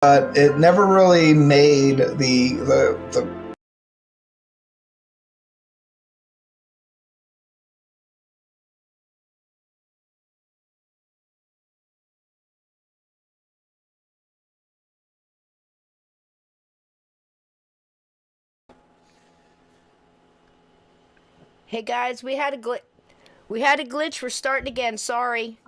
but it never really made the Hey guys, we had a glitch. We had a glitch. We're starting again. Sorry.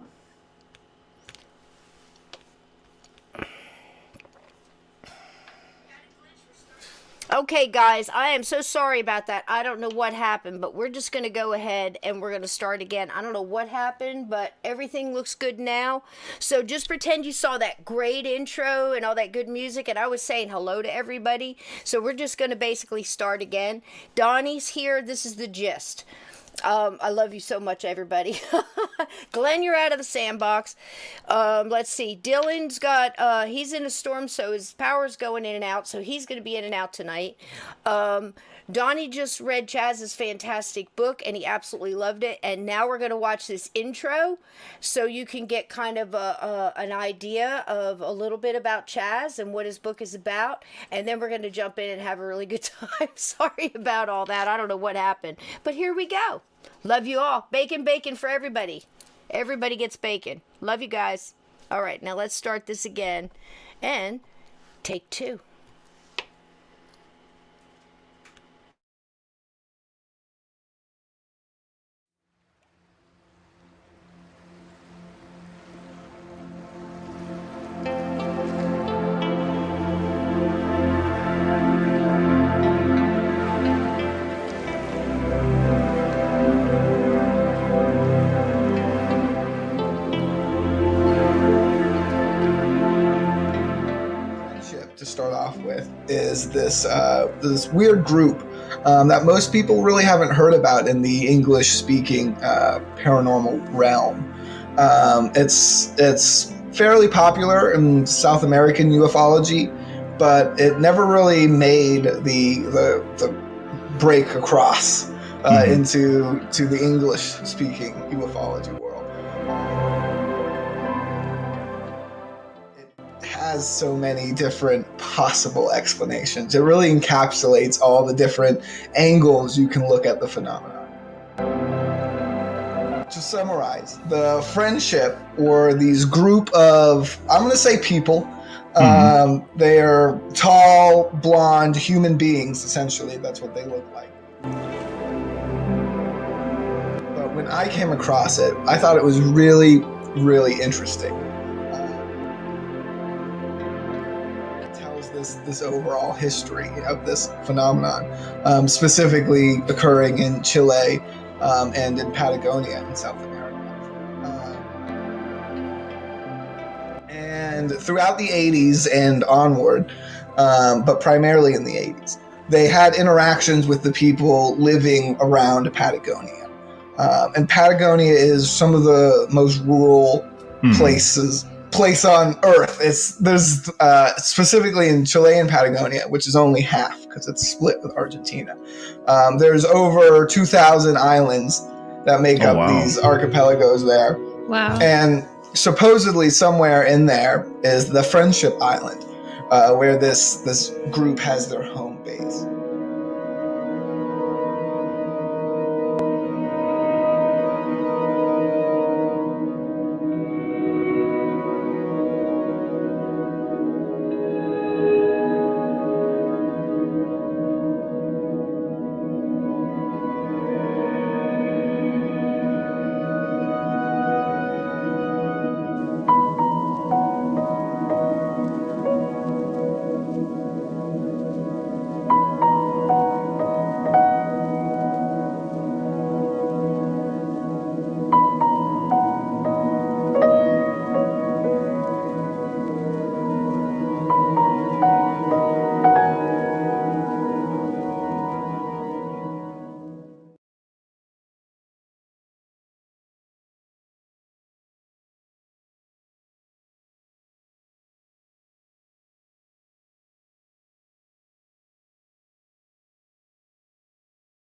Okay, guys, I am so sorry about that. I don't know what happened, but we're just going to go ahead and we're going to start again. I don't know what happened, but everything looks good now. So just pretend you saw that great intro and all that good music, and I was saying hello to everybody. So we're just going to basically start again. Donnie's here. This is the gist. I love you so much, everybody. Glenn, you're out of the sandbox. Let's see. Dylan's got, he's in a storm, so his power's going in and out, so he's going to be in and out tonight. Donnie just read Chaz's fantastic book, and he absolutely loved it. And now we're going to watch this intro, so you can get kind of an idea of a little bit about Chaz and what his book is about. And then we're going to jump in and have a really good time. Sorry about all that. I don't know what happened, but here we go. Love you all. Bacon, bacon for everybody. Everybody gets bacon. Love you guys. All right, now let's start this again. And take two. friendship to start off with is this weird group that most people really haven't heard about in the English-speaking paranormal realm. It's fairly popular in South American ufology, but it never really made the break across into to the English-speaking ufology world. It has so many different possible explanations. It really encapsulates all the different angles you can look at the phenomenon. To summarize, the friendship, or these group of, I'm going to say people, they are tall, blonde human beings, essentially. That's what they look like. But when I came across it, I thought it was really, really interesting. It tells this overall history of this phenomenon, specifically occurring in Chile and in Patagonia in South America. And throughout the 80s and onward, but primarily in the 80s, they had interactions with the people living around Patagonia. And Patagonia is some of the most rural place on Earth. There's specifically in Chile and Patagonia, which is only half because it's split with Argentina. There's over 2,000 islands that make up these archipelagos there. Wow. And supposedly somewhere in there is the Friendship Island, where this group has their home base.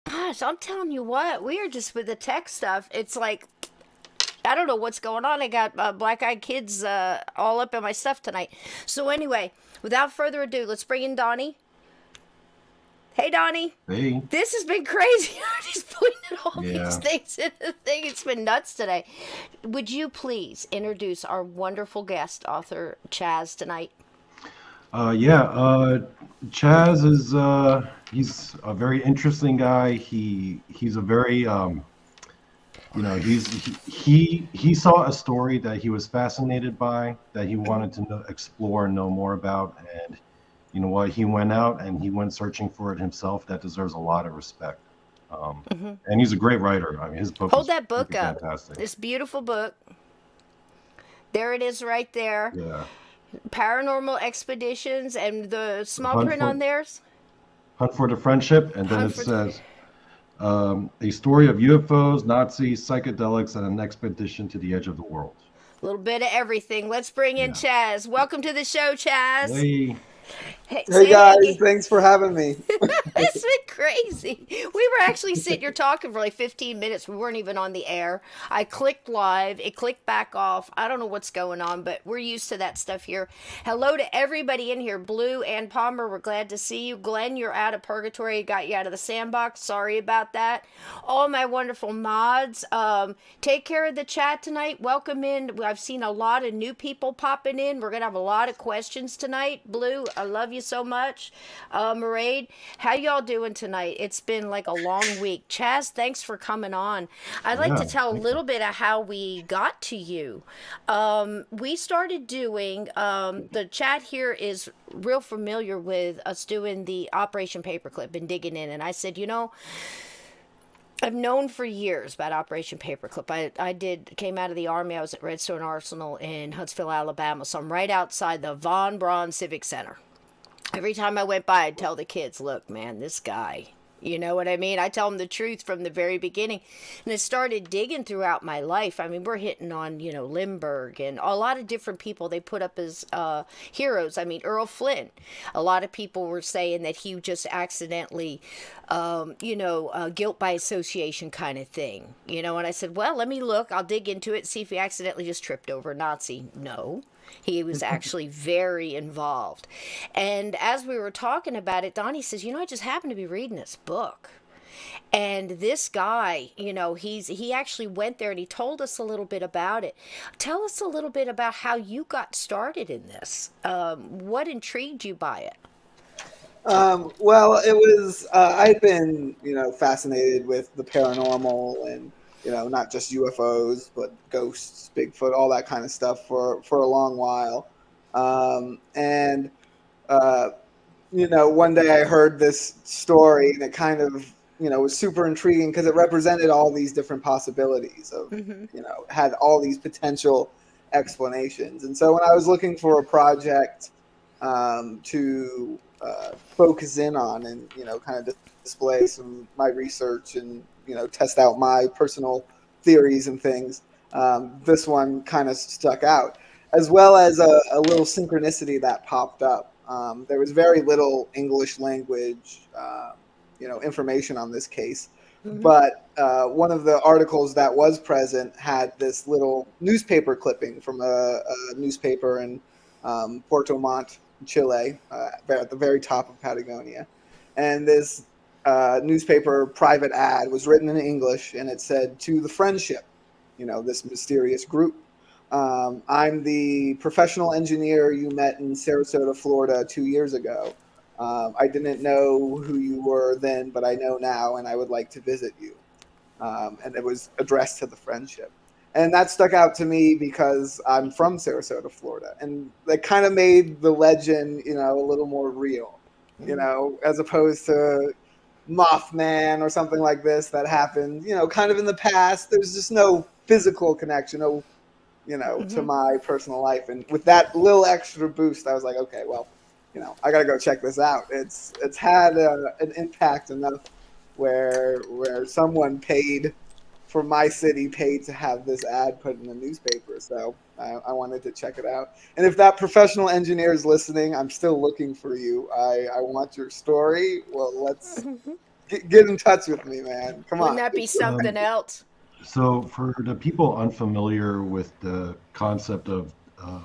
Gosh, I'm telling you what, we are just with the tech stuff. It's like I don't know what's going on. I got black-eyed kids all up in my stuff tonight. So anyway, without further ado, let's bring in Donnie. Hey, Donnie. Hey. This has been crazy. Just putting all these Yeah. things in the thing. It's been nuts today. Would you please introduce our wonderful guest author, Chaz, tonight? Chaz is he's a very interesting guy. He's a very he saw a story that he was fascinated by, that he wanted to explore and know more about, and you know what, he went out and he went searching for it himself. That deserves a lot of respect. And he's a great writer. I mean, his book Hold is that book up. fantastic. This beautiful book. There it is right there. Yeah. Paranormal Expeditions, and the small print on there's Hunt for the Friendship, and then Hunt it for says a story of UFOs, Nazis, psychedelics, and an expedition to the edge of the world. a little bit of everything. Let's bring in Chaz. Welcome to the show, Chaz. Hey. Hey guys, thanks for having me. It's been crazy. We were actually sitting here talking for like 15 minutes. We weren't even on the air. I clicked live. It clicked back off. I don't know what's going on, but we're used to that stuff here. Hello to everybody in here. Blue and Palmer, we're glad to see you. Glenn, you're out of purgatory. Got you out of the sandbox. Sorry about that. All my wonderful mods. Take care of the chat tonight. Welcome in. I've seen a lot of new people popping in. We're going to have a lot of questions tonight. Blue, I love you so much. Mairead, how y'all doing tonight? It's been like a long week. Chaz, thanks for coming on. I'd like to tell a little bit of how we got to you. We started doing, the chat here is real familiar with us doing the Operation Paperclip and digging in. And I said, you know, I've known for years about Operation Paperclip. I came out of the Army. I was at Redstone Arsenal in Huntsville, Alabama. So I'm right outside the Von Braun Civic Center. Every time I went by, I'd tell the kids, look, man, this guy, you know what I mean? I tell them the truth from the very beginning. And I started digging throughout my life. I mean, we're hitting on, you know, Lindbergh and a lot of different people they put up as heroes. I mean, Earl Flynn. A lot of people were saying that he just accidentally, guilt by association kind of thing. You know, and I said, well, let me look. I'll dig into it and see if he accidentally just tripped over a Nazi. No. He was actually very involved. And as we were talking about it, Donnie says, you know, I just happened to be reading this book. And this guy, you know, he actually went there and he told us a little bit about it. Tell us a little bit about how you got started in this. What intrigued you by it? Well, it was, I'd been, you know, fascinated with the paranormal and, you know, not just UFOs, but ghosts, Bigfoot, all that kind of stuff for a long while. You know, one day I heard this story and it kind of, you know, was super intriguing because it represented all these different possibilities of, you know, had all these potential explanations. And so when I was looking for a project to focus in on and, you know, kind of display some my research and, you know, test out my personal theories and things, this one kind of stuck out, as well as a little synchronicity that popped up. There was very little English language, you know, information on this case, but one of the articles that was present had this little newspaper clipping from a newspaper in Puerto Montt, Chile, at the very top of Patagonia. And this newspaper private ad was written in English, and it said, "To the friendship," you know, this mysterious group. "I'm the professional engineer you met in Sarasota, Florida 2 years ago. I didn't know who you were then, but I know now, and I would like to visit you." And it was addressed to the friendship. And that stuck out to me because I'm from Sarasota, Florida. And that kind of made the legend, you know, a little more real, you know, as opposed to Mothman or something like this that happened, you know, kind of in the past. There's just no physical connection, no, you know, to my personal life. And with that little extra boost, I was like, okay, well, you know, I got to go check this out. It's had an impact enough where someone paid for my city, paid to have this ad put in the newspaper. So I wanted to check it out. And if that professional engineer is listening, I'm still looking for you. I want your story. Well, let's get in touch with me, man. Come on. Wouldn't that be something else? So, for the people unfamiliar with the concept of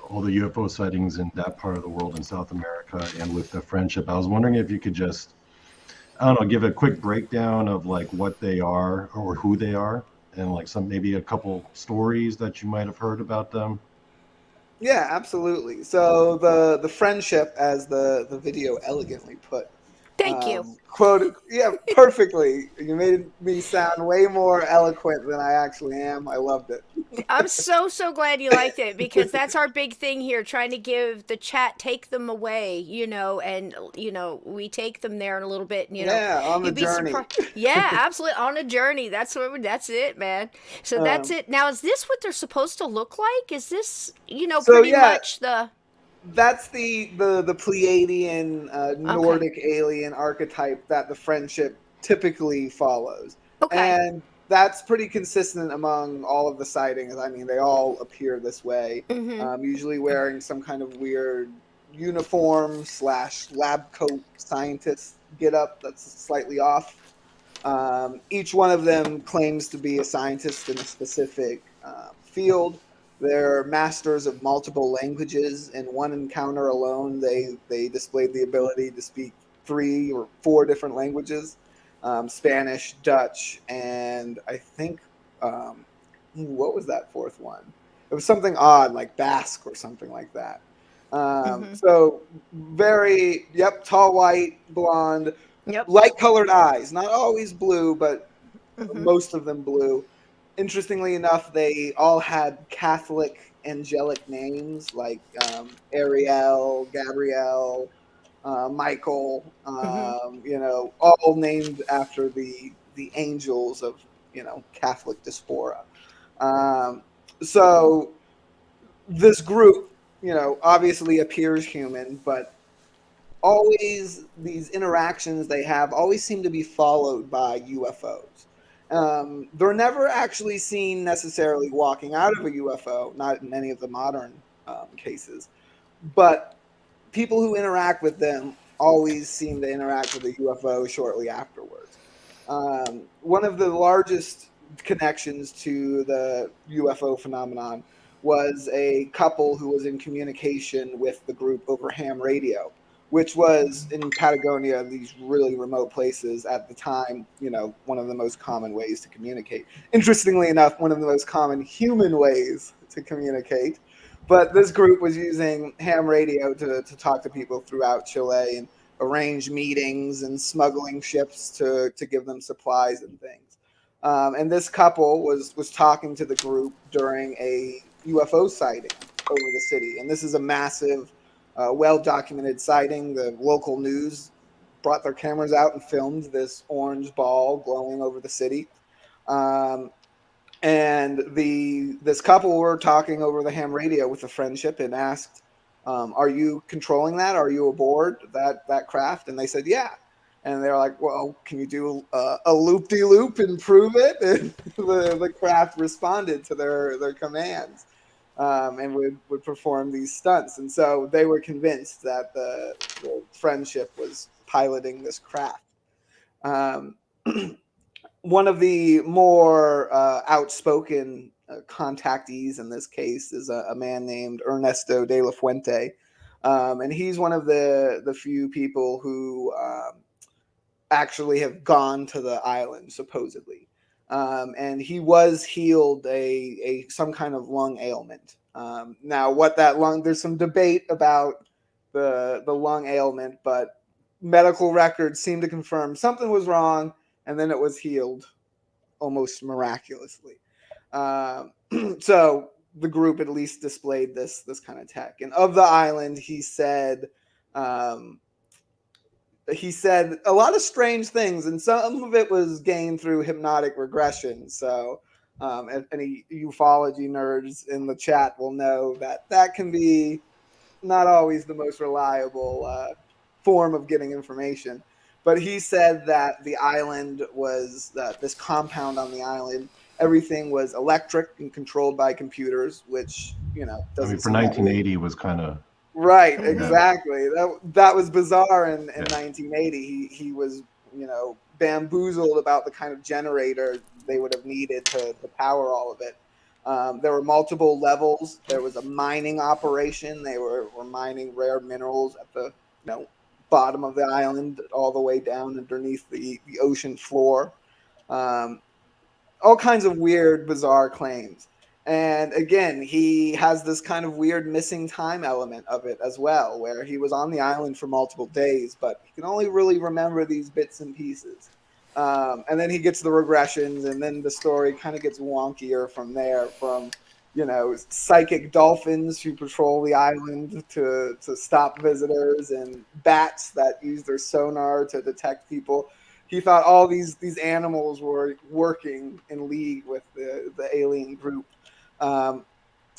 all the UFO sightings in that part of the world in South America and with the friendship, I was wondering if you could just, I don't know, give a quick breakdown of like what they are or who they are, and like some maybe a couple stories that you might have heard about them. Yeah, absolutely. So the friendship, as the video elegantly put, Thank you. quoted, yeah, perfectly. You made me sound way more eloquent than I actually am. I loved it. I'm so glad you liked it because that's our big thing here, trying to give the chat, take them away, and we take them there in a little bit, Yeah, on the you'd be journey. surprised. Yeah, absolutely, on a journey. That's it, man. So that's Um, it. Now, is this what they're supposed to look like? Is this, so pretty yeah, much the that's the Pleiadian okay, Nordic alien archetype that the friendship typically follows, okay, and that's pretty consistent among all of the sightings. I mean, they all appear this way, mm-hmm, usually wearing some kind of weird uniform slash lab coat scientist get up that's slightly off. Each one of them claims to be a scientist in a specific field. They're masters of multiple languages. In one encounter alone, they displayed the ability to speak 3 or 4 different languages: Spanish, Dutch, and I think what was that fourth one? It was something odd like Basque or something like that. mm-hmm, So very, yep, tall, white, blonde, yep, light colored eyes, not always blue, but mm-hmm, most of them blue. Interestingly enough, they all had Catholic angelic names like Ariel, Gabrielle, Michael, mm-hmm, all named after the angels of Catholic diaspora. Um, so this group, obviously appears human, but always these interactions they have always seem to be followed by UFOs. They're never actually seen necessarily walking out of a UFO, not in any of the modern cases, but people who interact with them always seem to interact with a UFO shortly afterwards. One of the largest connections to the UFO phenomenon was a couple who was in communication with the group over ham radio, which was in Patagonia, these really remote places at the time, one of the most common ways to communicate. Interestingly enough, one of the most common human ways to communicate. But this group was using ham radio to talk to people throughout Chile and arrange meetings and smuggling ships to give them supplies and things. And this couple was talking to the group during a UFO sighting over the city. And this is a massive, well documented sighting. The local news brought their cameras out and filmed this orange ball glowing over the city. Um, and this couple were talking over the ham radio with a friendship and asked, "Are you controlling that? Are you aboard that craft?" And they said, "Yeah." And they're like, "Well, can you do a loop de loop and prove it?" And the craft responded to their commands, and would perform these stunts. And so they were convinced that the friendship was piloting this craft. Um, One of the more outspoken contactees in this case is a man named Ernesto de la Fuente, and he's one of the few people who actually have gone to the island supposedly, and he was healed a some kind of lung ailment. Now, what that lung? There's some debate about the lung ailment, but medical records seem to confirm something was wrong, and then it was healed almost miraculously. Um, so the group at least displayed this kind of tech. And of the island, um, he said a lot of strange things, and some of it was gained through hypnotic regression. So if any ufology nerds in the chat will know that that can be not always the most reliable form of getting information. But he said that the island was this compound on the island. Everything was electric and controlled by computers, which I mean, doesn't for seem that weird. 1980 was kind of, Right, mm-hmm. yeah, exactly. That was bizarre in yeah. 1980. He was bamboozled about the kind of generator they would have needed to power all of it. There were multiple levels. There was a mining operation. They were mining rare minerals at the bottom of the island, all the way down underneath the ocean floor. Um, all kinds of weird, bizarre claims. And again, he has this kind of weird missing time element of it as well, where he was on the island for multiple days, but he can only really remember these bits and pieces. And then he gets the regressions, and then the story kind of gets wonkier from there. From psychic dolphins who patrol the island to stop visitors, and bats that use their sonar to detect people. He thought all these animals were working in league with the alien group. Um,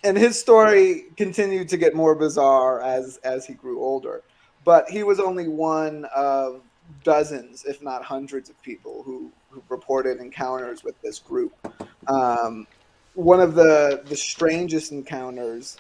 and his story continued to get more bizarre as he grew older. But he was only one of dozens, if not hundreds, of people who reported encounters with this group. Um, One of the strangest encounters.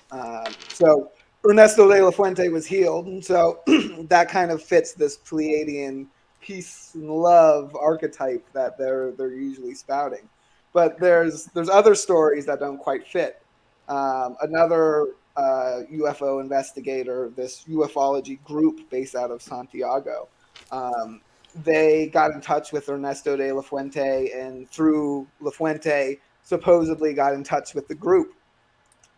So Ernesto de la Fuente was healed, and so that kind of fits this Pleiadian peace and love archetype that they're usually spouting. But there's other stories that don't quite fit. Another UFO investigator, this ufology group based out of Santiago, they got in touch with Ernesto de la Fuente, and through La Fuente, supposedly got in touch with the group.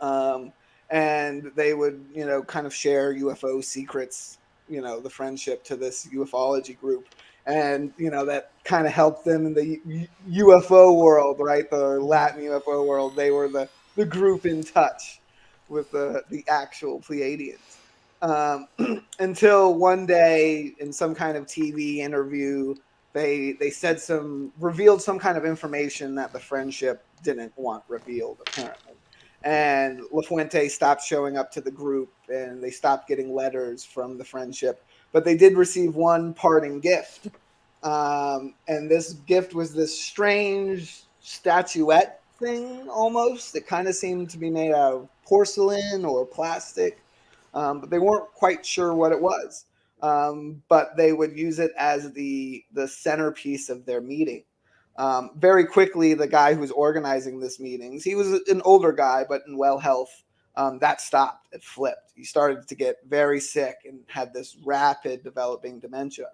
And they would, kind of share UFO secrets, the friendship to this ufology group. And, that kind of helped them in the UFO world, right? The Latin UFO world. They were the group in touch with the actual Pleiadians. Until one day in some kind of TV interview, they revealed some kind of information that the friendship didn't want revealed, apparently. And La Fuente stopped showing up to the group, and they stopped getting letters from the friendship. But they did receive one parting gift. And this gift was this strange statuette thing, almost. It kind of seemed to be made out of porcelain or plastic, but they weren't quite sure what it was. But they would use it as the centerpiece of their meeting. Very quickly, the guy who was organizing this meetings, he was an older guy, but in well health, that stopped. It flipped. He started to get very sick and had this rapid developing dementia.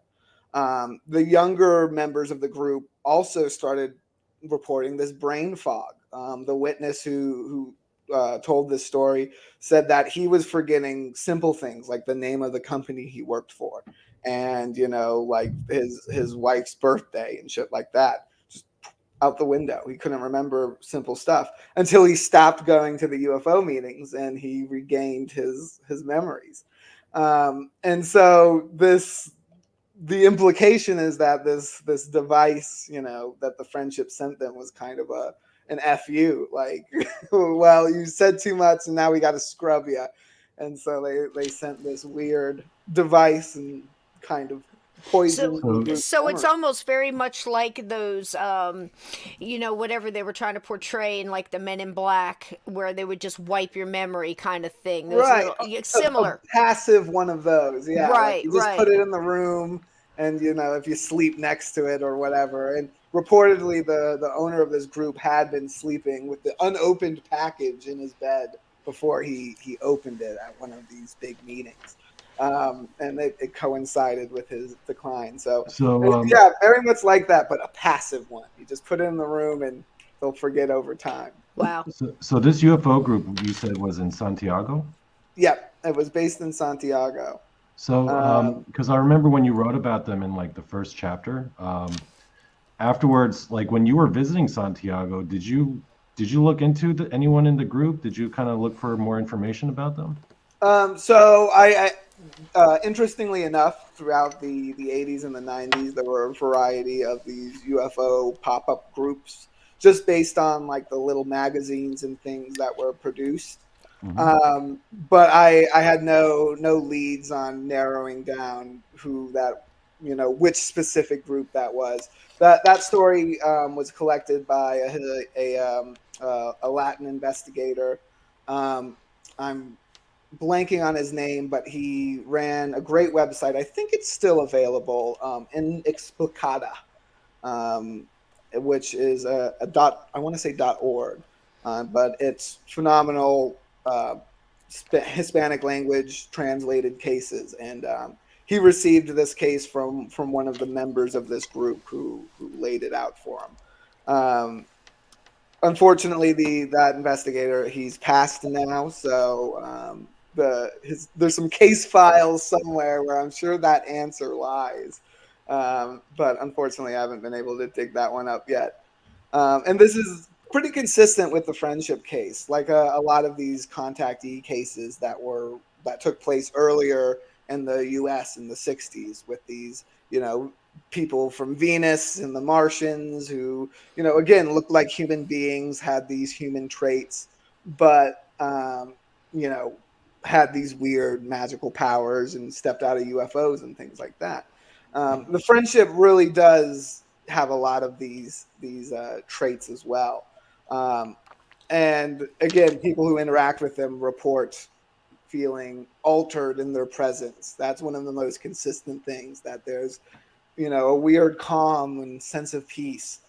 The younger members of the group also started reporting this brain fog. The witness who told this story said that he was forgetting simple things like the name of the company he worked for, and like his wife's birthday and shit like that. Just out the window. He couldn't remember simple stuff until he stopped going to the UFO meetings and he regained his memories. And so the implication is that this device, that the friendship sent them was kind of an FU, like, well, you said too much and now we got to scrub you. And so they sent this weird device and kind of poisoned the group's So it's memory. almost very much like those, whatever they were trying to portray in like the Men in Black, where they would just wipe your memory kind of thing. Those Right. little, similar. A passive one of those. Yeah. Like Right, you just right. put it in the room and, if you sleep next to it or whatever. And reportedly, the owner of this group had been sleeping with the unopened package in his bed before he opened it at one of these big meetings. And it coincided with his decline. So, yeah, very much like that, but a passive one. You just put it in the room and they'll forget over time. Wow. So this UFO group you said was in Santiago? Yep, it was based in Santiago. So, because I remember when you wrote about them in like the first chapter, afterwards, like when you were visiting Santiago, did you look into anyone in the group? Did you kind of look for more information about them? So I interestingly enough, throughout the 80s and the 90s, there were a variety of these UFO pop-up groups just based on like the little magazines and things that were produced. Mm-hmm. But I had no leads on narrowing down who that, which specific group that was. That story was collected by a Latin investigator. I'm blanking on his name, but he ran a great website. I think it's still available, Inexplicada. which is a dot. I want to say .org, but it's phenomenal Hispanic language translated cases, and he received this case from one of the members of this group who laid it out for him. Unfortunately, that investigator, he's passed now, so there's some case files somewhere where I'm sure that answer lies, but unfortunately, I haven't been able to dig that one up yet. And this is pretty consistent with the friendship case, like a lot of these contactee cases that took place earlier in the U.S. in the '60s with these, people from Venus and the Martians who, again, looked like human beings, had these human traits, but you know, had these weird magical powers and stepped out of UFOs and things like that. The friendship really does have a lot of these traits as well. And again, people who interact with them report feeling altered in their presence. That's one of the most consistent things, that there's, a weird calm and sense of peace,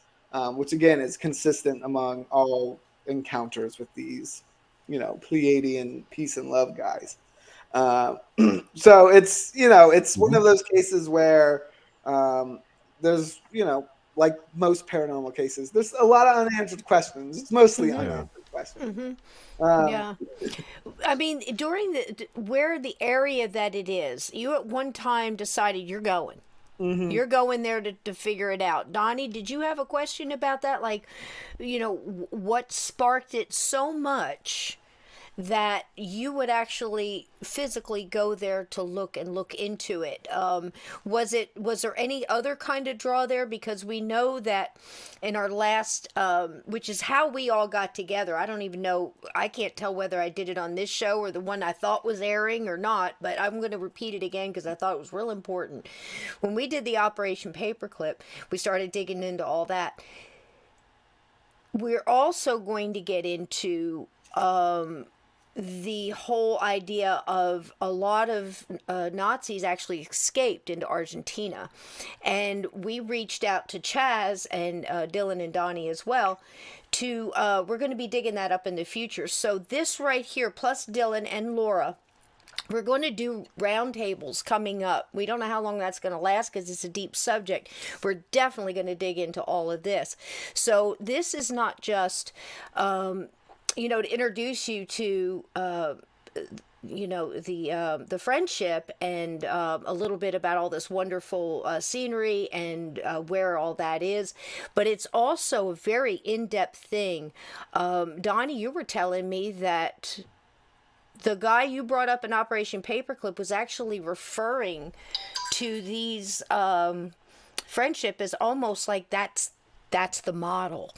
which again is consistent among all encounters with these, Pleiadian peace and love guys. Uh, so it's one of those cases where there's, like most paranormal cases, there's a lot of unanswered questions. It's mostly Yeah. unanswered questions. Um, Yeah. I mean, during where the area that it is, you at one time decided you're going. mhm. You're going there to figure it out. Donnie, did you have a question about that? Like, what sparked it so much that you would actually physically go there to look into it? Was there any other kind of draw there? Because we know that in our last, which is how we all got together. I don't even know. I can't tell whether I did it on this show or the one I thought was airing or not. But I'm going to repeat it again because I thought it was real important. When we did the Operation Paperclip, we started digging into all that. We're also going to get into the whole idea of a lot of Nazis actually escaped into Argentina. And we reached out to Chaz and Dylan and Donnie as well to, we're going to be digging that up in the future. So this right here, plus Dylan and Laura, we're going to do roundtables coming up. We don't know how long that's going to last because it's a deep subject. We're definitely going to dig into all of this. So this is not just, to introduce you to, the friendship and a little bit about all this wonderful scenery and where all that is. But it's also a very in-depth thing. Donnie, you were telling me that the guy you brought up in Operation Paperclip was actually referring to these friendship as almost like that's the model.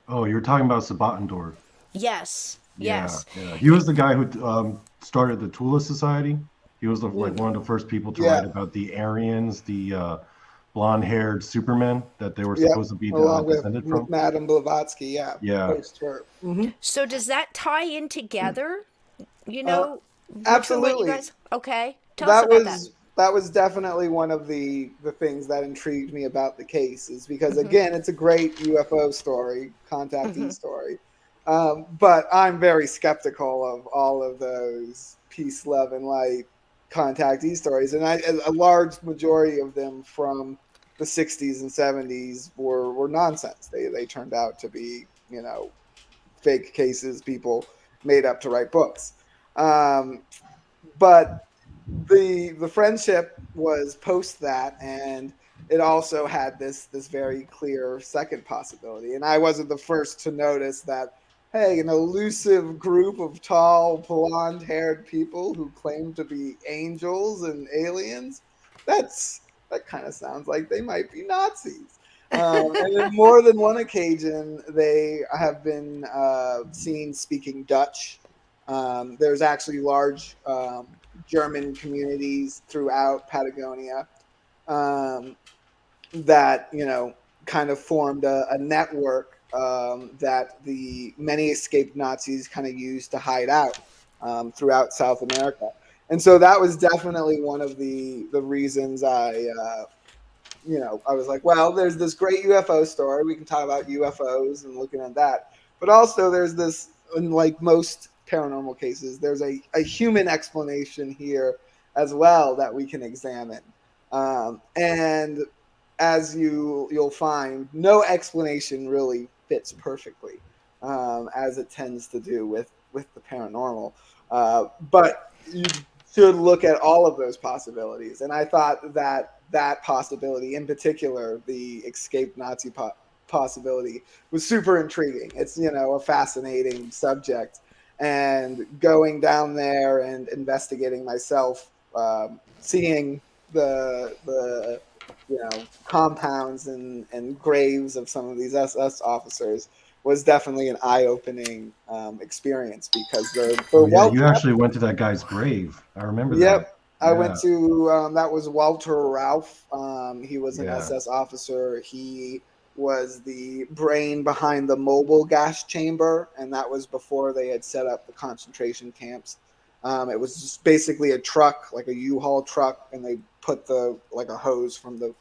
Oh, you're talking about Sabatendorf. Yes. Yeah, Yes. yeah. He was the guy who started the Tula Society. He was like one of the first people to Yeah. write about the Aryans, the blonde-haired Supermen that they were Yep. supposed to be Along descended with from. Madame Blavatsky, yeah. Yeah. Post her. So does that tie in together? Which one went you Absolutely. guys? Okay. Tell us That about that. was definitely one of the things that intrigued me about the case, is because again, it's a great UFO story, contactee story. But I'm very skeptical of all of those peace, love, and light contactee stories, and a large majority of them from the '60s and '70s were nonsense. They turned out to be, fake cases people made up to write books. But the friendship was post that, and it also had this very clear second possibility. And I wasn't the first to notice that, hey, an elusive group of tall, blonde haired people who claim to be angels and aliens, that kind of sounds like they might be Nazis. And in more than one occasion, they have been seen speaking Dutch. There's actually large German communities throughout Patagonia that kind of formed a network that the many escaped Nazis kind of used to hide out throughout South America. And so that was definitely one of the reasons I I was like, well, there's this great UFO story. We can talk about UFOs and looking at that. But also, there's this, unlike most paranormal cases, there's a human explanation here as well that we can examine. And as you'll find, no explanation really fits perfectly, as it tends to do with the paranormal. But you should look at all of those possibilities. And I thought that possibility, in particular, the escaped Nazi possibility, was super intriguing. It's a fascinating subject, and going down there and investigating myself, seeing the compounds and graves of some of these SS officers was definitely an eye-opening experience, because they're Oh yeah, well you kept. actually went to that guy's grave. I remember that. Yep. I went Yeah, to that was Walter Ralph. He was an yeah. SS officer. He was the brain behind the mobile gas chamber, and that was before they had set up the concentration camps. It was just basically a truck, like a U-Haul truck, and they put like a hose from the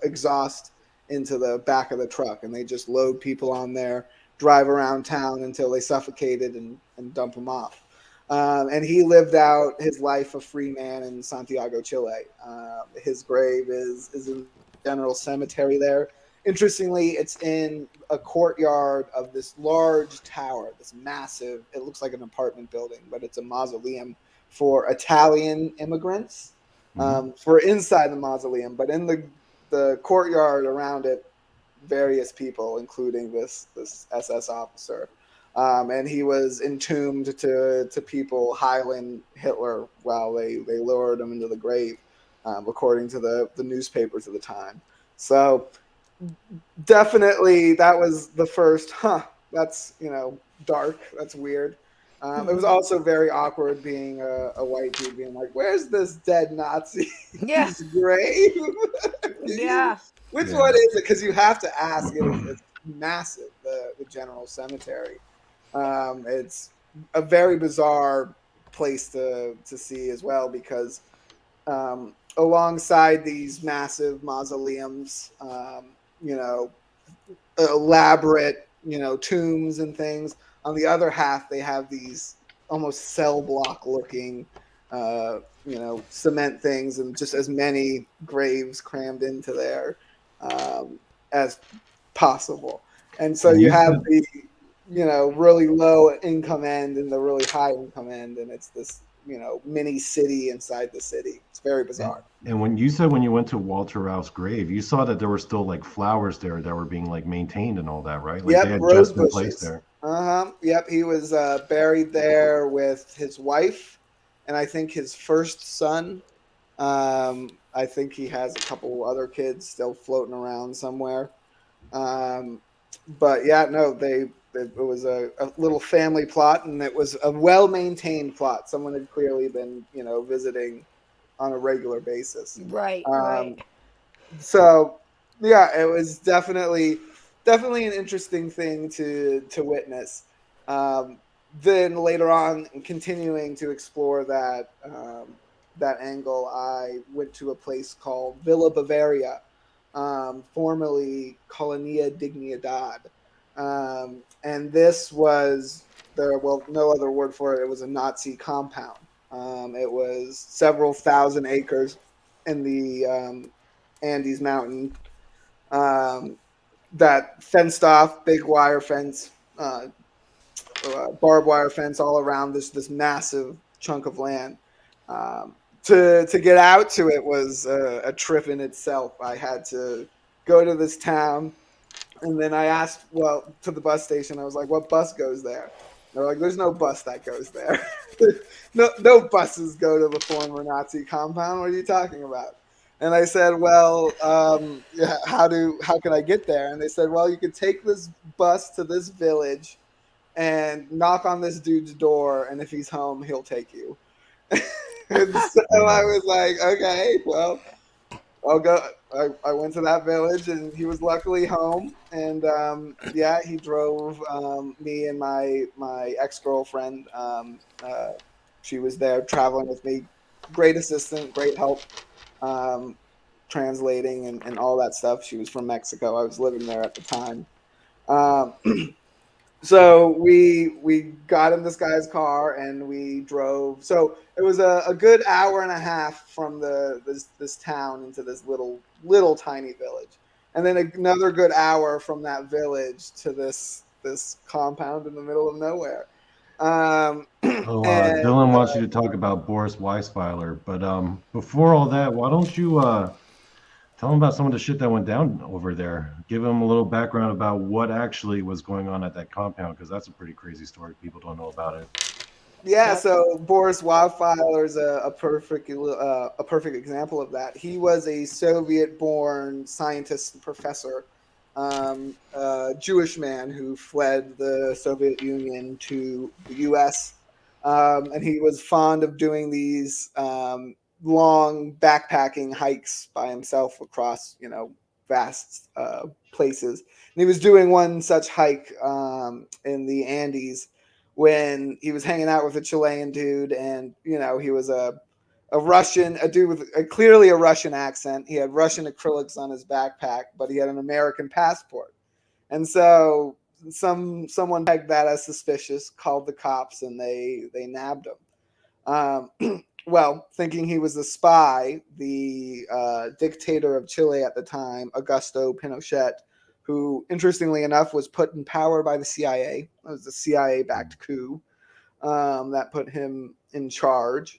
exhaust into the back of the truck, and they just load people on there, drive around town until they suffocated and dump them off. And he lived out his life a free man in Santiago, Chile. His grave is in the general cemetery there. Interestingly, it's in a courtyard of this large tower, this massive, it looks like an apartment building, but it's a mausoleum for Italian immigrants, Hmm. for inside the mausoleum. But in the courtyard around it, various people, including this SS officer. And he was entombed to people hailing Hitler while they lowered him into the grave, according to the newspapers of the time. So definitely that was the first, that's, dark, that's weird. It was also very awkward being a white dude being like, where's this dead Nazi's Yeah. grave? Yeah. Which Yeah. one is it? Because you have to ask. It's massive, the general cemetery. It's a very bizarre place to see as well, because alongside these massive mausoleums, you know, elaborate, tombs and things. On the other half, they have these almost cell block looking, cement things, and just as many graves crammed into there, as possible. And so And you you have said, the, really low income end and the really high income end, and it's this, mini city inside the city. It's very and, bizarre. and when you said when you went to Walter Rouse grave, you saw that there were still like flowers there that were being like maintained and all that, right? Like they Yep, had rose just been placed bushes. there. Yep, he was buried there with his wife, and I think his first son. I think he has a couple other kids still floating around somewhere. Um, but yeah, no, it was a little family plot, and it was a well maintained plot. Someone had clearly been, visiting on a regular basis. Right, right. Um, so yeah, it was definitely an interesting thing to witness. Um, then later on, continuing to explore that angle, I went to a place called Villa Bavaria, formerly Colonia Dignidad, and this was no other word for it. It was a Nazi compound. It was several thousand acres in the Andes Mountain, um, that fenced off, big wire fence, barbed wire fence all around this massive chunk of land. To get out to it was a trip in itself. I had to go to this town, and then I asked, well, to the bus station. I was like, "What bus goes there?" They're like, "There's no bus that goes there. No buses go to the former Nazi compound. What are you talking about?" And I said, "Well, yeah, how can I get there?" And they said, "Well, you could take this bus to this village and knock on this dude's door, and if he's home, he'll take you." And so I Yeah. was like, "Okay, well." I'll go. I went to that village, and he was luckily home. And yeah, he drove me and my ex girlfriend. She was there traveling with me. Great assistant, great help. Um, translating and all that stuff. She was from Mexico. I was living there at the time. Um, so we got in this guy's car and we drove. So it was a good hour and a half from this town into this little tiny village, and then another good hour from that village to this compound in the middle of nowhere. Oh, And Dylan wants you to talk about Boris Weisweiler, but before all that, why don't you tell him about some of the shit that went down over there? Give him a little background about what actually was going on at that compound, because that's a pretty crazy story. People don't know about it. yeah, so Boris Wildfire is a perfect example of that. He was a Soviet-born scientist and professor, Jewish man who fled the Soviet Union to the U.S. And he was fond of doing these long backpacking hikes by himself across, vast places. And he was doing one such hike in the Andes when he was hanging out with a Chilean dude, and he was a dude with clearly a Russian accent. He had Russian acrylics on his backpack, but he had an American passport, and so someone pegged that as suspicious, called the cops, and they nabbed him. Well, thinking he was a spy, the dictator of Chile at the time, Augusto Pinochet, who, interestingly enough, was put in power by the CIA. It was a CIA-backed coup that put him in charge.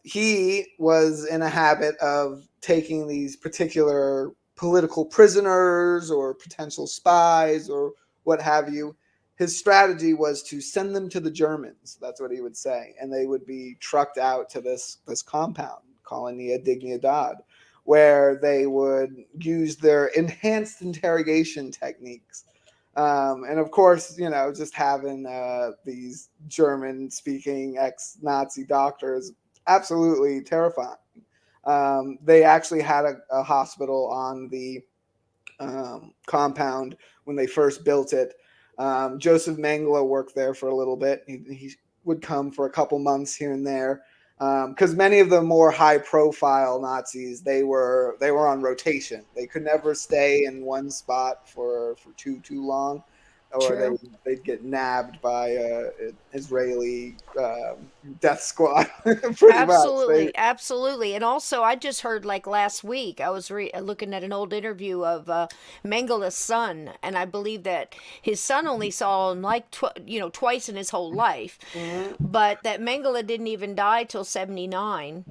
He was in a habit of taking these particular political prisoners or potential spies or what have you. His strategy was to send them to the Germans. That's what he would say. And they would be trucked out to this compound, Colonia Dignidad, where they would use their enhanced interrogation techniques. And of course, just having these German-speaking ex-Nazi doctors, absolutely terrifying. They actually had a hospital on the compound when they first built it. Joseph Mengele worked there for a little bit. He would come for a couple months here and there, because many of the more high-profile Nazis, they were on rotation. They could never stay in one spot for too long, or they'd get nabbed by an Israeli death squad. Pretty much. Absolutely. And also, I just heard like last week, I was looking at an old interview of Mengele's son, and I believe that his son only saw him like twice in his whole life, but that Mengele didn't even die till 79.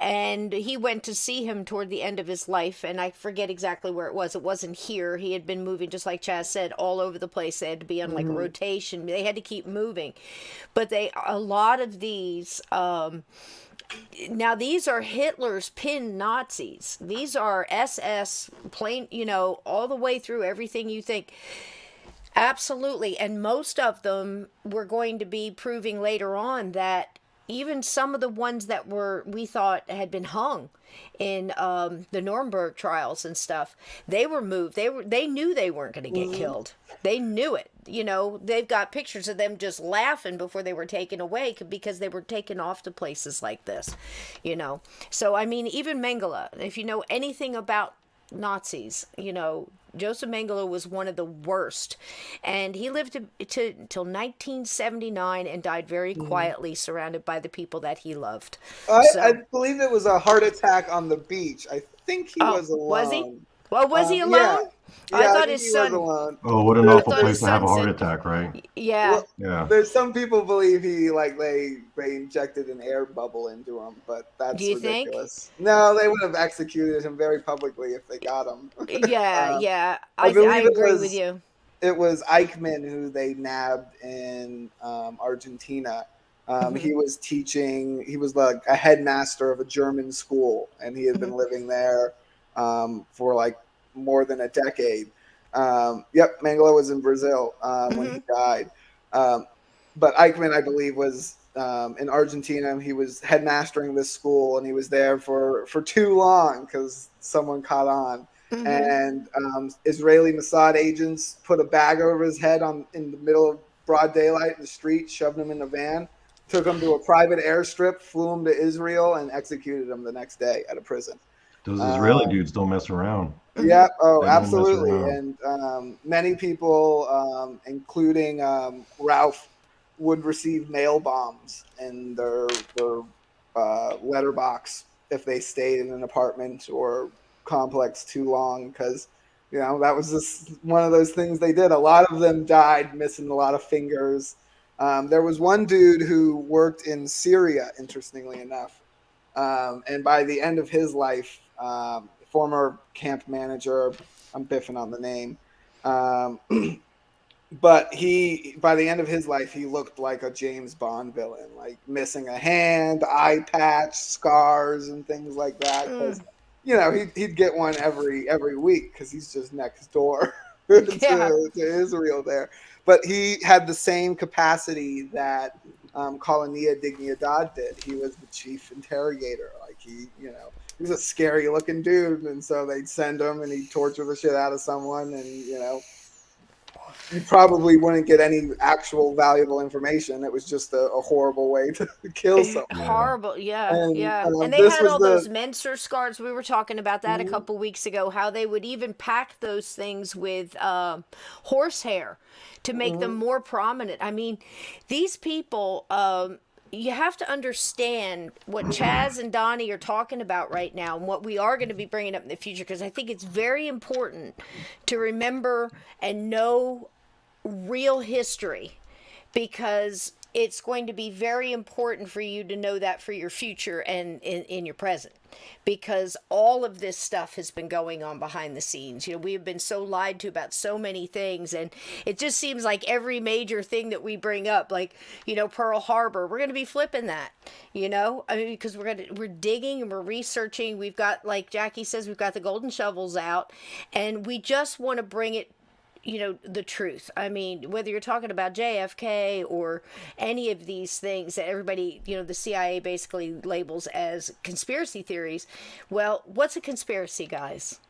And he went to see him toward the end of his life, and I forget exactly where it was. It wasn't here. He had been moving, just like Chaz said, all over the place. They had to be on like a rotation. They had to keep moving. But a lot of these, now these are Hitler's pinned Nazis. These are SS, plain, all the way through everything you think. Absolutely. And most of them we're going to be proving later on that even some of the ones that we thought had been hung in the Nuremberg trials and stuff, they were moved. They knew they weren't going to get killed. They knew it. They've got pictures of them just laughing before they were taken away because they were taken off to places like this. So I mean, even Mengele, if you know anything about Nazis, Joseph Mengele was one of the worst, and he lived till 1979 and died very quietly, surrounded by the people that he loved. I believe it was a heart attack on the beach. I think he was alone. Was he? Well, was he alone? Yeah, I thought his son. Oh, what an awful place to have a heart attack, right? Yeah. Well, yeah. There's some people believe they injected an air bubble into him, but that's ridiculous. Think? No, they would have executed him very publicly if they got him. Yeah. I agree with you. It was Eichmann who they nabbed in Argentina. He was teaching. He was like a headmaster of a German school, and he had been living there for like more than a decade. Mengele was in Brazil when he died. But Eichmann, I believe, was in Argentina. He was headmastering this school, and he was there for too long because someone caught on. And Israeli Mossad agents put a bag over his head in the middle of broad daylight in the street, shoved him in a van, took him to a private airstrip, flew him to Israel, and executed him the next day at a prison. Those Israeli dudes don't mess around. Yeah. Oh, They don't mess absolutely. around. And many people, including Ralph, would receive mail bombs in their letterbox if they stayed in an apartment or complex too long, because that was just one of those things they did. A lot of them died missing a lot of fingers. There was one dude who worked in Syria, interestingly enough, and by the end of his life, former camp manager, I'm biffing on the name, um, but by the end of his life, he looked like a James Bond villain, like missing a hand, eye patch, scars, and things like that. Because he'd get one every week because he's just next door Yeah. to Israel there. But he had the same capacity that Colonia Dignidad did. He was the chief interrogator. Like he was a scary looking dude, and so they'd send him, and he'd torture the shit out of someone, and you probably wouldn't get any actual valuable information. It was just a horrible way to kill someone. Yeah. Horrible, yeah, And yeah. And they this had was all the those Menser scars. We were talking about that a couple weeks ago. How they would even pack those things with horsehair to make them more prominent. I mean, these people. You have to understand what Chaz and Donnie are talking about right now and what we are going to be bringing up in the future, because I think it's very important to remember and know real history, because it's going to be very important for you to know that for your future and in your present, because all of this stuff has been going on behind the scenes. We have been so lied to about so many things, and it just seems like every major thing that we bring up, like Pearl Harbor, we're going to be flipping that. I mean, because we're digging and we're researching. We've got, like Jackie says, we've got the golden shovels out, and we just want to bring it, the truth. I mean, whether you're talking about JFK or any of these things that everybody, the CIA basically labels as conspiracy theories. Well, what's a conspiracy, guys?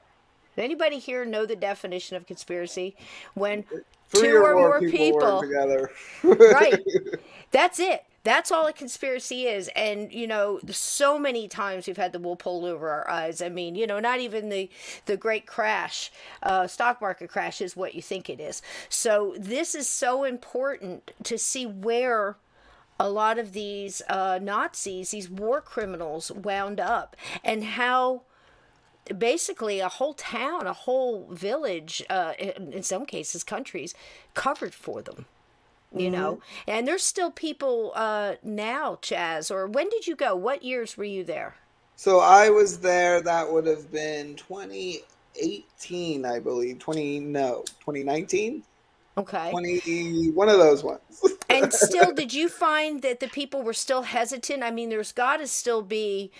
Did anybody here know the definition of conspiracy? When three two or or more more people work people, together. right? That's it. That's all a conspiracy is. And, so many times we've had the wool pulled over our eyes. I mean, not even the great crash, stock market crash is what you think it is. So this is so important to see where a lot of these Nazis, these war criminals, wound up, and how basically a whole town, a whole village, in some cases countries, covered for them. And there's still people now, Chaz. Or when did you go? What years were you there? So I was there. That would have been 2018, I believe. 2019, Okay. 20, one of those ones. And still, did you find that the people were still hesitant? I mean, there's got to still be,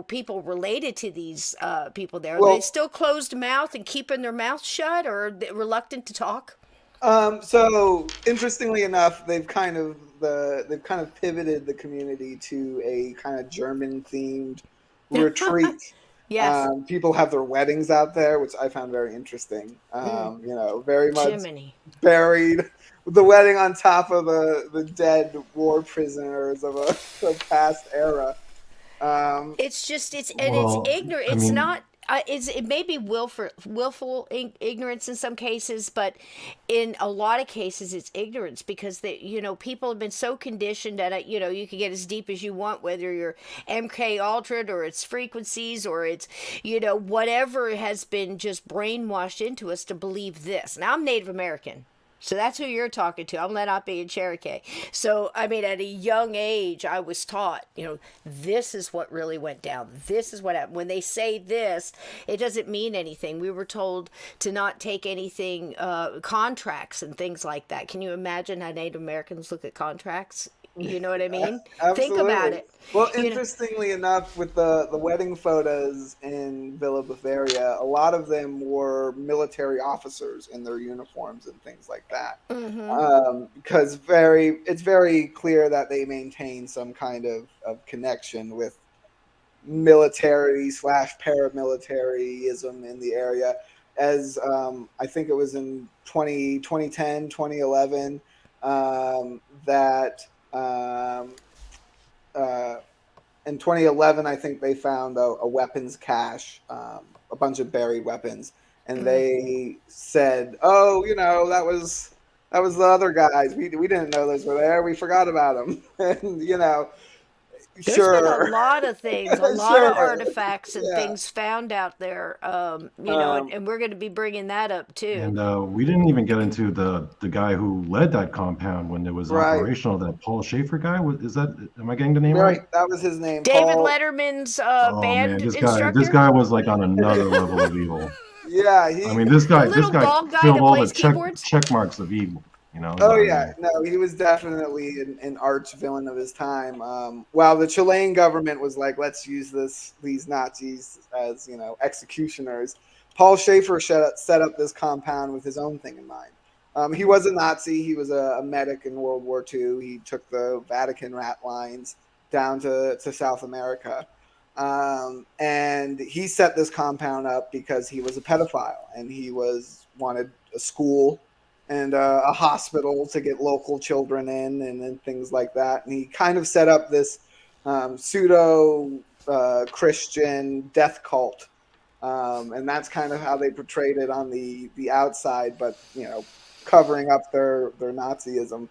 people related to these people there. Are they Well, still closed mouth and keeping their mouth shut, or are they reluctant to talk? so interestingly enough, they've kind of pivoted the community to a kind of German themed retreat. Yes. People have their weddings out there, which I found very interesing. Very much Jiminy. buried with the wedding on top of the dead war prisoners of a past era. It's just it's Well, ignorant. I It's mean, not. It may be willful ignorance in some cases, but in a lot of cases it's ignorance, because people have been so conditioned that you can get as deep as you want, whether you're MK Ultra or it's frequencies or it's whatever has been just brainwashed into us to believe this. Now I'm Native American. So that's who you're talking to. I'm Lenape and Cherokee. So, I mean, at a young age, I was taught, this is what really went down. This is what happened. When they say this, it doesn't mean anything. We were told to not take anything, contracts and things like that. Can you imagine how Native Americans look at contracts? You know what I mean? Think about Absolutely. it. Well, You know, interestingly enough, with the wedding photos in Villa Bavaria, a lot of them were military officers in their uniforms and things like that. Because it's very clear that they maintain some kind of connection with military slash paramilitaryism in the area. As I think it was in 2010, 2011, that um, uh, in 2011, I think they found a weapons cache, a bunch of buried weapons, and they said, "Oh, that was the other guys. We didn't know those were there. We forgot about them." And There's been a sure, lot of things, a lot of sure, artifacts and yeah. things found out there. Um, And we're going to be bringing that up too. And we didn't even get into the guy who led that compound when it was right, operational. That Paul Schaefer guy. Is that? Am I getting the name right. right? That was his name, David Paul. Letterman's Oh man, band this instructor, guy was like on another level of evil. Yeah, I he. mean, the this little guy bald guy filled that all the plays keyboards. check marks of evil. You know, Oh I yeah, mean, no, he was definitely an arch villain of his time. While the Chilean government was like, let's use these Nazis as executioners, Paul Schaefer set up this compound with his own thing in mind. He was a Nazi. He was a medic in World War II. He took the Vatican rat lines down to South America. And he set this compound up because he was a pedophile and he wanted a school and a hospital to get local children in and things like that. And he kind of set up this pseudo Christian death cult. And that's kind of how they portrayed it on the outside, but covering up their Nazism.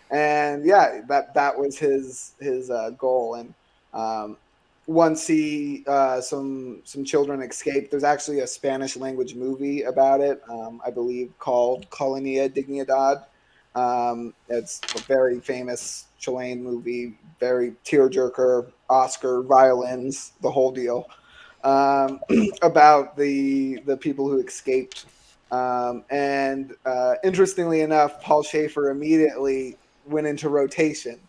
And yeah, that was his goal. And once some children escaped, there's actually a Spanish language movie about it, I believe, called Colonia Dignidad. It's a very famous Chilean movie, very tearjerker, Oscar, violins, the whole deal, um, about the people who escaped. And interestingly enough, Paul Schaefer immediately went into rotation.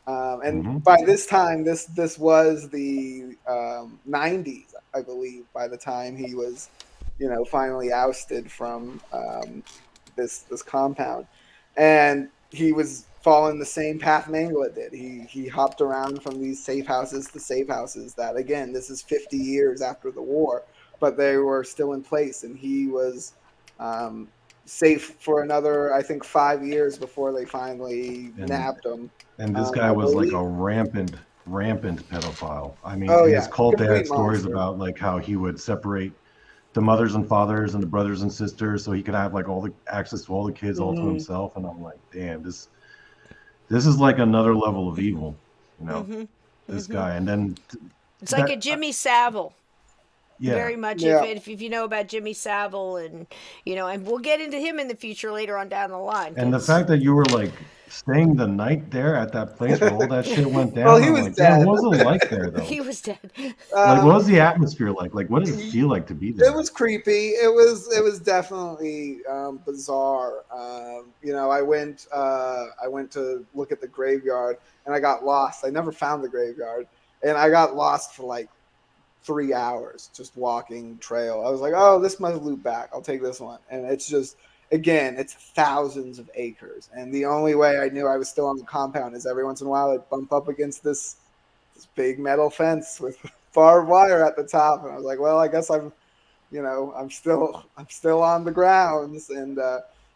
And hmm by this time, this was the 90s, I believe. By the time he was, finally ousted from this compound, and he was following the same path Mangala did. He hopped around from these safe houses to safe houses. That again, this is 50 years after the war, but they were still in place, and he was um, safe for another, I think, 5 years before they finally and nabbed him. this guy I was like believe. a rampant pedophile. I mean, Oh in his yeah, cult, they had complete stories monster. about like how he would separate the mothers and fathers and the brothers and sisters so he could have like all the access to all the kids all to Mhm. himself. And I'm like, damn, this is like another level of evil, you know, this guy. And then It's like a that, Jimmy Savile. yeah. Very much, Yeah. if you know about Jimmy Savile, and and we'll get into him in the future later on down the line, And the because fact that you were like staying the night there at that place where all that shit went Well, down, he I'm was like, damn, dead. what was it like there though? he was dead. Like, what um, was the atmosphere like? Like, what does it he- feel like to be it there? was creepy. It was definitely bizarre. I went to look at the graveyard and I got lost. I never found the graveyard, and I got lost for like 3 hours just walking trail. I was like, oh, this must loop back. I'll take this one, and it's just again, it's thousands of acres, and the only way I knew I was still on the compound is every once in a while I'd bump up against this big metal fence with barbed wire at the top, and I was like, well, I guess I'm still on the grounds, and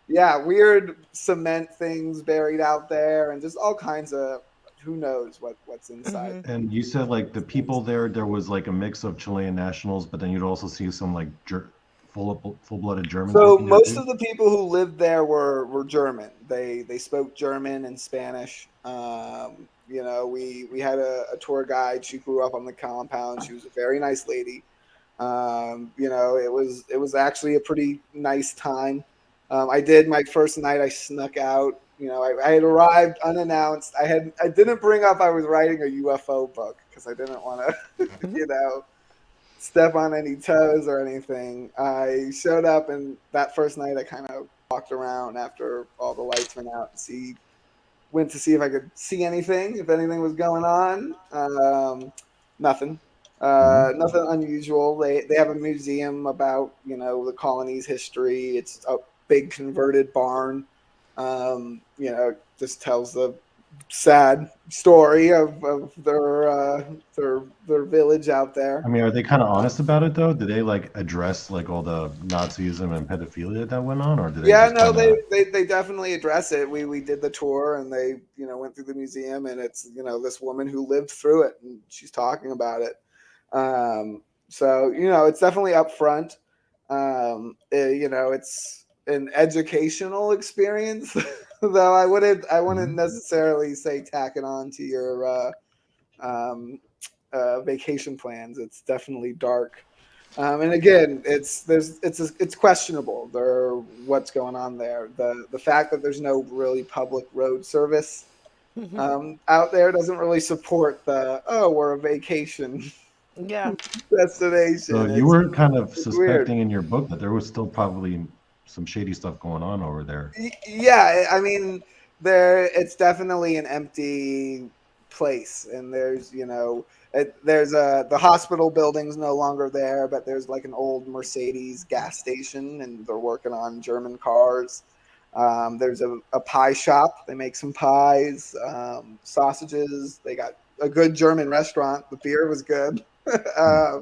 yeah, weird cement things buried out there, and just all kinds of who knows what's inside And you said like the these things. people there was like a mix of Chilean nationals, but then you'd also see some like full-blooded Germans So working there most too. of the people who lived there were German. They spoke German and Spanish. We had a tour guide. She grew up on the compound. She was a very nice lady. It was actually a pretty nice time. I did my first night. I snuck out. I had arrived unannounced. I didn't bring up I was writing a UFO book because I didn't want to, step on any toes or anything. I showed up, and that first night I kind of walked around after all the lights went out and went to see if I could see anything, if anything was going on. Nothing. hmm Nothing unusual. They have a museum about the colony's history. It's a big converted barn. Just tells the sad story of their village out I there. mean, are they kind of honest about it though? Did they like address like all the Nazism and pedophilia that went on, or did they Yeah, just no, kind of? they definitely address it. We did the tour and they went through the museum and it's this woman who lived through it and she's talking about it. So it's definitely upfront. It's an educational experience, though I wouldn't Mhm. necessarily say tack it on to your um, vacation plans. It's definitely dark. And again, it's questionable. What's going on there. The fact that there's no really public road service out there doesn't really support we're a vacation Yeah. So destination. you It's were kind of it's weird. suspecting in your book that there was still probably some shady stuff going on over there. Yeah, I mean, it's definitely an empty place, and the hospital building's no longer there, but there's like an old Mercedes gas station, and they're working on German cars. There's a pie shop. They make some pies, sausages. They got a good German restaurant. The beer was good. Hmm.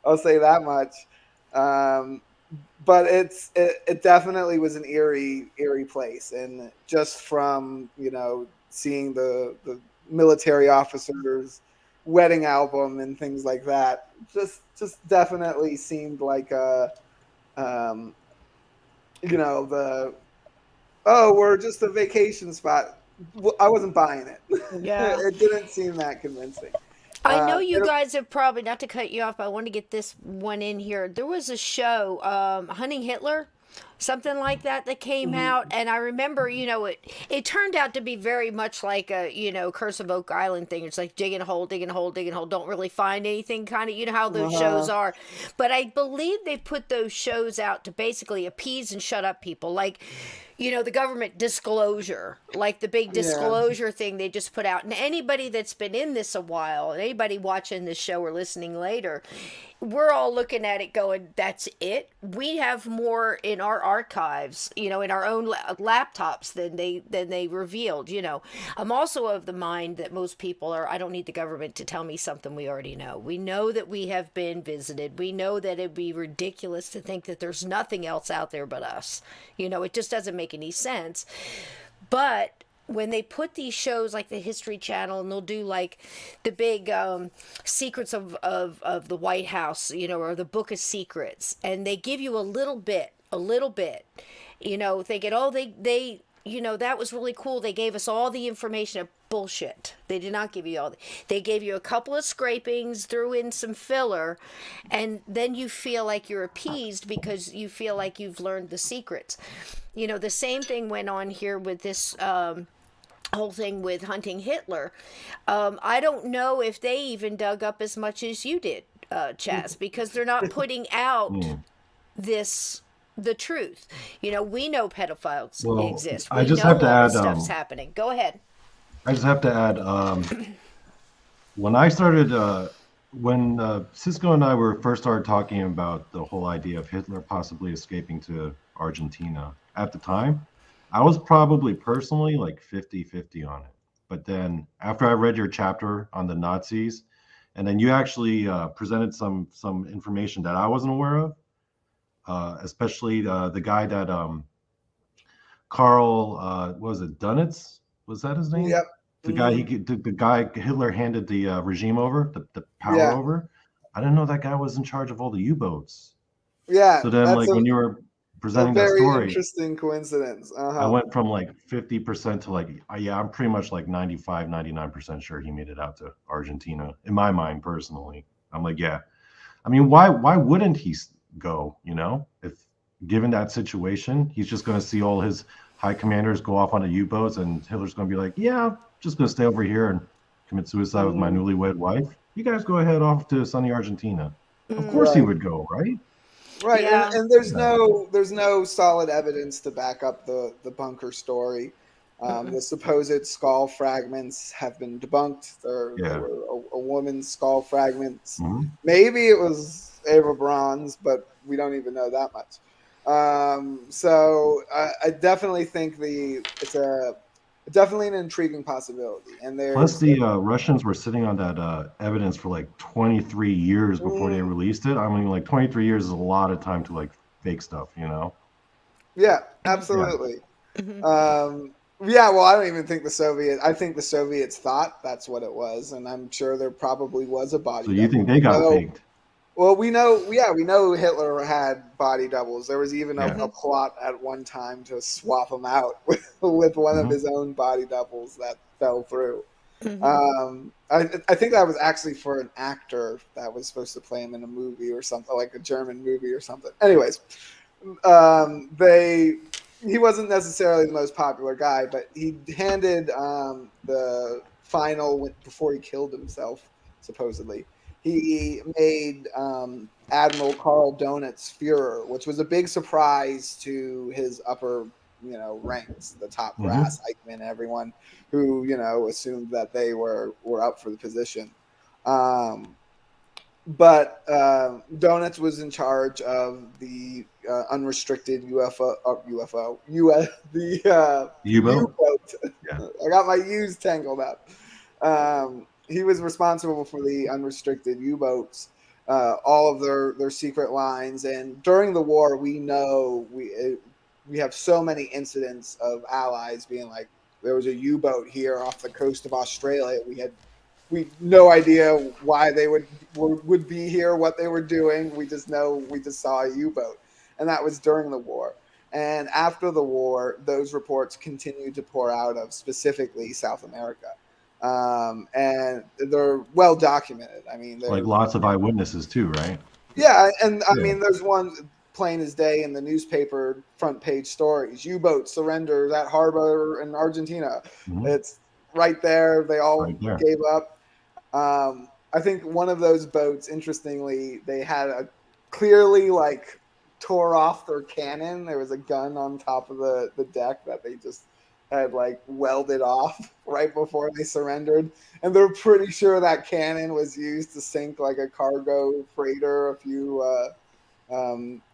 I'll say that much. Um, but it definitely was an eerie place, and just from seeing the military officers wedding album and things like that, just definitely seemed like a um the we're just a vacation spot. I wasn't buying it. Yeah. It didn't seem that convincing. I know you And guys have probably, not to cut you off, but I want to get this one in here. There was a show, Hunting Hitler, something like that came out, and I remember, it turned out to be very much like a, Curse of Oak Island thing. It's like digging a hole, digging a hole, digging a hole, don't really find anything, kind of, how those shows are. But I believe they put those shows out to basically appease and shut up people. Like, the government disclosure, like the big yeah. disclosure thing they just put out. And anybody that's been in this a while, and anybody watching this show or listening later, we're all looking at it going, that's it. We have more in our archives, in our own laptops than they revealed. I'm also of the mind that most people are, I don't need the government to tell me something we already know. We know that we have been visited. We know that it'd be ridiculous to think that there's nothing else out there but us. It just doesn't make any sense. But when they put these shows like the History Channel, and they'll do like the big secrets of the White House, or the Book of Secrets, and they give you a little bit, thinking, oh, they that was really cool. They gave us all the information. Bullshit. They did not give you all. They gave you a couple of scrapings, threw in some filler, and then you feel like you're appeased because you feel like you've learned the secrets. The same thing went on here with this whole thing with Hunting Hitler. I don't know if they even dug up as much as you did, Chaz, because they're not putting out Hmm. this the truth. We know pedophiles Well, exist. I We just have know to all this add. stuff's happening. Go ahead. I just have to add. When I started, when Cisco and I were first started talking about the whole idea of Hitler possibly escaping to Argentina, at the time, I was probably personally like 50-50 on it. But then after I read your chapter on the Nazis, and then you actually presented some information that I wasn't aware of, especially the guy that Carl, was it Dunitz? Was that his name? Yep. The guy Hmm. the guy Hitler handed the regime over, the power Yeah. over. I didn't know that guy was in charge of all the U-boats. Yeah. So then, That's like a when you were A presenting that very story, interesting coincidence. I Uh-huh. went from like 50% to like, yeah, I'm pretty much like 95, 99% sure he made it out to Argentina. In my mind, personally, I'm like, yeah. I mean, why wouldn't he go? If given that situation, he's just going to see all his high commanders go off on the U-boats, and Hitler's going to be like, yeah, I'm just going to stay over here and commit suicide with my Mhm. newlywed wife. You guys go ahead off to sunny Argentina. Of course he Right. would go, right? Right. And Yeah. and there's Yeah. no solid evidence to back up the bunker story. The supposed skull fragments have been debunked. They Yeah. were a woman's skull fragments. Mhm. Maybe it was Ava Braun's, but we don't even know that much. So I definitely think it's definitely an intriguing possibility. And Plus, there's the Russians were sitting on that evidence for like 23 years before they released it. I mean, like 23 years is a lot of time to like fake stuff, you know? yeah, Yeah. absolutely. Hmm. Yeah, well, I don't even think I think the Soviets thought that's what it was, and I'm sure there probably was a So body you double. think they got faked? Well, we know Hitler had body doubles. There was even Yeah. a plot at one time to swap him out with one of Hmm. his own body doubles that fell through. Hmm. I think that was actually for an actor that was supposed to play him in a movie or something, like a German movie or something. Anyways, they he wasn't necessarily the most popular guy, but he handed the final before he killed himself, supposedly. He made Admiral Karl Donitz Führer, which was a big surprise to his upper, ranks, the top Hmm. brass, Eichmann, everyone who assumed that they were up for the position. Um, but Donuts was in charge of the unrestricted the U-boat? U-boat. Yeah. I got my U's tangled up. He was responsible for the unrestricted U-boats, all of their secret lines, and during the war, we have so many incidents of allies being like, there was a U-boat here off the coast of Australia. We no idea why they would be here, what they were doing. We just know we just saw a U-boat, and that was during the war. And after the war, those reports continued to pour out of specifically South America, and they're well documented. I mean, Like they're lots of eyewitnesses too, right? yeah, and I Yeah. mean, there's one plain as day in the newspaper front page stories. U-boat surrender that harbor in Argentina. Hmm. It's right there. They all Right there. gave up. I think one of those boats, interestingly, they had a clearly like tore off their cannon. There was a gun on top of the deck that they just had like welded off right before they surrendered. And they're pretty sure that cannon was used to sink like a cargo freighter a few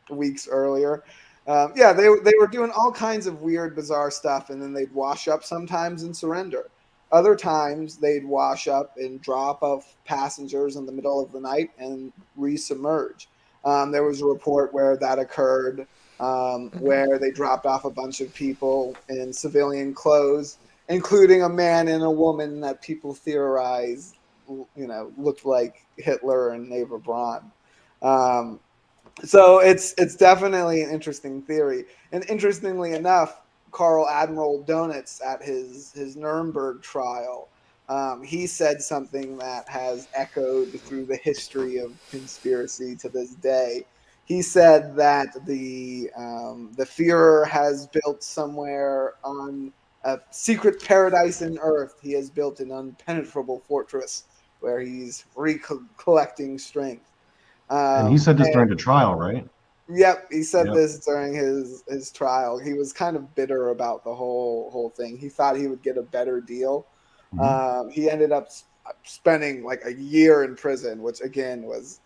weeks earlier. Yeah, they were doing all kinds of weird, bizarre stuff, and then they'd wash up sometimes and surrender. Other times they'd wash up and drop off passengers in the middle of the night and resubmerge. There was a report where that occurred, where they dropped off a bunch of people in civilian clothes, including a man and a woman that people theorize, looked like Hitler and Eva Braun. Um, so it's definitely an interesting theory. And interestingly enough, Carl Admiral Donitz at his Nuremberg trial, he said something that has echoed through the history of conspiracy to this day. He said that the Führer has built somewhere on a secret paradise in Earth. He has built an unpenetrable fortress where he's recollecting strength. And he said this And during the trial, right? yep, he said Yep. this during his trial. He was kind of bitter about the whole thing. He thought he would get a better deal. Hmm. He ended up spending like a year in prison, which again was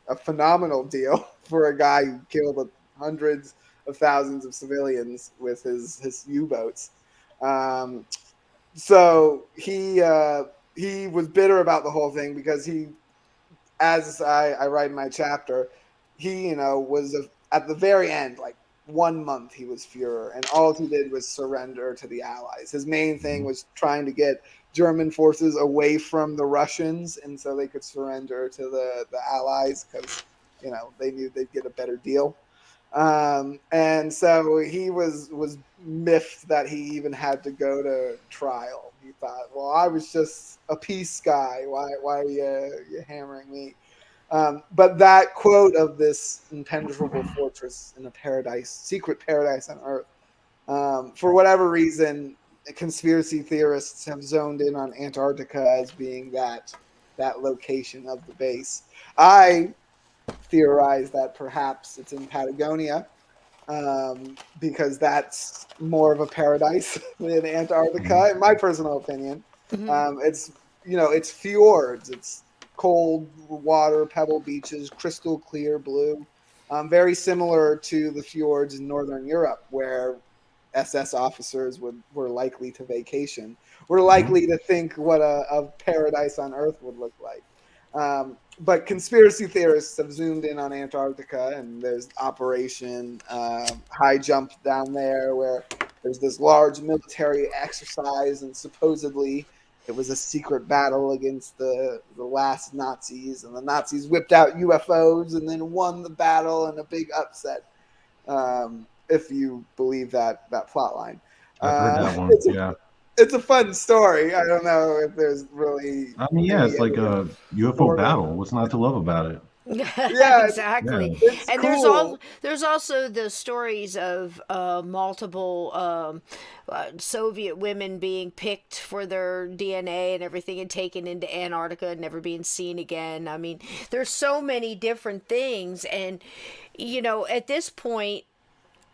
a phenomenal deal for a guy who killed hundreds of thousands of civilians with his U-boats. Um, so he was bitter about the whole thing because as I write in my chapter, he, was at the very end, like 1 month he was Fuhrer, and all he did was surrender to the Allies. His main thing Hmm. was trying to get German forces away from the Russians, and so they could surrender to the Allies because, they knew they'd get a better deal. And so he was miffed that he even had to go to trial. He thought, well, I was just a peace guy. Why are you hammering me? But that quote of this impenetrable fortress in a paradise, secret paradise on Earth, for whatever reason, conspiracy theorists have zoned in on Antarctica as being that location of the base. I theorize that perhaps it's in Patagonia, because that's more of a paradise than Hmm. Antarctica, in my personal opinion. Hmm. It's it's fjords, it's cold water, pebble beaches, crystal clear blue, very similar to the fjords in northern Europe, where SS officers were likely to vacation. We're likely to think what a paradise on Earth would look like. But conspiracy theorists have zoomed in on Antarctica, and there's Operation High Jump down there, where there's this large military exercise, and supposedly it was a secret battle against the last Nazis, and the Nazis whipped out UFOs and then won the battle in a big upset. If you believe that plot line, I've heard that one. Yeah. It's a fun story. I don't know if there's really. I mean, yeah, it's like a UFO battle. What's not to love about it? Yeah, exactly. it's And cool. there's also the stories of multiple Soviet women being picked for their DNA and everything and taken into Antarctica and never being seen again. I mean, there's so many different things, and at this point,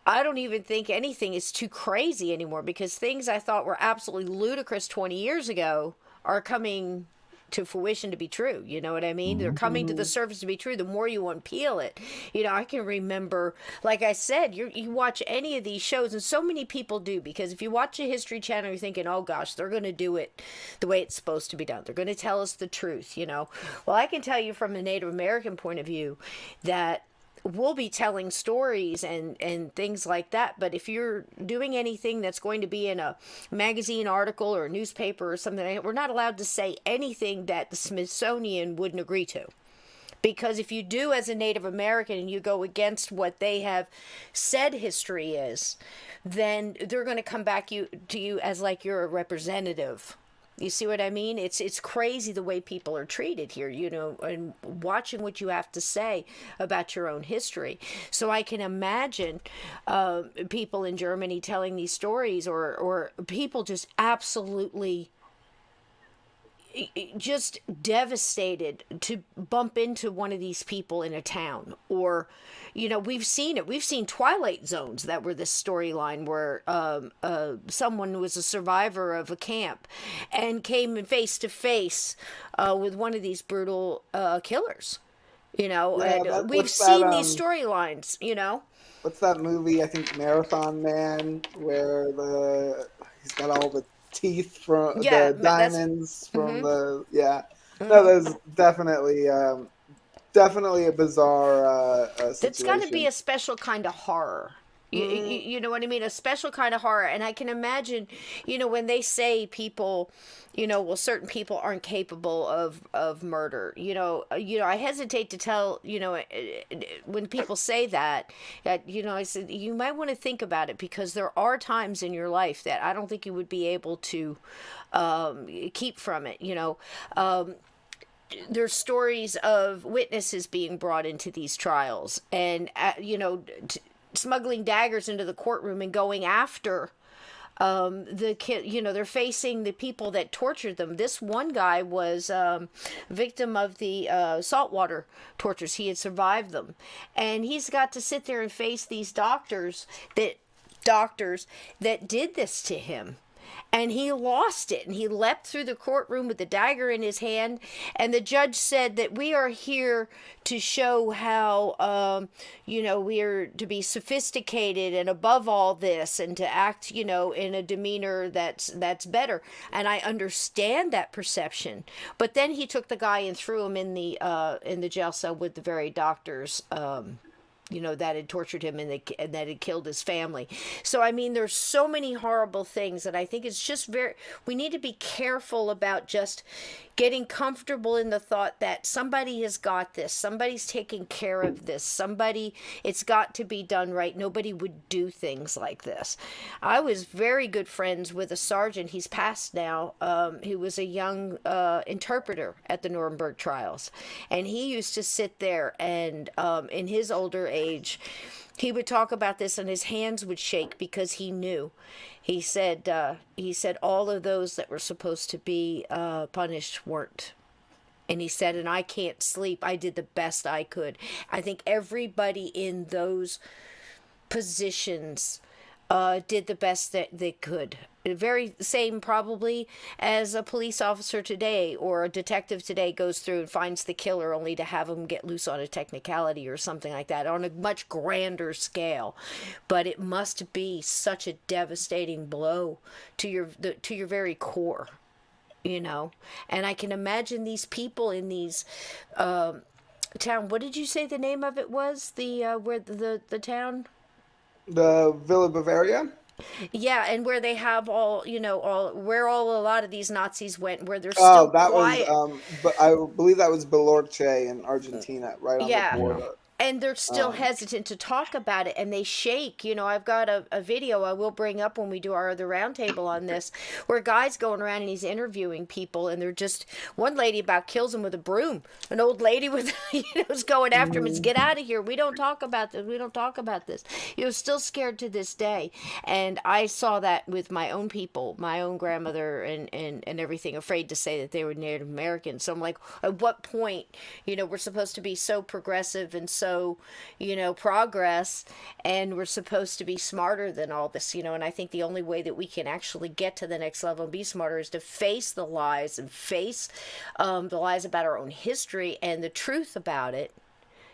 I don't even think anything is too crazy anymore, because things I thought were absolutely ludicrous 20 years ago are coming to fruition to be true. You know what I mean? They're coming to the surface to be true. The more you unpeel it, I can remember, like I said, you watch any of these shows, and so many people do, because if you watch a History Channel, you're thinking, oh gosh, they're going to do it the way it's supposed to be done. They're going to tell us the truth, Well, I can tell you from a Native American point of view that we'll be telling stories and things like that. But if you're doing anything that's going to be in a magazine article or a newspaper or something like that, we're not allowed to say anything that the Smithsonian wouldn't agree to. Because if you do as a Native American and you go against what they have said history is, then they're going to come back to you as like you're a representative. You see what I mean? It's crazy the way people are treated here, and watching what you have to say about your own history. So I can imagine people in Germany telling these stories, or people just absolutely just devastated to bump into one of these people in a town. Or we've seen it. We've seen Twilight Zones that were this storyline where someone was a survivor of a camp and came face to face with one of these brutal killers. And we've seen these storylines. What's that movie? I think Marathon Man, where he's got all the teeth from the diamonds from the No, there's definitely a bizarre situation. It's got to be a special kind of horror. You know what I mean? A special kind of horror. And I can imagine, when they say people, well, certain people aren't capable of murder. I hesitate to tell, when people say that, I said, you might want to think about it, because there are times in your life that I don't think you would be able to keep from it, there's stories of witnesses being brought into these trials, and smuggling daggers into the courtroom and going after the kid. They're facing the people that tortured them. This one guy was victim of the saltwater tortures. He had survived them, and he's got to sit there and face these doctors that did this to him. And he lost it, and he leapt through the courtroom with the dagger in his hand. And the judge said that we are here to show how, we are to be sophisticated and above all this, and to act, in a demeanor that's better. And I understand that perception. But then he took the guy and threw him in the jail cell with the very doctors. That had tortured him and that had killed his family. So, I mean, there's so many horrible things that I think it's just we need to be careful about just getting comfortable in the thought that somebody has got this, somebody's taking care of this, it's got to be done right. Nobody would do things like this. I was very good friends with a sergeant, he's passed now, he was a young interpreter at the Nuremberg trials. And he used to sit there and in his older age, he would talk about this and his hands would shake because he knew. He said all of those that were supposed to be punished weren't. And he said, and I can't sleep. I did the best I could. I think everybody in those positions did the best that they could. Very same probably as a police officer today or a detective today goes through and finds the killer only to have him get loose on a technicality or something like that on a much grander scale. But it must be such a devastating blow to your very core, you know. And I can imagine these people in these town. What did you say the name of it was? The where the town? The Villa Bavaria. Yeah, and where they have all, all where all a lot of these Nazis went, where they're still Oh, that was quiet. but I believe that was Bellorche in Argentina, right on the Yeah. Yeah. border. And they're still Um, hesitant to talk about it and they shake. I've got a video I will bring up when we do our other roundtable on this, where a guy's going around and he's interviewing people, and they're just, one lady about kills him with a broom. An old lady with, is going after him and says, get out of here. We don't talk about this. We don't talk about this. Still scared to this day. And I saw that with my own people, my own grandmother and everything, afraid to say that they were Native American. So I'm like, at what point, we're supposed to be so progressive and so, progress, and we're supposed to be smarter than all this, and I think the only way that we can actually get to the next level and be smarter is to face the lies and face the lies about our own history and the truth about it,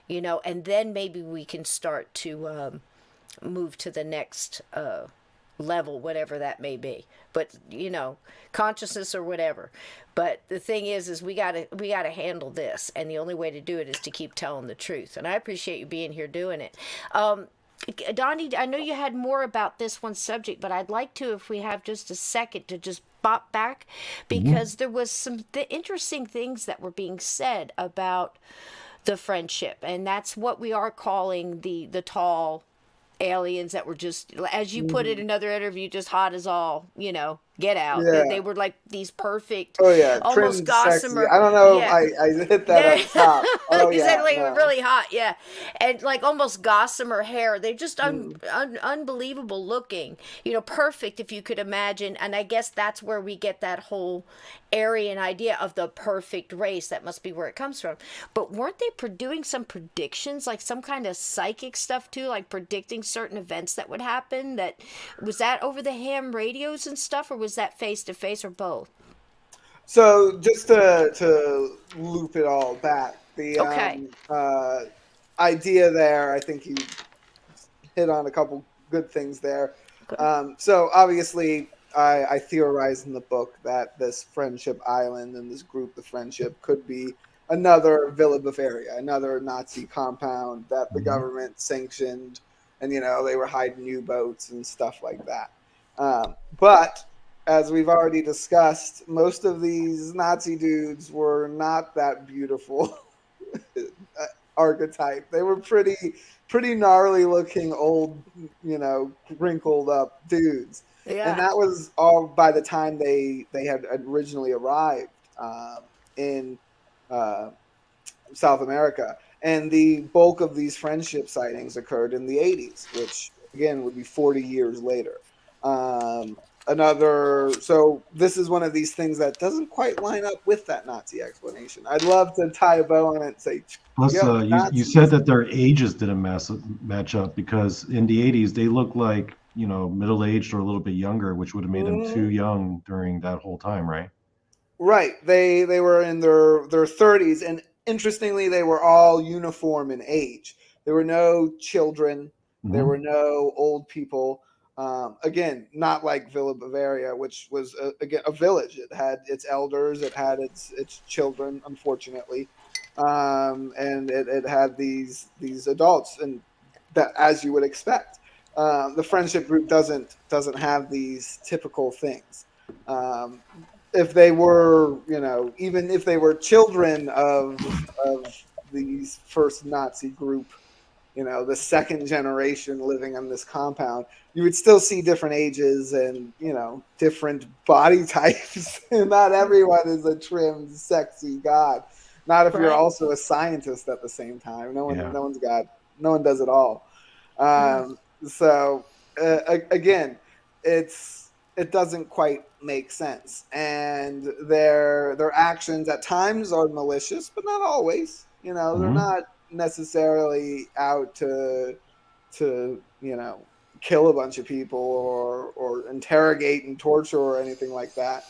and then maybe we can start to move to the next level, whatever that may be. But consciousness or whatever. But the thing is we gotta handle this, and the only way to do it is to keep telling the truth. And I appreciate you being here doing it. Donnie, I know you had more about this one subject, but I'd like to, if we have just a second, to just bop back, because there was some interesting things that were being said about the friendship, and that's what we are calling the tall aliens that were just, as you put it in another interview, just hot as all, get out. yeah. They were like these perfect, Oh yeah, almost trimmed, sexy. gossamer. I don't know Yeah. if I hit that up top. Oh You yeah, said like no. really hot, yeah, and like almost gossamer hair. They're just unbelievable looking, perfect if you could imagine. And I guess that's where we get that whole Aryan idea of the perfect race. That must be where it comes from. But weren't they doing some predictions, like some kind of psychic stuff too, like predicting certain events that would happen? That was that over the ham radios and stuff, or was that face to face, or both? So just to loop it all back, the Okay. idea there, I think you hit on a couple good things there. Okay. So obviously, I theorize in the book that this Friendship Island and this group, the Friendship, could be another Villa Bavaria, another Nazi compound that the government sanctioned, and they were hiding U-boats and stuff like that. But as we've already discussed, most of these Nazi dudes were not that beautiful archetype. They were pretty gnarly looking old, wrinkled up dudes. And Yeah. that was all by the time they had originally arrived in uh, South America. And the bulk of these friendship sightings occurred in the 80s, which again would be 40 years later. So this is one of these things that doesn't quite line up with that Nazi explanation. I'd love to tie a bow on it and say, Plus, yep, you said that their ages didn't match up, because in the 80s they looked like, middle aged or a little bit younger, which would have made them too young during that whole time, right? Right. They were in their 30s, and interestingly, they were all uniform in age. There were no children. There were no old people. Again, not like Villa Bavaria, which was again a village. It had its elders. It had its children, unfortunately, and it had these adults, and that, as you would expect. The friendship group doesn't have these typical things. If they were, even if they were children of these first Nazi group, the second generation living on this compound, you would still see different ages and, different body types. And not everyone is a trim, sexy god. Not if you're Right. also a scientist at the same time. No Yeah. one does it all. So again, it doesn't quite make sense, and their actions at times are malicious, but not always. They're not necessarily out to kill a bunch of people or interrogate and torture or anything like that.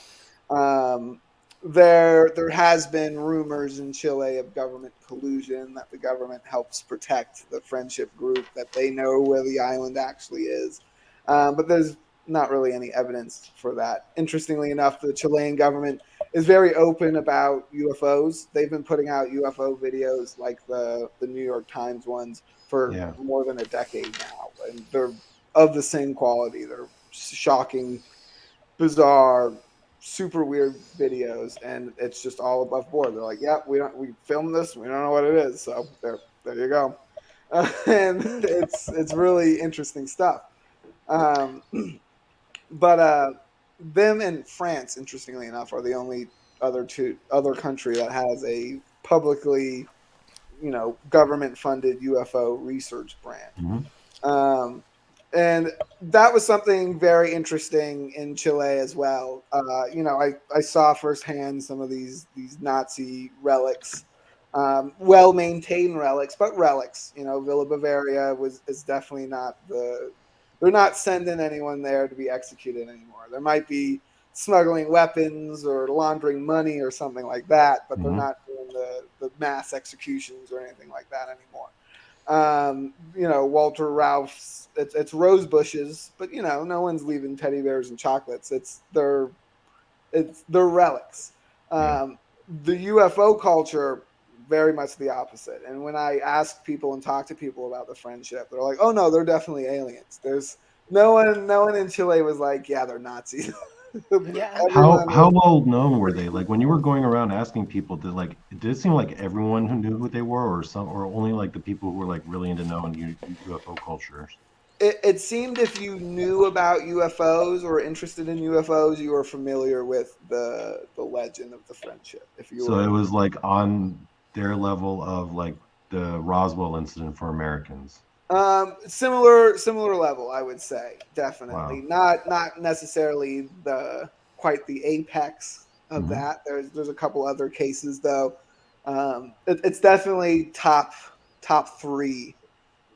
There has been rumors in Chile of government collusion, that the government helps protect the friendship group, that they know where the island actually is. But there's not really any evidence for that. Interestingly enough, the Chilean government is very open about UFOs. They've been putting out UFO videos like the New York Times ones for Yeah. more than a decade now, and they're of the same quality. They're shocking, bizarre, super weird videos, and it's just all above board. They're like, "Yeah, we filmed this. We don't know what it is." So there you go. And it's really interesting stuff. Um, but them and France, interestingly enough, are the only other country that has a publicly, government funded UFO research brand. Um, and that was something very interesting in Chile as well. I saw firsthand some of these Nazi relics, well maintained relics, but relics. Villa Bavaria is definitely not they're not sending anyone there to be executed anymore. There might be smuggling weapons or laundering money or something like that, but they're not doing the mass executions or anything like that anymore. Walter Ralph's, it's rose bushes, but no one's leaving teddy bears and chocolates. They're relics. The UFO culture, very much the opposite. And when I ask people and talk to people about the friendship, they're like, "Oh no, they're definitely aliens." There's no one in Chile was like, "Yeah, they're Nazis." Yeah. How well known were they? Like when you were going around asking people, did it seem like everyone who knew who they were, or only like the people who were like really into knowing UFO cultures? It seemed if you knew about UFOs or interested in UFOs, you were familiar with the legend of the friendship. So it was like on their level of like the Roswell incident for Americans. Similar level, I would say, definitely. Wow. Not necessarily quite the apex of Mhm. that. There's a couple other cases though. It's definitely top three,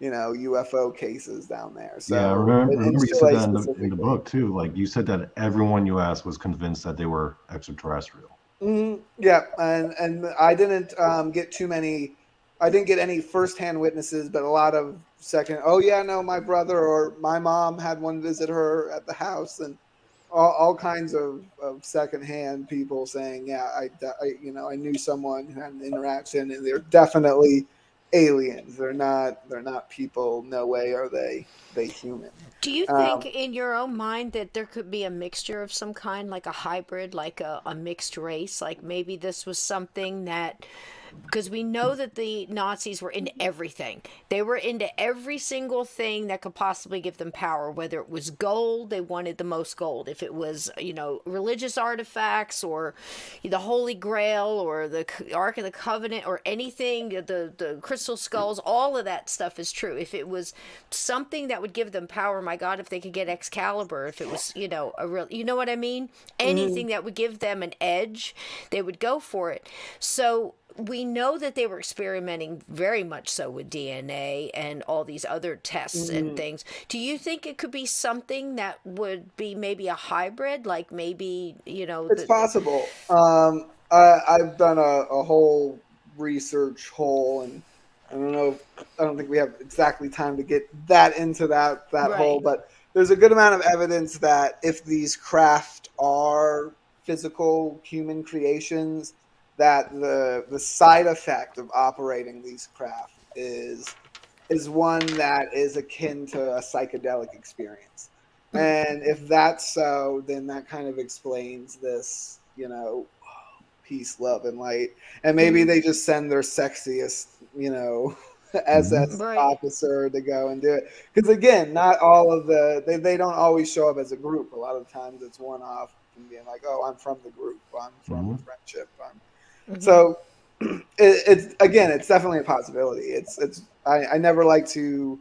UFO cases down there. Yeah, I So in remember you said Chile that in the specifically. book too. Like you said that everyone you asked was convinced that they were extraterrestrial. Yeah, and I didn't get too many. I didn't get any firsthand witnesses, but a lot of second. Oh yeah, no, my brother or my mom had one visit her at the house, and all kinds of secondhand people saying, yeah, I knew someone who had an interaction, and they're definitely aliens. They're not people. No way are they human. Do you think Um, in your own mind that there could be a mixture of some kind, like a hybrid, like a mixed race? Like maybe this was something that, because we know that the Nazis were into everything. They were into every single thing that could possibly give them power, whether it was gold, they wanted the most gold. If it was, religious artifacts or the Holy Grail or the Ark of the Covenant or anything, the crystal skulls, all of that stuff is true. If it was something that would give them power, my God, if they could get Excalibur, if it was, a real, you know what I mean? Anything that would give them an edge, they would go for it. So we know that they were experimenting very much so with DNA and all these other tests and things. Do you think it could be something that would be maybe a hybrid? Like maybe, It's possible. I've done a whole research hole, and I don't think we have exactly time to get that into that hole, right. but there's a good amount of evidence that if these craft are physical human creations, that the side effect of operating these craft is one that is akin to a psychedelic experience. And if that's so, then that kind of explains this, peace, love, and light. And maybe they just send their sexiest, SS Right. officer to go and do it. Because again, not all of they don't always show up as a group. A lot of times it's one off and being like, oh, I'm from the group, I'm from the Hmm. friendship. So it's definitely a possibility. I never like to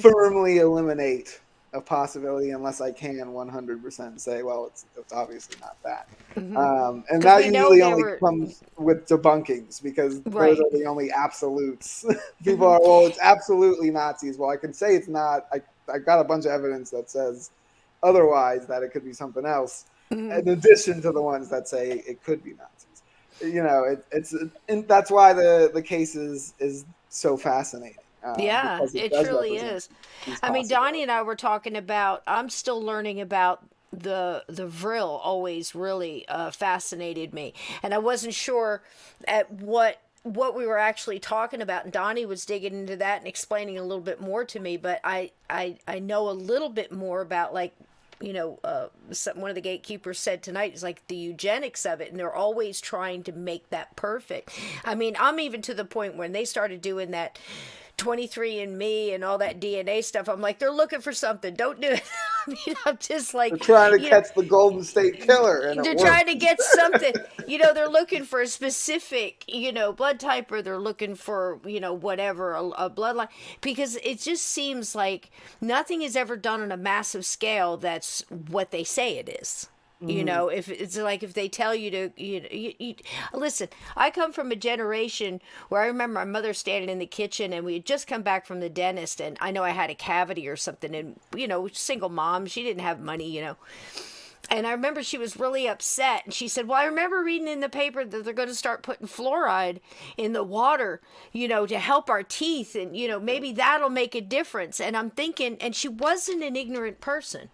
firmly eliminate a possibility unless I can 100% say, well, it's obviously not that. And 'Cause that we know usually they only were comes with debunkings because those right. are the only absolutes. People are, well, it's absolutely Nazis. Well, I can say it's not. I got a bunch of evidence that says otherwise, that it could be something else, in addition to the ones that say it could be Nazis. It's and that's why the case is so fascinating, Yeah, because it it does truly represent is. these I mean, Donnie possibilities. and I were talking about. I'm still learning about the vril. Always really fascinated me, and I wasn't sure at what we were actually talking about. And Donnie was digging into that and explaining a little bit more to me. But I know a little bit more about like. One of the gatekeepers said tonight is like the eugenics of it, and they're always trying to make that perfect. I mean, I'm even to the point when they started doing that 23andMe and all that DNA stuff. I'm like, they're looking for something. Don't do it. I mean, I'm just like, They're trying to you know, catch the Golden State Killer, and it they're works. trying to get something. They're looking for a specific, blood type, or they're looking for, whatever, a bloodline. Because it just seems like nothing is ever done on a massive scale that's what they say it is. If it's like if they tell you to, listen. I come from a generation where I remember my mother standing in the kitchen, and we had just come back from the dentist, and I know I had a cavity or something, and single mom, she didn't have money, And I remember she was really upset, and she said, well, I remember reading in the paper that they're going to start putting fluoride in the water, to help our teeth, and, maybe that'll make a difference. And I'm thinking, and she wasn't an ignorant person.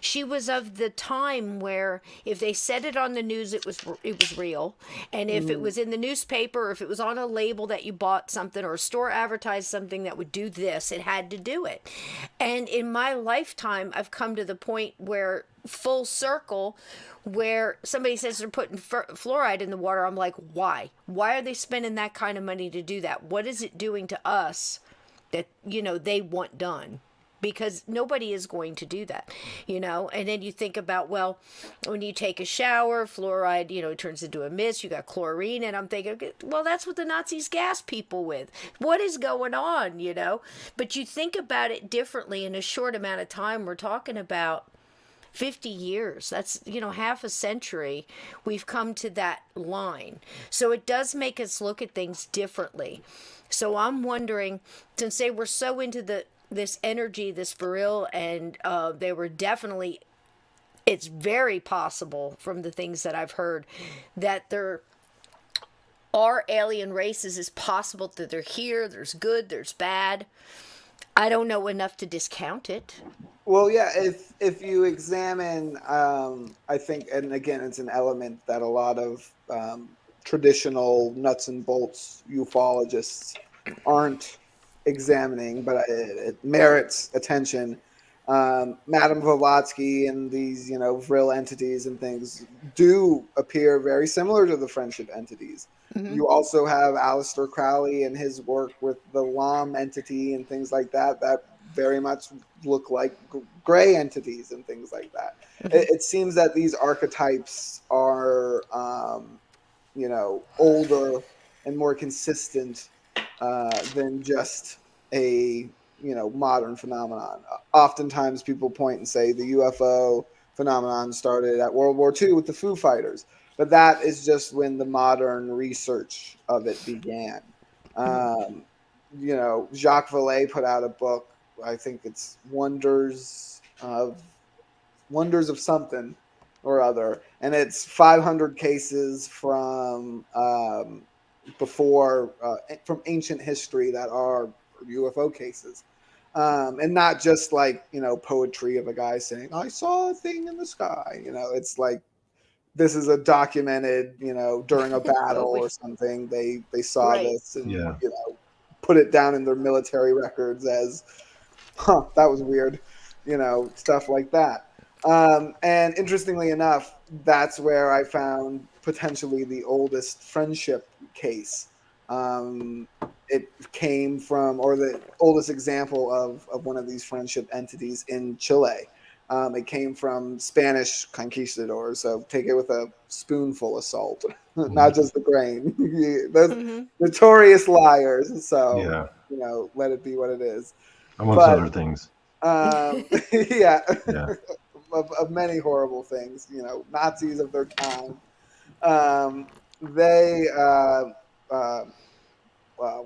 She was of the time where if they said it on the news, it was real. And if it was in the newspaper, or if it was on a label that you bought something, or a store advertised something that would do this, it had to do it. And in my lifetime, I've come to the point where full circle, where somebody says they're putting fluoride in the water, I'm like, why are they spending that kind of money to do that? What is it doing to us that they want done? Because nobody is going to do that, and then you think about, well, when you take a shower, fluoride, it turns into a mist, you got chlorine, and I'm thinking, well, that's what the Nazis gas people with. What is going on, but you think about it differently. In a short amount of time, we're talking about 50 years. That's, half a century. We've come to that line. So it does make us look at things differently. So I'm wondering, since they were so into this energy, this viril, and they were definitely, it's very possible from the things that I've heard that there are alien races. It's possible that they're here. There's good, there's bad. I don't know enough to discount it. Well, yeah, if you examine, I think, and again, it's an element that a lot of traditional nuts and bolts ufologists aren't examining, but it merits attention. Madame Blavatsky and these, vril entities and things do appear very similar to the friendship entities. You also have Aleister Crowley and his work with the LAM entity and things like that very much look like gray entities and things like that. It seems that these archetypes are, older and more consistent than just a modern phenomenon. Oftentimes people point and say the UFO phenomenon started at World War II with the Foo Fighters, but that is just when the modern research of it began. Jacques Vallée put out a book, I think it's Wonders of something or other, and it's 500 cases from before from ancient history that are UFO cases, and not just like poetry of a guy saying I saw a thing in the sky. It's like this is a documented, during a battle or something. They saw Right. this and Yeah. put it down in their military records as, that was weird, stuff like that. And interestingly enough, that's where I found potentially the oldest friendship case. It came from, or the oldest example of one of these friendship entities in Chile. It came from Spanish conquistadors, so take it with a spoonful of salt, not just the grain. Those notorious liars. So, Yeah. let it be what it is. Amongst But other things. Yeah, Yeah. of many horrible things. Nazis of their time. They uh,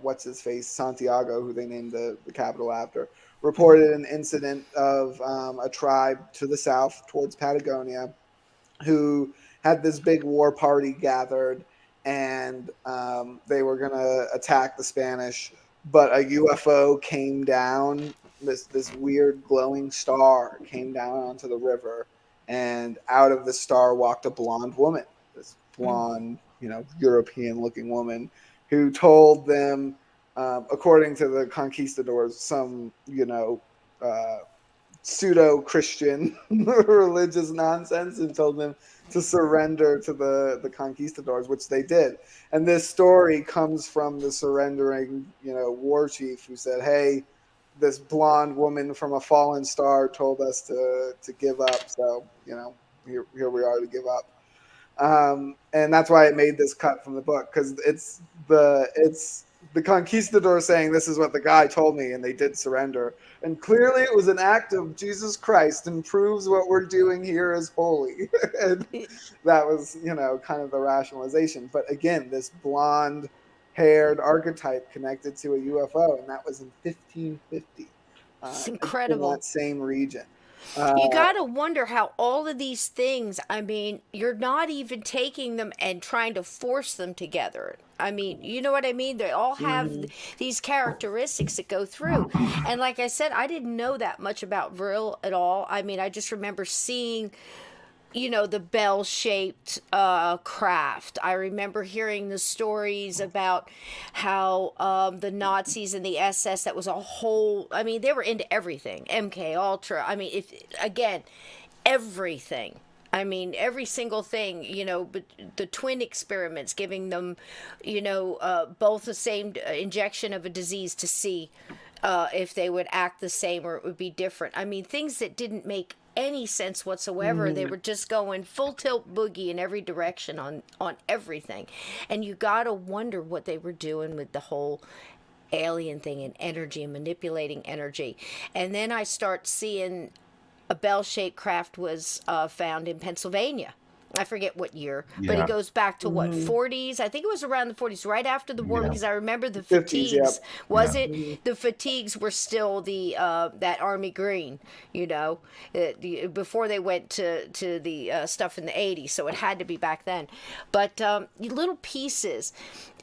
what's his face, Santiago, who they named the capital after, reported an incident of a tribe to the south towards Patagonia who had this big war party gathered, and they were going to attack the Spanish, but a UFO came down. This weird glowing star came down onto the river, and out of the star walked a blonde woman. This blonde, European looking woman who told them, according to the conquistadors, some uh, pseudo Christian religious nonsense, and told them to surrender to the conquistadors, which they did. And this story comes from the surrendering, war chief who said, "Hey, this blonde woman from a fallen star told us to give up. So here we are to give up." And that's why it made this cut from the book, because it's the conquistador saying this is what the guy told me, and they did surrender, and clearly it was an act of Jesus Christ and proves what we're doing here is holy. And that was kind of the rationalization. But again, this blonde haired archetype connected to a UFO, and that was in 1550 It's in that incredible. same region. You got to wonder how all of these things, I mean, you're not even taking them and trying to force them together. I mean, you know what I mean? They all have these characteristics that go through. And like I said, I didn't know that much about Vril at all. I mean, I just remember seeing the bell shaped craft. I remember hearing the stories about how the Nazis and the SS, that was a whole, I mean, they were into everything. MK Ultra. I mean, if again, everything. I mean, every single thing, but the twin experiments, giving them, both the same injection of a disease to see if they would act the same or it would be different. I mean, things that didn't make any sense whatsoever. They were just going full tilt boogie in every direction on everything. And you got to wonder what they were doing with the whole alien thing and energy and manipulating energy. And then I start seeing a bell-shaped craft was found in Pennsylvania. I forget what year, but it Yeah. goes back to what, 40s? I think it was around the 40s, right after the war, Yeah. because I remember the 50s, fatigues. yep. Was Yeah. it? The fatigues were still the that army green, before they went to the stuff in the 80s, so it had to be back then. But little pieces.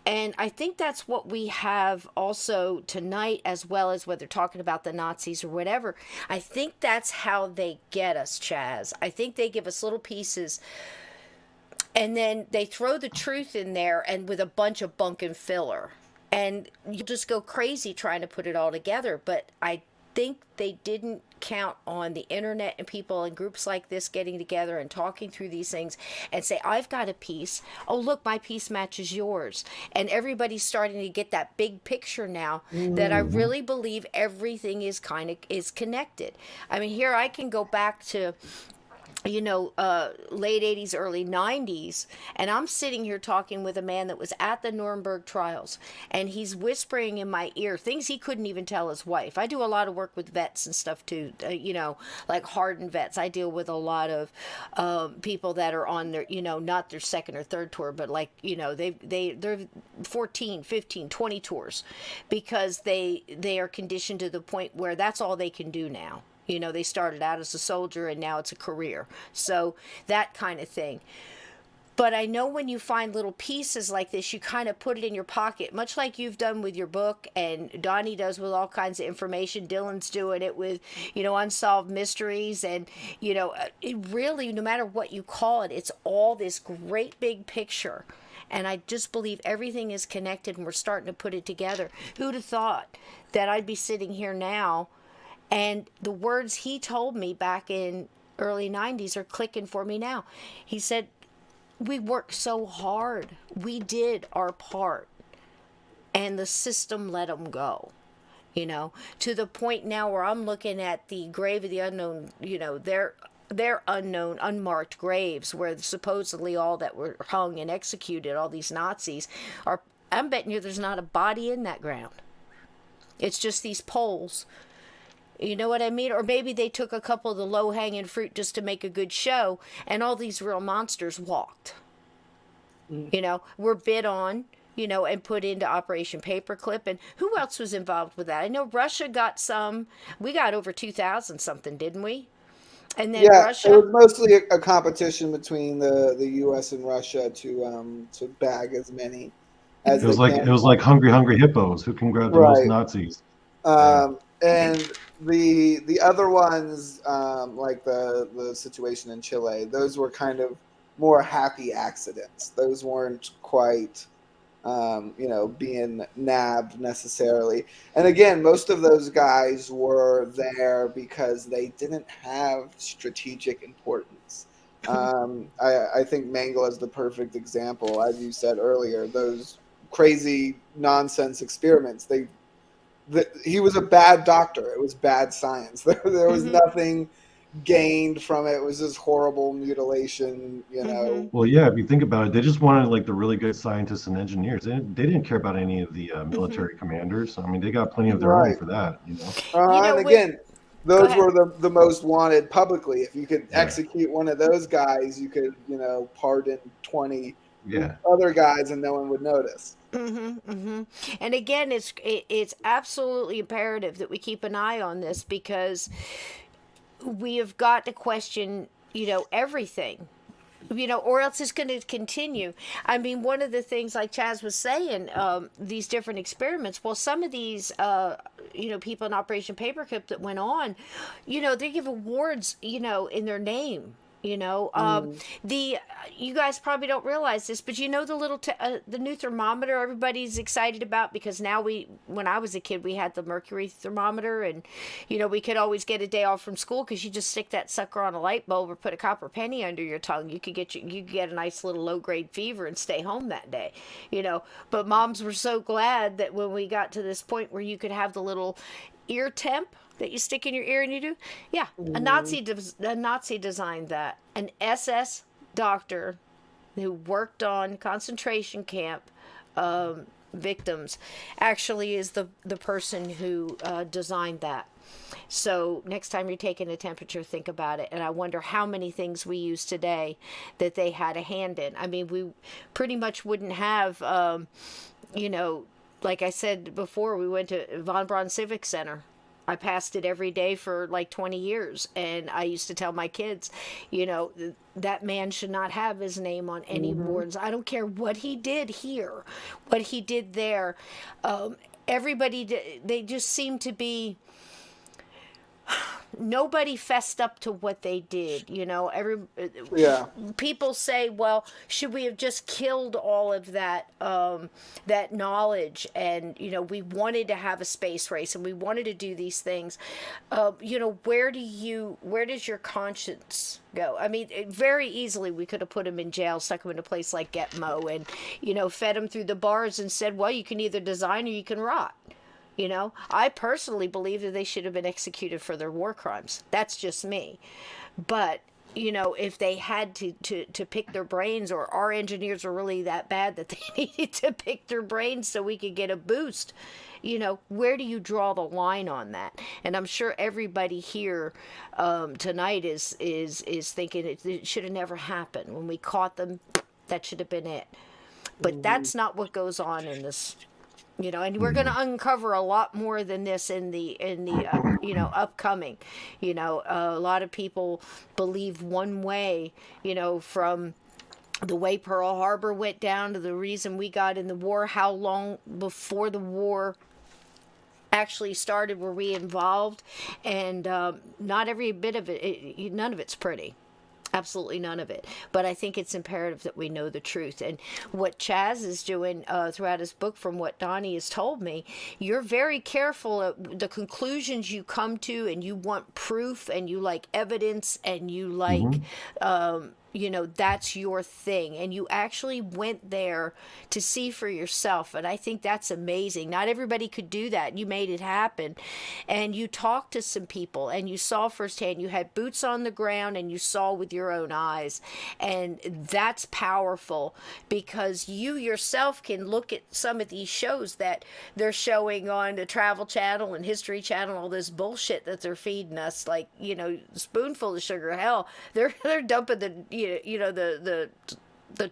And I think that's what we have also tonight, as well as whether talking about the Nazis or whatever. I think that's how they get us, Chaz. I think they give us little pieces, and then they throw the truth in there and with a bunch of bunk and filler. And you just go crazy trying to put it all together. But I think they didn't count on the internet and people and groups like this getting together and talking through these things and say, I've got a piece. Oh, look, my piece matches yours. And everybody's starting to get that big picture now that I really believe everything is connected. I mean, here I can go back to late 80s, early 90s, and I'm sitting here talking with a man that was at the Nuremberg trials, and he's whispering in my ear things he couldn't even tell his wife. I do a lot of work with vets and stuff too, like hardened vets. I deal with a lot of people that are on their, not their second or third tour, but like, they're 14, 15, 20 tours, because they are conditioned to the point where that's all they can do now. They started out as a soldier and now it's a career. So that kind of thing. But I know when you find little pieces like this, you kind of put it in your pocket, much like you've done with your book and Donnie does with all kinds of information. Dylan's doing it with, unsolved mysteries. And, it really, no matter what you call it, it's all this great big picture. And I just believe everything is connected and we're starting to put it together. Who'd have thought that I'd be sitting here now and the words he told me back in early 90s are clicking for me now. He said, we worked so hard. We did our part. And the system let them go. To the point now where I'm looking at the grave of the unknown, their unknown, unmarked graves where supposedly all that were hung and executed, all these Nazis, are, I'm betting you there's not a body in that ground. It's just these poles You know what I mean? Or maybe they took a couple of the low hanging fruit just to make a good show, and all these real monsters walked. Were bid on, and put into Operation Paperclip. And who else was involved with that? I know Russia got some. We got over 2,000 something, didn't we? And then Yeah, it Russia. was mostly a competition between the U.S. and Russia to bag as many as It they was like can. hungry, hungry hippos. Who can grab the most Right. Nazis? Yeah. And the other ones, like the situation in Chile, those were kind of more happy accidents. Those weren't quite, being nabbed necessarily. And again, most of those guys were there because they didn't have strategic importance. I think Mangala is the perfect example, as you said earlier. Those crazy nonsense experiments. He was a bad doctor. It was bad science. There was nothing gained from it. It was just horrible mutilation, Well, yeah. If you think about it, they just wanted like the really good scientists and engineers. They didn't care about any of the military commanders. I mean, they got plenty of their own Right. for that. And again, Go those ahead. were the most wanted publicly. If you could Yeah. execute one of those guys, you could, pardon 20 Yeah. other guys and no one would notice. And again, it's absolutely imperative that we keep an eye on this, because we have got to question, everything. Or else it's going to continue. I mean, one of the things, like Chaz was saying, these different experiments, well, some of these, people in Operation Paperclip that went on, they give awards, in their name. You guys probably don't realize this, but the little the new thermometer everybody's excited about, because now when I was a kid, we had the mercury thermometer, and we could always get a day off from school because you just stick that sucker on a light bulb or put a copper penny under your tongue. You could get a nice little low grade fever and stay home that day. But moms were so glad that when we got to this point where you could have the little ear temp that you stick in your ear and you do. Yeah, a Nazi designed that. An SS doctor who worked on concentration camp victims actually is the person who designed that. So next time you're taking a temperature, think about it. And I wonder how many things we use today that they had a hand in. I mean, we pretty much wouldn't have, like I said before, we went to Von Braun Civic Center. I passed it every day for like 20 years. And I used to tell my kids, that man should not have his name on any boards. I don't care what he did here, what he did there. Everybody, they just seem to be... Nobody fessed up to what they did, People say, well, should we have just killed all of that that knowledge? And we wanted to have a space race, and we wanted to do these things. Where does your conscience go? I mean, very easily we could have put him in jail, stuck him in a place like Gitmo, and fed him through the bars and said, well, you can either design or you can rot. I personally believe that they should have been executed for their war crimes. That's just me. But, if they had to pick their brains, or our engineers are really that bad that they needed to pick their brains so we could get a boost, where do you draw the line on that? And I'm sure everybody here tonight is thinking it should have never happened. When we caught them, that should have been it. But that's not what goes on in this. And we're going to uncover a lot more than this in the upcoming. A lot of people believe one way, from the way Pearl Harbor went down to the reason we got in the war. How long before the war actually started were we involved? And not every bit of it, none of it's pretty. Absolutely none of it. But I think it's imperative that we know the truth. And what Chaz is doing throughout his book, from what Donnie has told me, you're very careful of the conclusions you come to, and you want proof, and you like evidence, and you like that's your thing, and you actually went there to see for yourself, and I think that's amazing. Not everybody could do that. You made it happen, and you talked to some people, and you saw firsthand. You had boots on the ground, and you saw with your own eyes, and that's powerful, because you yourself can look at some of these shows that they're showing on the Travel Channel and History Channel, all this bullshit that they're feeding us, like, spoonful of sugar. Hell, they're dumping the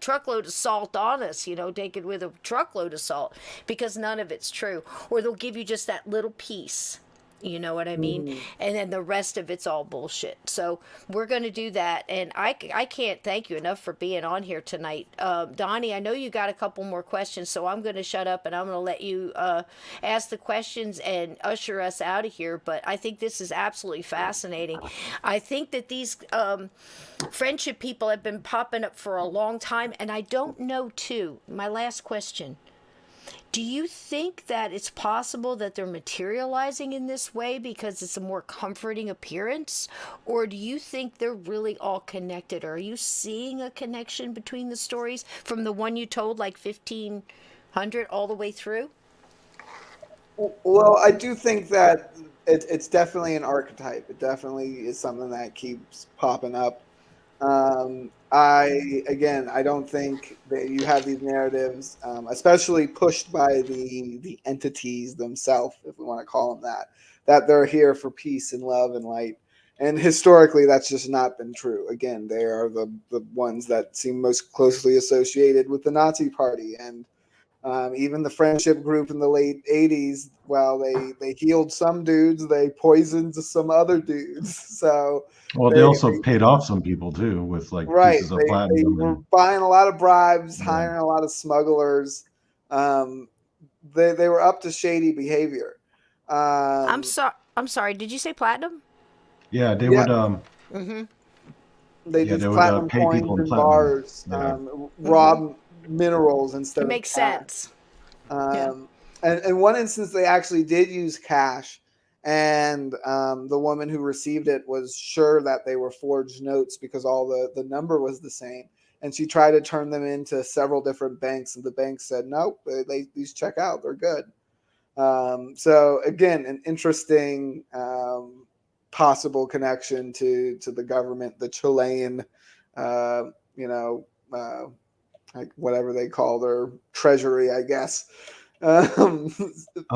truckload of salt on us, take it with a truckload of salt, because none of it's true. Or they'll give you just that little piece. You know what I mean? Mhm. And then the rest of it's all bullshit. So we're going to do that. And I can't thank you enough for being on here tonight. Donnie, I know you got a couple more questions, so I'm going to shut up and I'm going to let you ask the questions and usher us out of here. But I think this is absolutely fascinating. I think that these friendship people have been popping up for a long time. And I don't know, too, my last question. Do you think that it's possible that they're materializing in this way because it's a more comforting appearance? Or do you think they're really all connected? Or are you seeing a connection between the stories from the one you told, like 1500, all the way through? Well, I do think that it's definitely an archetype. It definitely is something that keeps popping up. I don't think that you have these narratives, especially pushed by the entities themselves, if we want to call them that they're here for peace and love and light. And historically, that's just not been true. Again, they are the ones that seem most closely associated with the Nazi Party, and even the friendship group in the late 80s. Well, they healed some dudes, they poisoned some other dudes. So Well, they also paid off some people too with like right. pieces of They platinum were and buying a lot of bribes, yeah. hiring a lot of smugglers. They were up to shady behavior. I'm sorry. Did you say platinum? Yeah, they Yeah. would Mm-hmm. They yeah, use they would platinum pay coins people in in platinum. bars, Yeah. rob minerals instead It of makes cash. sense. Yeah. And in one instance, they actually did use cash, and the woman who received it was sure that they were forged notes because all the number was the same. And she tried to turn them into several different banks, and the bank said, nope, these check out, they're good. So again, an interesting possible connection to the government, the Chilean, you know, like whatever they call their treasury, I guess. Um,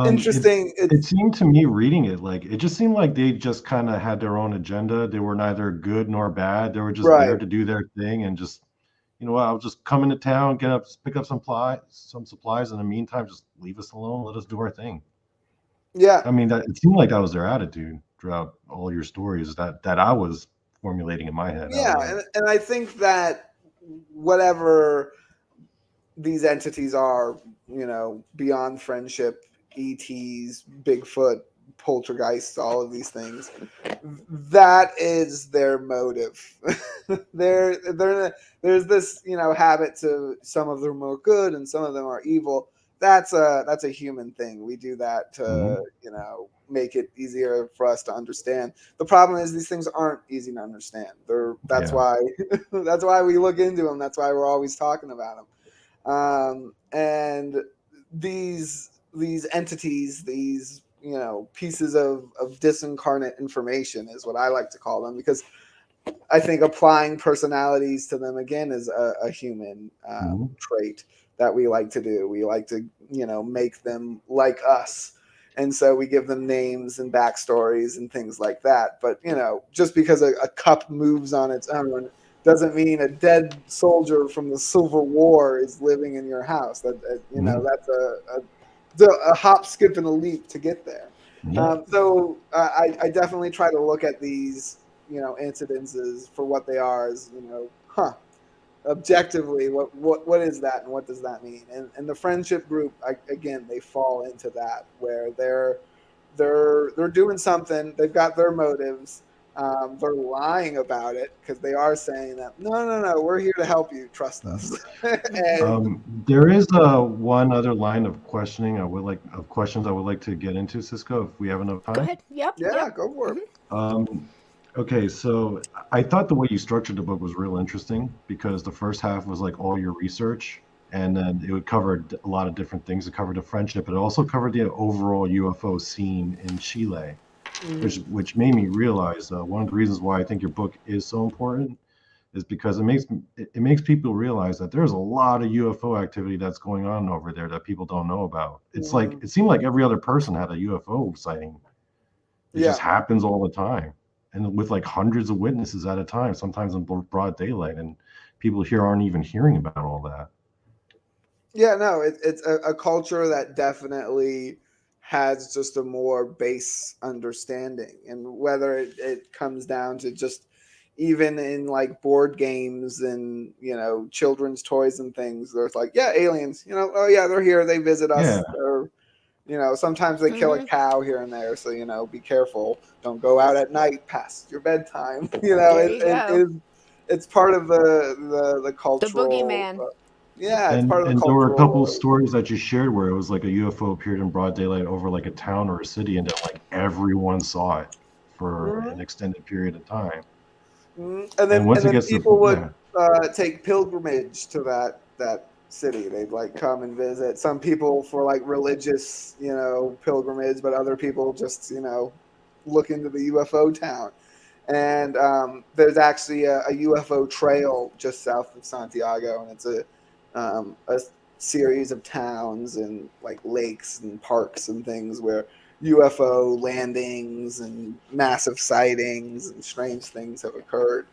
Interesting. It seemed to me reading it like it just seemed like they just kind of had their own agenda. They were neither good nor bad. They were just there Right. to do their thing and just, I'll just come into town, pick up some supplies. In the meantime, just leave us alone. Let us do our thing. Yeah. I mean, it seemed like that was their attitude throughout all your stories that I was formulating in my head. Yeah, and I think that whatever these entities are, beyond friendship, ETs, Bigfoot, poltergeists, all of these things, that is their motive. There's this, habit to some of them are good and some of them are evil. That's a human thing. We do that to, make it easier for us to understand. The problem is these things aren't easy to understand. That's why we look into them. That's why we're always talking about them. And these entities, these pieces of disincarnate information is what I like to call them, because I think applying personalities to them again is a human trait that we like to do. We like to make them like us. And so we give them names and backstories and things like that. But, just because a cup moves on its own doesn't mean a dead soldier from the Civil War is living in your house. That's a hop, skip, and a leap to get there. So I definitely try to look at these, incidences for what they are, as, objectively, what is that and what does that mean? And the friendship group, again, they fall into that, where they're doing something, they've got their motives, they're lying about it because they are saying that no, we're here to help you, trust us. There is one other line of questioning questions I would like to get into, Cisco, if we have enough time. Go ahead. Yep. Yeah, go for it. Okay, so I thought the way you structured the book was real interesting because the first half was like all your research, and then it would cover a lot of different things. It covered the friendship, but it also covered the overall UFO scene in Chile, which made me realize one of the reasons why I think your book is so important is because it makes people realize that there's a lot of UFO activity that's going on over there that people don't know about. It's like Mhm. it seemed like every other person had a UFO sighting. It just Yeah. happens all the time, and with like hundreds of witnesses at a time, sometimes in broad daylight, and people here aren't even hearing about all that. Yeah, no, it's a culture that definitely has just a more base understanding. And whether it comes down to just even in like board games and, children's toys and things, there's like, yeah, aliens, oh yeah, they're here, they visit Yeah, us. Or, sometimes they kill a Mm-hmm. cow here and there. So, be careful. Don't go out at night past your bedtime. There you go. It's part of the The cultural. boogeyman. Yeah, it's part and of the and there were a couple cultural. stories that you shared where it was like a UFO appeared in broad daylight over like a town or a city, and then like everyone saw it for an Mhm, extended period of time. mhm. And And then once and it then gets to people would yeah, take pilgrimage to that city. They'd like come and visit. Some people for like religious, pilgrimage, but other people just look into the UFO town. And there's actually a UFO trail just south of Santiago, and it's a series of towns and like lakes and parks and things where UFO landings and massive sightings and strange things have occurred.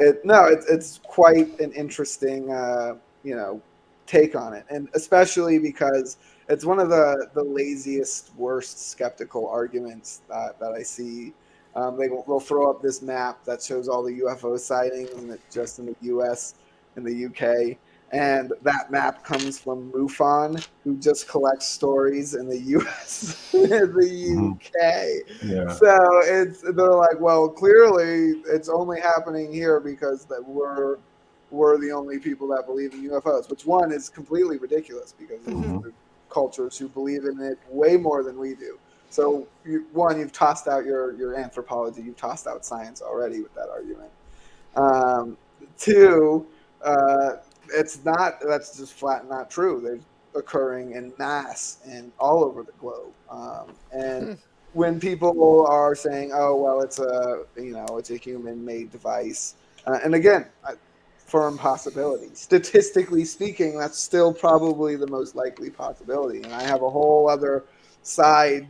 It's quite an interesting take on it, and especially because it's one of the laziest, worst skeptical arguments that I see. They'll throw up this map that shows all the UFO sightings, and it's just in the U.S. and the UK. And that map comes from MUFON, who just collects stories in the U.S. and the hmm UK. yeah, So they're like, well, clearly it's only happening here because that we're the only people that believe in UFOs, which one is completely ridiculous because there's hmm other cultures who believe in it way more than we do. So you've tossed out your anthropology, you've tossed out science already with that argument. Um, Two, uh, it's not that's just flat not true. There's occurring in mass and all over the globe. And when people are saying, "Oh, well, it's a human-made device," and again, firm possibility. Statistically speaking, that's still probably the most likely possibility. And I have a whole other side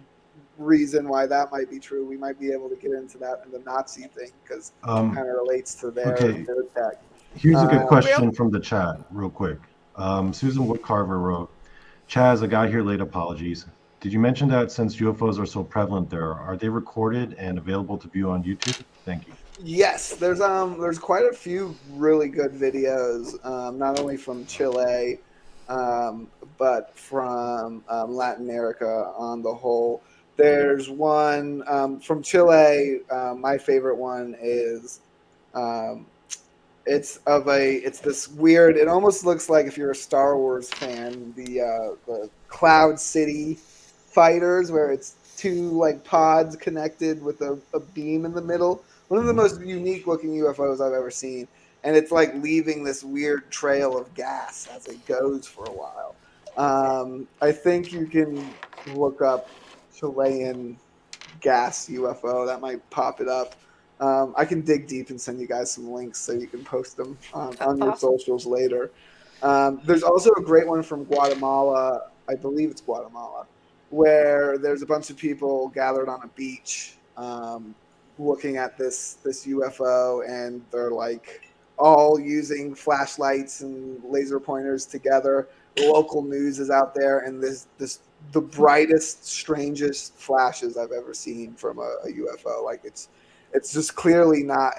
reason why that might be true. We might be able to get into that in the Nazi thing because it um, kind of relates to their okay. tech. Here's a good Real. question from the chat, real quick. Susan Woodcarver wrote, Chaz, I got here late. Apologies. Did you mention that since UFOs are so prevalent there, are they recorded and available to view on YouTube? Thank you. Yes, there's quite a few really good videos, not only from Chile, um, but from Latin America on the whole. There's one from Chile. My favorite one is um, it's this weird. It almost looks like if you're a Star Wars fan, the Cloud City fighters, where it's two like pods connected with a beam in the middle. One of the hmm most unique looking UFOs I've ever seen, and it's like leaving this weird trail of gas as it goes for a while. I think you can look up Chilean gas UFO. That might pop it up. I can dig deep and send you guys some links so you can post them on your Awesome. socials later. There's also a great one from Guatemala. I believe it's Guatemala, where there's a bunch of people gathered on a beach looking at this UFO, and they're like all using flashlights and laser pointers together. The local news is out there, and this the brightest, strangest flashes I've ever seen from a UFO. Like it's just clearly not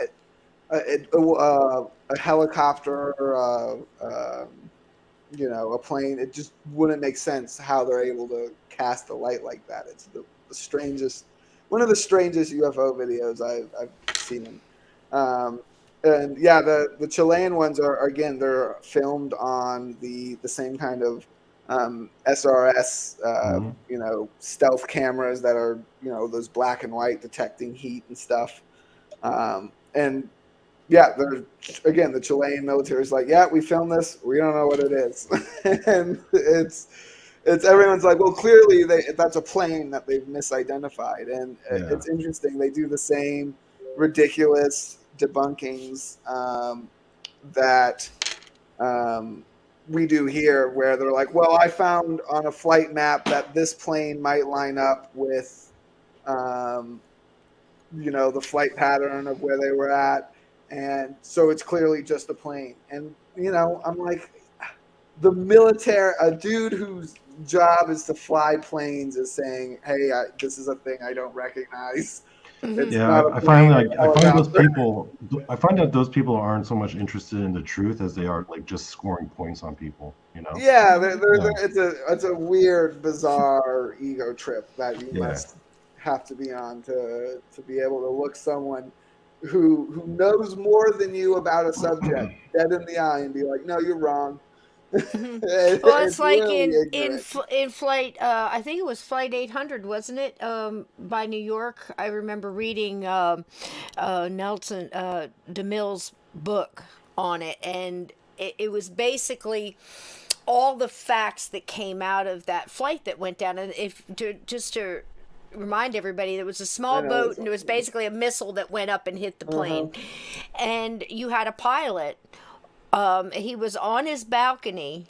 a helicopter, a plane. It just wouldn't make sense how they're able to cast a light like that. It's the strangest, one of the strangest UFO videos I've seen. Um, and yeah, the Chilean ones are again they're filmed on the same kind of SRS, hmm stealth cameras that are those black and white detecting heat and stuff. And yeah, there's again the Chilean military is like, yeah, we filmed this. We don't know what it is, and it's everyone's like, well, clearly that's a plane that they've misidentified, and Yeah. it's interesting. They do the same ridiculous debunkings that we do here, where they're like, well, I found on a flight map that this plane might line up with, um, the flight pattern of where they were at. And so it's clearly just a plane. And, I'm like, the military, a dude whose job is to fly planes is saying, hey, this is a thing I don't recognize. Mm-hmm. It's Yeah, not a I find plane or like I find those helicopter. people. I find that those people aren't so much interested in the truth as they are like just scoring points on people. You know? Yeah, Yeah. it's a weird, bizarre ego trip that you Yeah. must have to be on to be able to look someone who knows more than you about a subject dead in the eye and be like, no, you're wrong. Mhm. Well, it's It's like really in ignorant. in flight. I think it was Flight 800, wasn't it? By New York. I remember reading Nelson DeMille's book on it, and it was basically all the facts that came out of that flight that went down. And if to just to remind everybody, there was a I small know boat, this and it was one. basically a missile that went up and hit the Uh-huh. plane, and you had a pilot. He was on his balcony,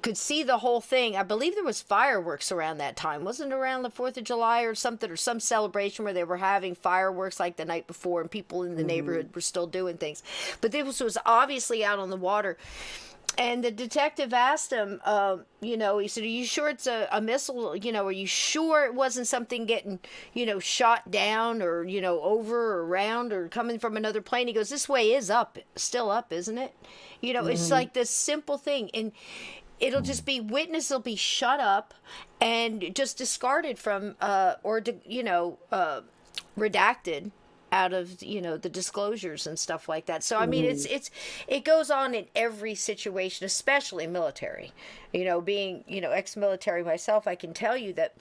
could see the whole thing. I believe there was fireworks around that time. Wasn't it around the 4th of July or something, or some celebration where they were having fireworks like the night before, and people in the Hmm. neighborhood were still doing things. But this was obviously out on the water. And the detective asked him, he said, are you sure it's a missile? Are you sure it wasn't something getting, shot down or, over or around or coming from another plane? He goes, this way is up, still up, isn't it? It's Hmm. like this simple thing. And it'll just be witness will be shut up and just discarded from, redacted out of the disclosures and stuff like that. So I mean Hmm. it goes on in every situation, especially military. Being ex-military myself, I can tell you that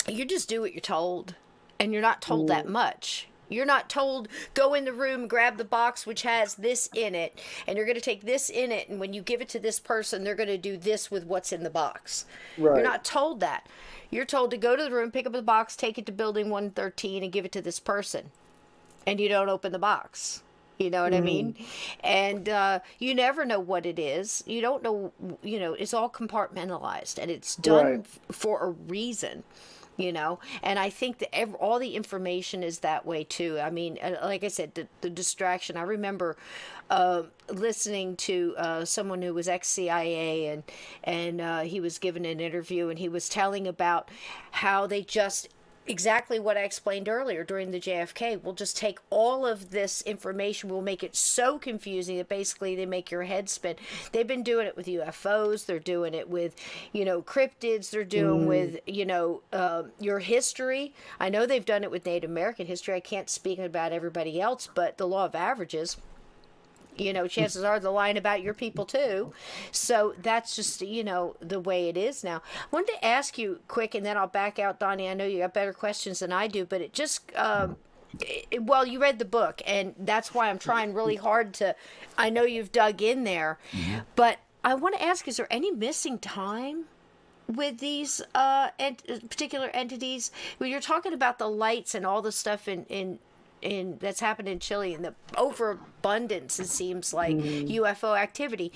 you just do what you're told, and you're not told that much. You're not told go in the room, grab the box which has this in it, and you're going to take this in it, and when you give it to this person, they're going to do this with what's in the box. You're Right. not told that. You're told to go to the room, pick up the box, take it to building 113 and give it to this person. And you don't open the box. You know what I Hmm. mean? And you never know what it is. You don't know, it's all compartmentalized, and it's Right. done for a reason. And I think that all the information is that way too. I mean, like I said, the distraction. I remember listening to someone who was ex-CIA, and he was given an interview, and he was telling about how they just exactly what I explained earlier during the JFK. We'll just take all of this information, we'll make it so confusing that basically they make your head spin. They've been doing it with UFOs, they're doing it with, cryptids, they're doing Hmm. with, your history. I know they've done it with Native American history. I can't speak about everybody else, but the law of averages, chances are they're lying about your people too. So that's just, the way it is now. I wanted to ask you quick, and then I'll back out, Donnie. I know you got better questions than I do, but it just, well, you read the book, and that's why I'm trying really hard to, I know you've dug in there, Hmm. but I want to ask, is there any missing time with these particular entities? When you're talking about the lights and all the stuff in that's happened in Chile and the overabundance, it seems like, Hmm. UFO activity.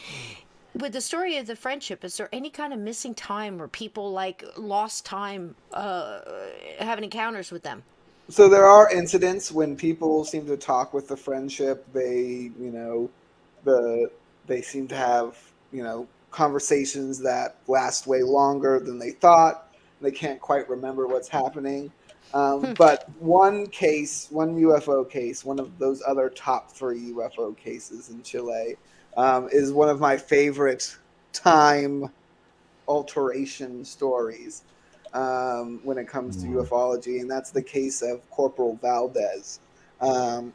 With the story of the friendship, is there any kind of missing time or people like lost time having encounters with them? So there are incidents when people seem to talk with the friendship. The they seem to have conversations that last way longer than they thought. They can't quite remember what's happening. But one UFO case, one of those other top three UFO cases in Chile, is one of my favorite time alteration stories when it comes to Mm. ufology, and that's the case of Corporal Valdez. Um,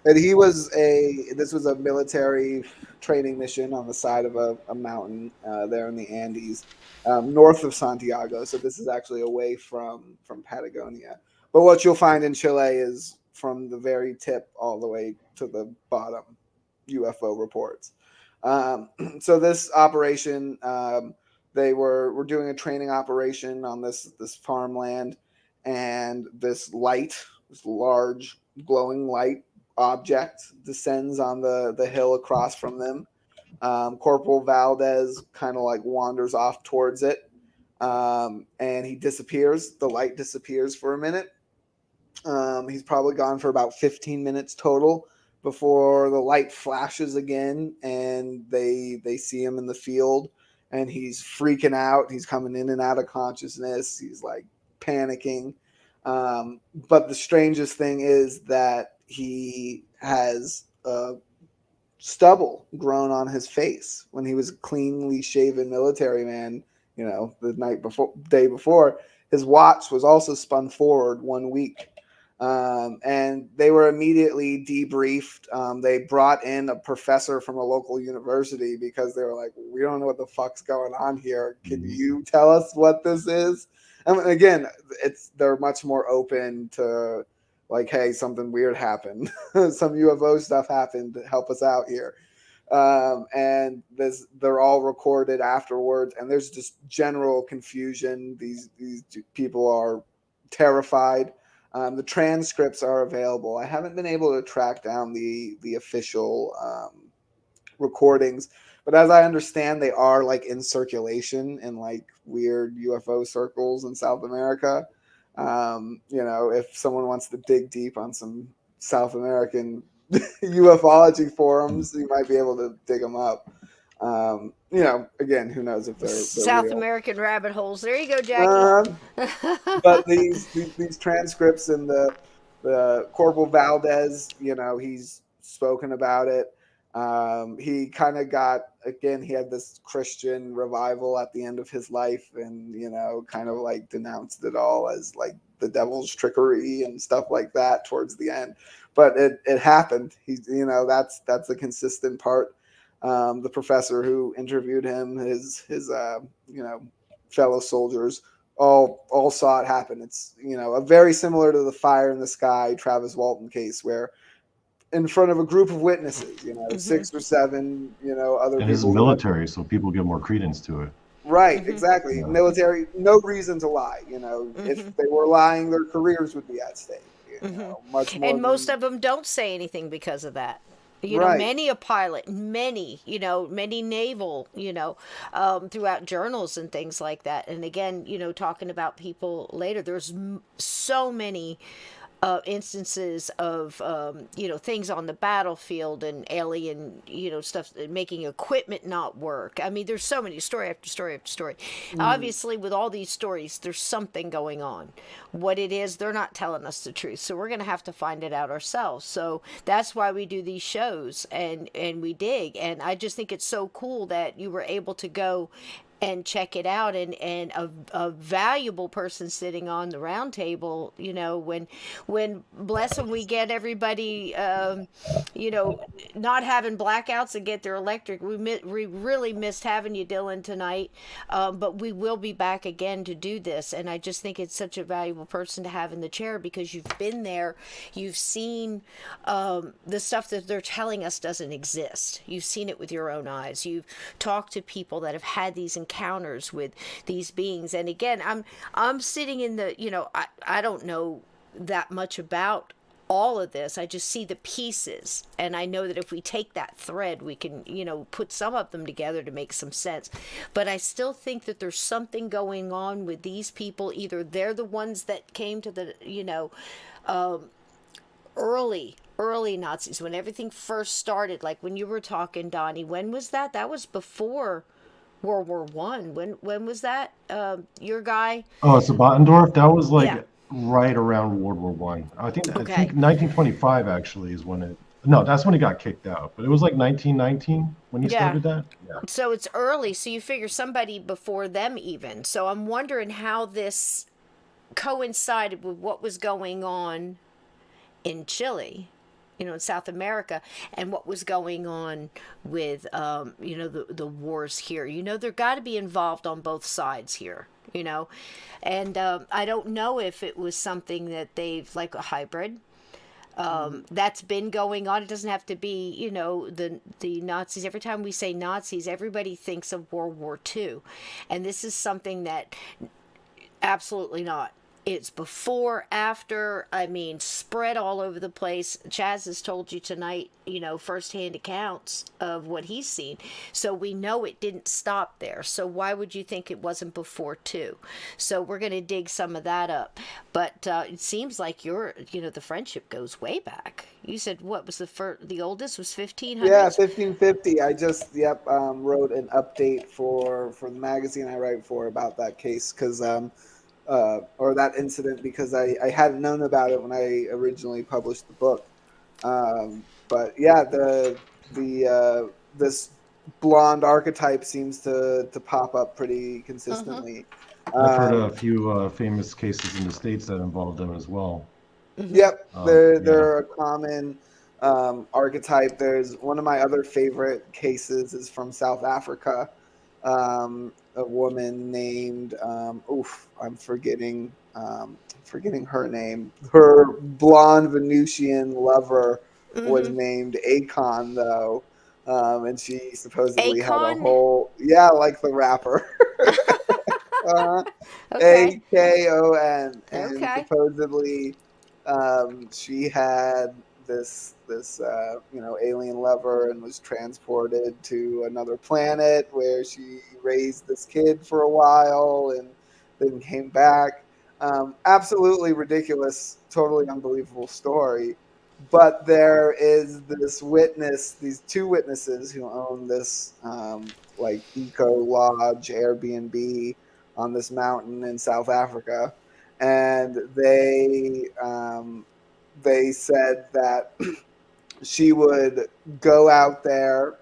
and this was a military training mission on the side of a mountain there in the Andes, north of Santiago. So this is actually away from Patagonia. But what you'll find in Chile is from the very tip all the way to the bottom UFO reports. So this operation, they were doing a training operation on this farmland, and this large glowing light object descends on the hill across from them. Corporal Valdez kind of like wanders off towards it, and he disappears. The light disappears for a minute. He's probably gone for about 15 minutes total before the light flashes again, and they see him in the field, and he's freaking out. He's coming in and out of consciousness. He's like panicking. But the strangest thing is that he has stubble grown on his face when he was a cleanly shaven military man. The day before, his watch was also spun forward 1 week. And they were immediately debriefed. They brought in a professor from a local university because they were like, we don't know what the fuck's going on here. Can you tell us what this is? And again, they're much more open to like, hey, something weird happened. Some UFO stuff happened. Help us out here. And they're all recorded afterwards, and there's just general confusion. These people are terrified. The transcripts are available. I haven't been able to track down the official recordings, but as I understand, they are like in circulation in like weird UFO circles in South America. If someone wants to dig deep on some South American ufology forums, you might be able to dig them up. Again, who knows if they're South real. American rabbit holes. There you go, Jackie. But these transcripts and the Corporal Valdez, he's spoken about it. He kind of he had this Christian revival at the end of his life, and kind of like denounced it all as like the devil's trickery and stuff like that towards the end. But it happened. That's a consistent part. The professor who interviewed him, his fellow soldiers, all saw it happen. It's a very similar to the Fire in the Sky Travis Walton case, where in front of a group of witnesses, 6 or 7, other and people. it's military, so people give more credence to it. Right, exactly. Yeah. Military, no reason to lie. If they were lying, their careers would be at stake. Much more. And most of them don't say anything because of that. Right. Many a pilot, many naval, throughout journals and things like that. And again, talking about people later, there's so many instances of things on the battlefield and alien stuff making equipment not work. I mean, there's so many, story after story after story. Obviously, with all these stories, there's something going on. What it is, they're not telling us the truth, so we're going to have to find it out ourselves. So that's why we do these shows and we dig. And I just think it's so cool that you were able to go and check it out, and a valuable person sitting on the round table, when bless them, we get everybody, not having blackouts and get their electric. We really missed having you, Dylan, tonight, but we will be back again to do this, and I just think it's such a valuable person to have in the chair because you've been there, you've seen the stuff that they're telling us doesn't exist. You've seen it with your own eyes. You've talked to people that have had these encounters with these beings, and again, I'm sitting in the I don't know that much about all of this. I just see the pieces, and I know that if we take that thread, we can put some of them together to make some sense. But I still think that there's something going on with these people. Either they're the ones that came to the early Nazis, when everything first started, like when you were talking, Donnie. When was that? That was before World War One. When was that? Your guy? Oh, it's Bottendorf. That was like right around World War One. I think 1925 actually is when it. No, that's when he got kicked out. But it was like 1919 when he started that. Yeah. So it's early. So you figure somebody before them even. So I'm wondering how this coincided with what was going on in Chile, in South America, and what was going on with, the wars here. They're got to be involved on both sides here, and I don't know if it was something that they've, like a hybrid, That's been going on. It doesn't have to be, the Nazis. Every time we say Nazis, everybody thinks of World War II. And this is something that absolutely not. It's before, after, I mean, spread all over the place. Chaz has told you tonight, firsthand accounts of what he's seen. So we know it didn't stop there. So why would you think it wasn't before, too? So we're going to dig some of that up. But it seems like the friendship goes way back. You said what was the oldest was 1500? Yeah, 1550. I just wrote an update for the magazine I write for about that case because or that incident because I hadn't known about it when I originally published the book. But yeah, this blonde archetype seems to pop up pretty consistently. I've heard a few famous cases in the States that involved them as well. Yep, they're a common archetype. There's one of my other favorite cases is from South Africa. A woman named I'm forgetting her name. Her blonde Venusian lover was named Akon though, and she supposedly had a Akon? whole like the rapper. Okay. Akon, and Okay. supposedly she had this alien lover and was transported to another planet where she raised this kid for a while and then came back. Absolutely ridiculous, totally unbelievable story. But there is these two witnesses who own this eco lodge Airbnb on this mountain in South Africa, and they said that she would go out there,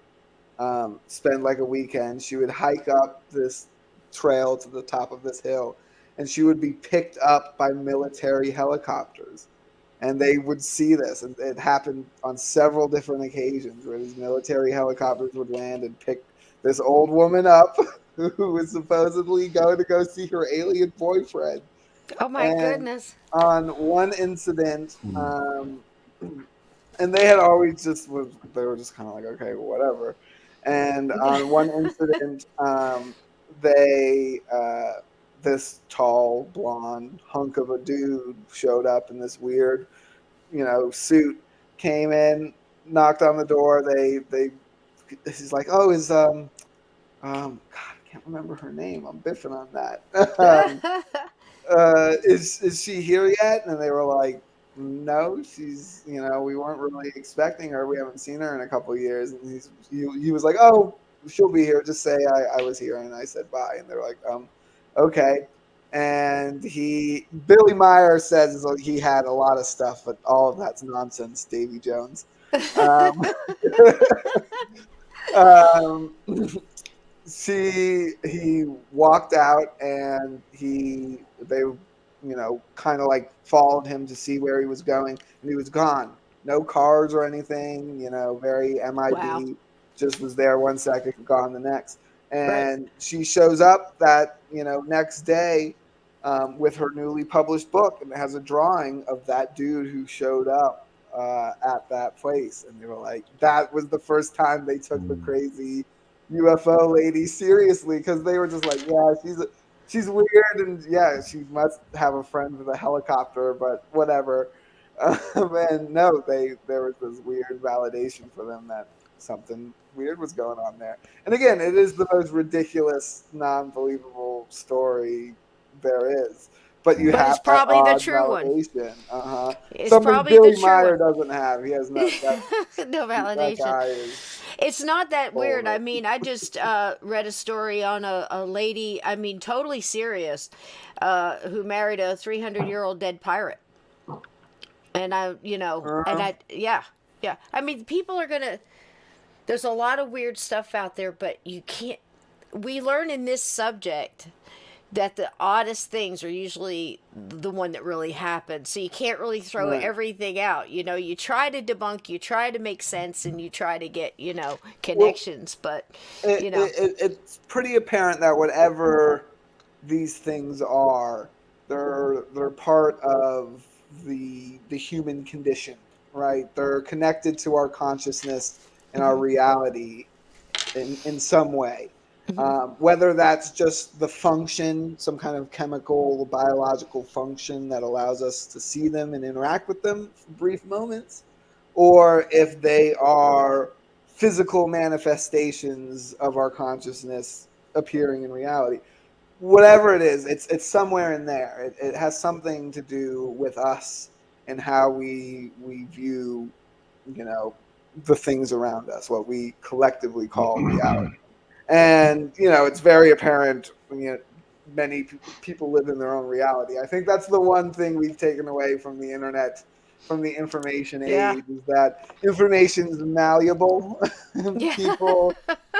spend like a weekend. She would hike up this trail to the top of this hill, and she would be picked up by military helicopters. And they would see this, and it happened on several different occasions where these military helicopters would land and pick this old woman up who was supposedly going to go see her alien boyfriend. Oh my goodness. On one incident, and they had always they were just kind of like, okay, whatever. And on one incident, this tall blonde hunk of a dude showed up in this weird, suit, came in, knocked on the door. He's like, oh, God, I can't remember her name. I'm biffing on that. Is she here yet? And they were like, no, she's, we weren't really expecting her. We haven't seen her in a couple of years. And he was like, oh, she'll be here. Just say I was here and I said bye. And they were like, okay. And Billy Meyer says he had a lot of stuff, but all of that's nonsense, Davy Jones. He walked out and they kind of like followed him to see where he was going, and he was gone. No cars or anything, very MIB. Wow. Just was there 1 second, gone the next. And she shows up that next day with her newly published book, and it has a drawing of that dude who showed up at that place. And they were like, that was the first time they took the crazy UFO lady seriously, because they were just like, yeah, she's weird, and yeah, she must have a friend with a helicopter, but whatever. And no, there was this weird validation for them that something weird was going on there. And again, it is the most ridiculous, non-believable story there is. But have it's probably the true validation. one. It's Something probably Billy the true Meyer one. doesn't have. He has no No validation. That guy is It's not that weird. it. I mean, I just read a story on a lady, I mean, totally serious, who married a 300-year-old dead pirate. And yeah. I mean, people are going to, there's a lot of weird stuff out there, but we learn in this subject that the oddest things are usually the one that really happens. So you can't really throw everything out. You try to debunk, you try to make sense, and you try to get, connections. But, it's pretty apparent that whatever these things are, they're part of the human condition, right? They're connected to our consciousness and our reality in some way. Whether that's just the function, some kind of chemical, biological function that allows us to see them and interact with them for brief moments, or if they are physical manifestations of our consciousness appearing in reality. Whatever it is, it's somewhere in there. It has something to do with us and how we view, you know, the things around us, what we collectively call reality. And it's very apparent when many people live in their own reality. I think that's the one thing we've taken away from the internet, from the information Yeah. age, is that information is malleable. Yeah.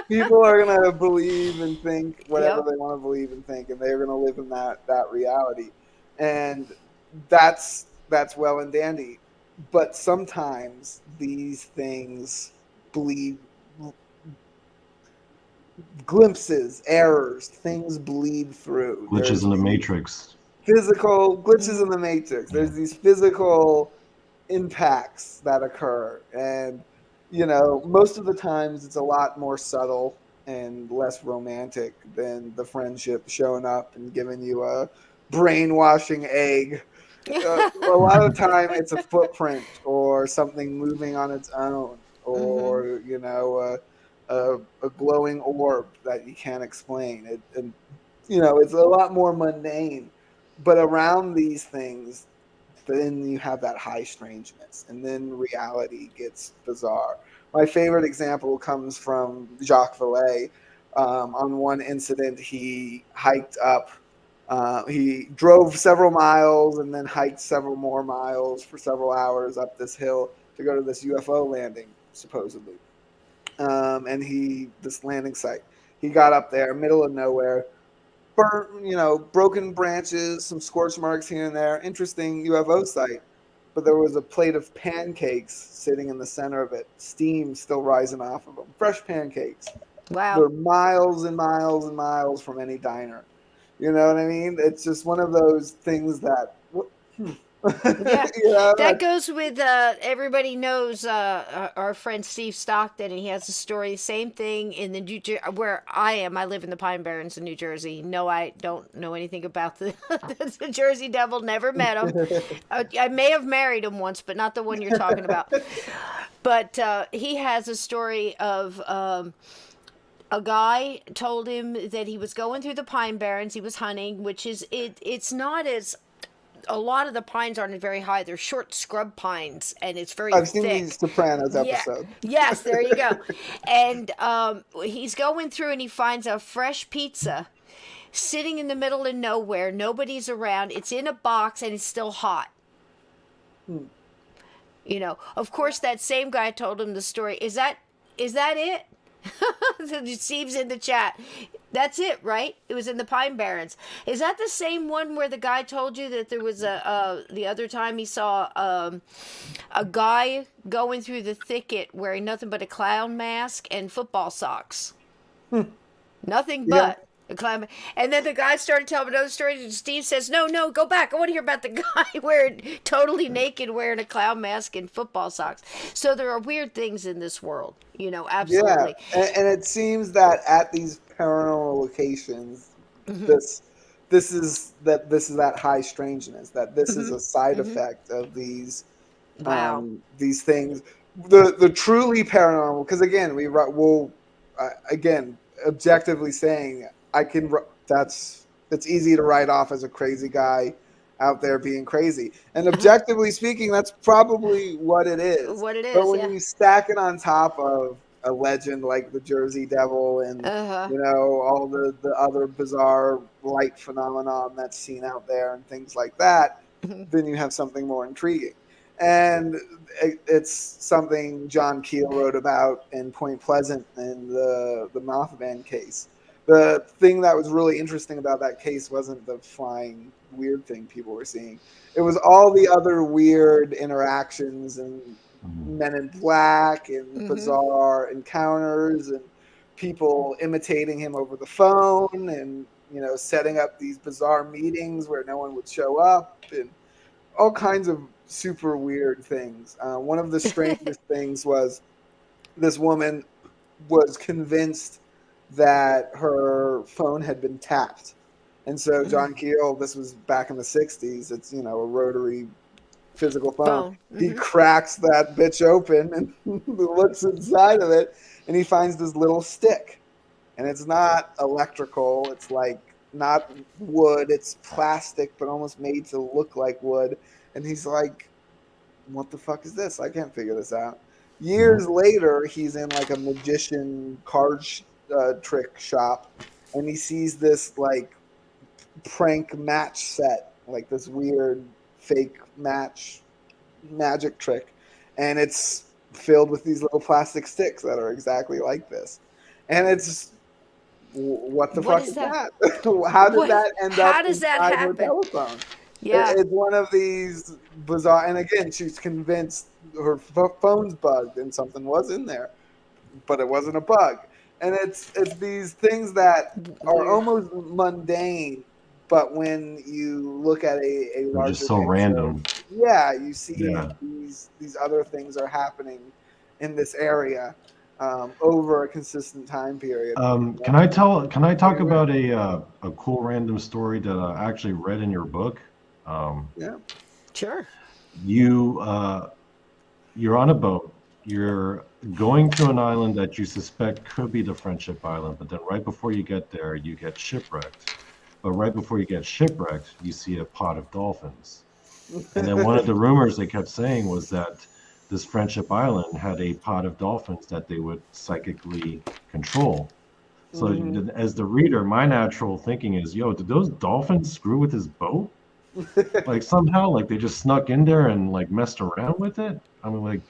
People are gonna believe and think whatever Yep. they want to believe and think, and they're gonna live in that reality, and that's well and dandy. But sometimes these things bleed, glimpses, errors, things bleed through. Glitches in the matrix. Physical glitches in the matrix. Yeah. There's these physical impacts that occur, and most of the times it's a lot more subtle and less romantic than the friendship showing up and giving you a brainwashing egg. A lot of time it's a footprint or something moving on its own, Hmm. or a glowing orb that you can't explain. And it's a lot more mundane, but around these things, then you have that high strangeness, and then reality gets bizarre. My favorite example comes from Jacques Vallée. On one incident, he hiked up. He drove several miles and then hiked several more miles for several hours up this hill to go to this UFO landing, supposedly. This landing site. He got up there, middle of nowhere, burnt, broken branches, some scorch marks here and there. Interesting UFO site. But there was a plate of pancakes sitting in the center of it, steam still rising off of them. Fresh pancakes. Wow. They're miles and miles and miles from any diner. You know what I mean? It's just one of those things that, Yeah, that that, goes with everybody knows our friend Steve Stockton, and he has a story. Same thing in the where I am. I live in the Pine Barrens in New Jersey. No, I don't know anything about the Jersey Devil. Never met him. I may have married him once, but not the one you're talking about. But he has a story of. A guy told him that he was going through the Pine Barrens. He was hunting, which is it's not as a lot of the pines aren't very high. They're short scrub pines, and it's very I've seen thick. these Sopranos Yeah. episodes. Yes, there you go. And he's going through, and he finds a fresh pizza sitting in the middle of nowhere. Nobody's around. It's in a box, and it's still hot. Of course, that same guy told him the story. Is that it? Steve's in the chat. That's it, right? It was in the Pine Barrens. Is that the same one where the guy told you that there was the other time he saw a guy going through the thicket wearing nothing but a clown mask and football socks? Nothing Yeah. but a clown. And then the guy started telling another story, and Steve says, "No, no, go back. I want to hear about the guy wearing totally naked, wearing a clown mask and football socks." So there are weird things in this world, absolutely. Yeah, and it seems that at these paranormal locations, this is that high strangeness, that this is a side effect of Wow. these things. The truly paranormal, because again, will again, objectively saying, it's easy to write off as a crazy guy out there being crazy, and objectively speaking, that's probably what it is. What it But is, when yeah. you stack it on top of a legend like the Jersey Devil and Uh-huh. all the other bizarre light phenomenon that's seen out there and things like that, then you have something more intriguing. And it's something John Keel wrote about in Point Pleasant in the Mothman case. The thing that was really interesting about that case wasn't the flying weird thing people were seeing. It was all the other weird interactions and Men in Black and bizarre encounters and people imitating him over the phone and setting up these bizarre meetings where no one would show up and all kinds of super weird things. One of the strangest things was this woman was convinced that her phone had been tapped. And so John Keel, this was back in the 60s, it's, a rotary physical phone. Phone. He cracks that bitch open and looks inside of it, and he finds this little stick. And it's not electrical, it's like not wood, it's plastic, but almost made to look like wood. And he's like, what the fuck is this? I can't figure this out. Years later, he's in like a magician card trick shop, and he sees this like prank match set, like this weird fake magic trick, and it's filled with these little plastic sticks that are exactly like this. And it's what the What fuck is is that? that? How did What? that end How up does that inside her happen? telephone? Yeah. It's one of these bizarre, and again, she's convinced her phone's bugged and something was in there, but it wasn't a bug. And it's these things that are Weird. almost mundane, but when you look at a They're just larger so picture, random. yeah, you see Yeah. these other things are happening in this area over a consistent time period. Can I talk about a cool random story that I actually read in your book? Yeah. Sure. You you're on a boat. You're going to an island that you suspect could be the Friendship Island, but then right before you get there, you get shipwrecked. But right before you get shipwrecked, you see a pod of dolphins. And then one of the rumors they kept saying was that this Friendship Island had a pod of dolphins that they would psychically control. So as the reader, my natural thinking is, yo, did those dolphins screw with his boat? Like somehow, like they just snuck in there and like messed around with it? I mean, like,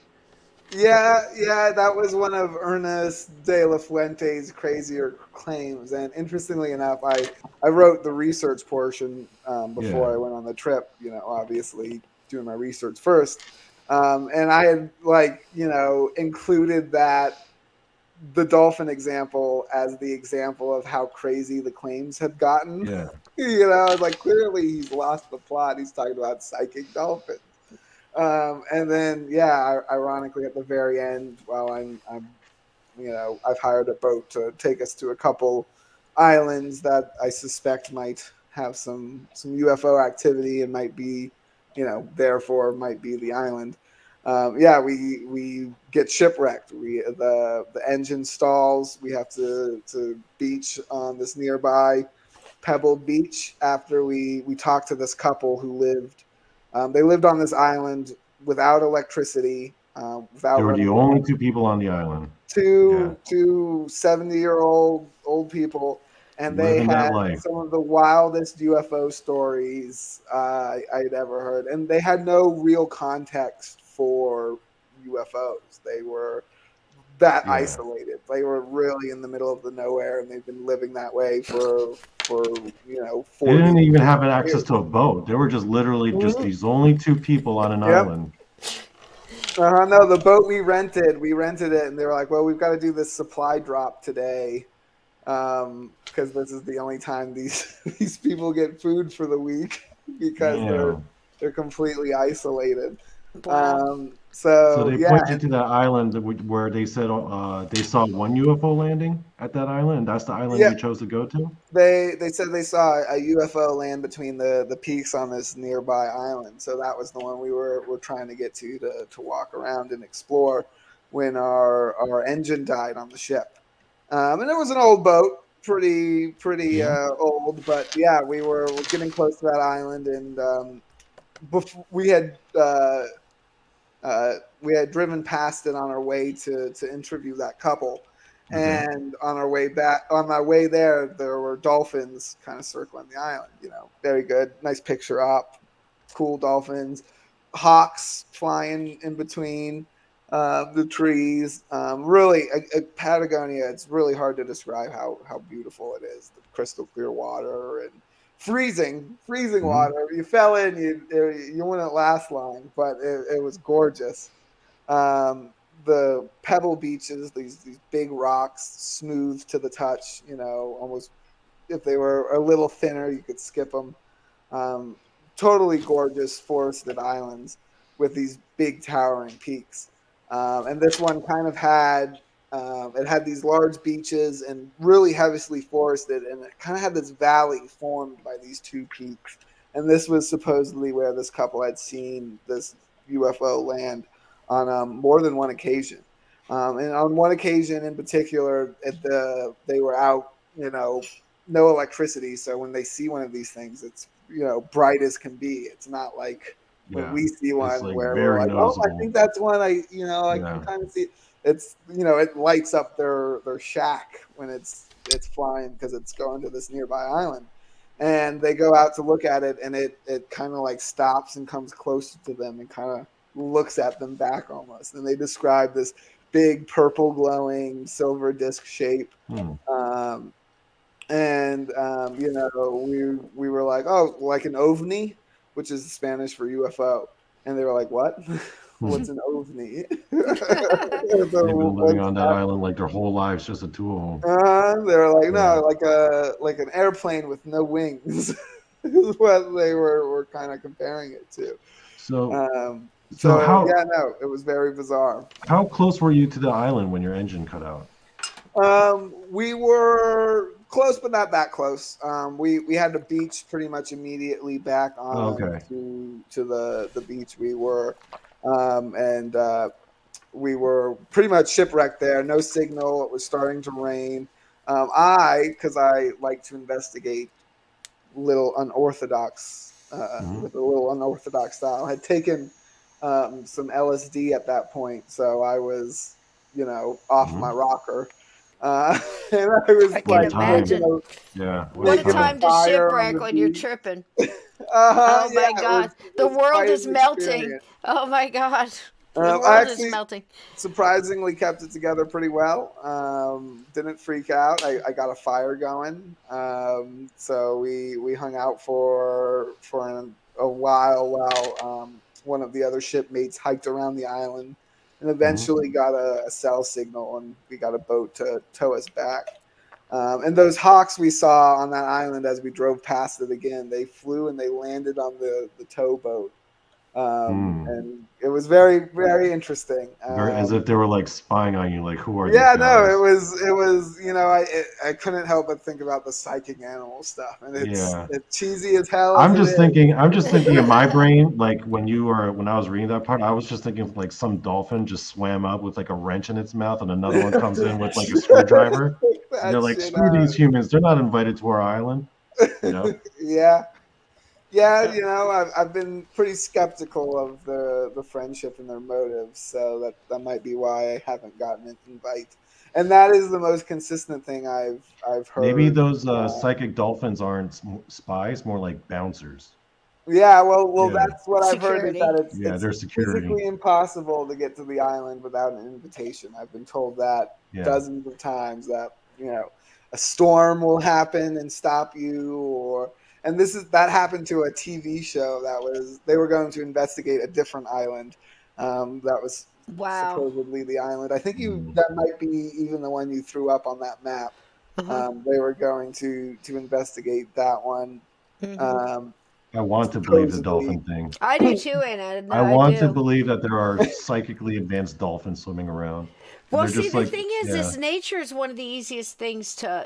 Yeah, that was one of Ernest de la Fuente's crazier claims. And interestingly enough, I wrote the research portion before yeah, I went on the trip, obviously doing my research first. And I had, like, included the dolphin example as the example of how crazy the claims had gotten. yeah. Like clearly he's lost the plot. He's talking about psychic dolphins. And then, yeah, ironically, at the very end, while I've hired a boat to take us to a couple islands that I suspect might have some UFO activity and might be, therefore might be the island. Yeah, we get shipwrecked. The engine stalls. We have to beach on this nearby Pebble Beach after we talked to this couple who lived. They lived on this island without electricity, They without were the running only water. two people on the island. Yeah, Two 70-year-old people, and they living that had life. some of the wildest UFO stories I'd ever heard, and they had no real context for UFOs. They were that Yeah. isolated. They were really in the middle of the nowhere, and they've been living that way for They 40 didn't to even 50 have an access years. to a boat. They were just literally just Mhm. these only two people on an Yep. island. No, the boat we rented it, and they were like, "Well, we've got to do this supply drop today, because this is the only time these these people get food for the week because Damn. they're completely isolated." Wow. So So they yeah, put you to that island where they said they saw one UFO landing at that island, and that's the island yeah, you chose to go to? they said they saw a UFO land between the peaks on this nearby island. So that was the one we're trying to get to walk around and explore when our engine died on the ship. And it was an old boat, pretty Yeah. old, but yeah, we're getting close to that island, and we had driven past it on our way to interview that couple. Okay. And on our way back, on my way there were dolphins kind of circling the island. Very good, nice picture op, cool dolphins, hawks flying in between the trees. Really, Patagonia. It's really hard to describe how beautiful it is. The crystal clear water and freezing Mhm. water. If you fell in, you wouldn't last long, but it was gorgeous. The pebble beaches, these big rocks, smooth to the touch. Almost if they were a little thinner, you could skip them. Um, Totally gorgeous forested islands. with these big towering peaks. And this one kind of had it had these large beaches and really heavily forested, and it kind of had this valley formed by these two peaks. And this was supposedly where this couple had seen this UFO land on more than one occasion. And on one occasion in particular, they were out, no electricity. So when they see one of these things, it's, bright as can be. It's not like when Yeah. we see It's one like where we're very like, oh, I noticeable. think that's one I Yeah. can kind of see. It's, it lights up their shack when it's flying because it's going to this nearby island. And they go out to look at it, and it kind of like stops and comes closer to them and kind of looks at them back almost. And they describe this big purple glowing silver disc shape. Um, and we were like, oh, like an ovni, which is Spanish for UFO. And they were like, what? What's an ovni? They've been living on that island like their whole lives, just the two of them. They were like, Yeah. no, like an airplane with no wings is what they were kind of comparing it to. So Yeah, no, it was very bizarre. how close were you to the island when your engine cut out? We were close, but not that close. We had the beach pretty much immediately back on to the beach we were, and we were pretty much shipwrecked there. No signal. It was starting to rain. Because I like to investigate little unorthodox, with a little unorthodox style, had taken some LSD at that point, so I was, off my rocker. And I was I can imagine. Yeah. What a time to shipwreck when you're tripping. Oh my God. The world is melting. Oh my God. The world is melting. Surprisingly kept it together pretty well. Didn't freak out. I got a fire going. So we hung out for a while one of the other shipmates hiked around the island and eventually got a cell signal, and we got a boat to tow us back. And those hawks we saw on that island as we drove past it again, they flew and they landed on the towboat. And it was very, very interesting. As if they were like spying on you, like, who are you? Yeah, no, it was, I couldn't help but think about the psychic animal stuff, and it's cheesy as hell. I'm just thinking in my brain, like when I was reading that part, I was just thinking like some dolphin just swam up with like a wrench in its mouth, and another one comes in with like a screwdriver. And they're like, screw these humans, they're not invited to our island. Yeah, I've been pretty skeptical of the friendship and their motives, so that might be why I haven't gotten an invite. And that is the most consistent thing I've heard. Maybe those psychic dolphins aren't spies, more like bouncers. Yeah, well, that's what I've heard, is that it's they're security. physically impossible to get to the island without an invitation. I've been told that dozens of times, that a storm will happen and stop you, and that happened to a TV show they were going to investigate a different island. That was supposedly the island. I think that might be even the one you threw up on that map. They were going to investigate that one. I want to believe the dolphin thing. I do too, and I want to believe that there are psychically advanced dolphins swimming around. Well, see, the thing is nature is one of the easiest things to,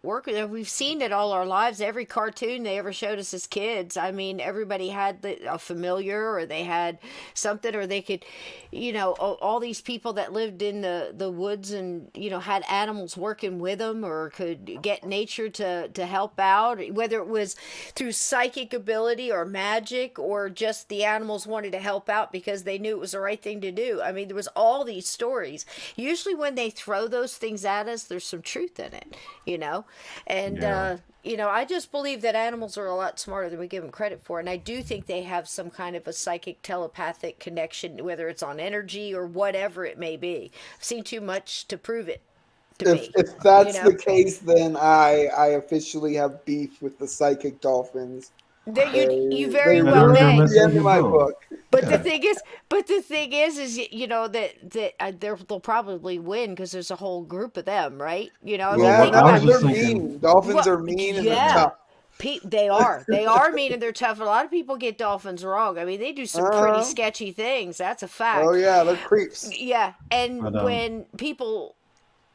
work with. We've seen it all our lives. Every cartoon they ever showed us as kids. I mean, everybody had a familiar, or they had something, or they could, all these people that lived in the woods and, had animals working with them, or could get nature to help out, whether it was through psychic ability or magic, or just the animals wanted to help out because they knew it was the right thing to do. I mean, there was all these stories. Usually when they throw those things at us, there's some truth in it, and I just believe that animals are a lot smarter than we give them credit for, and I do think they have some kind of a psychic telepathic connection, whether it's on energy or whatever it may be. I've seen too much to prove it. If that's the case, then I officially have beef with the psychic dolphins. You very well may. The end of my book. But the thing is, that they'll probably win because there's a whole group of them, right? They're mean. Dolphins are mean and they're tough. They are mean and they're tough. A lot of people get dolphins wrong. I mean, they do some pretty Uh-huh. sketchy things. That's a fact. Oh yeah, they're creeps. Yeah, But and when people,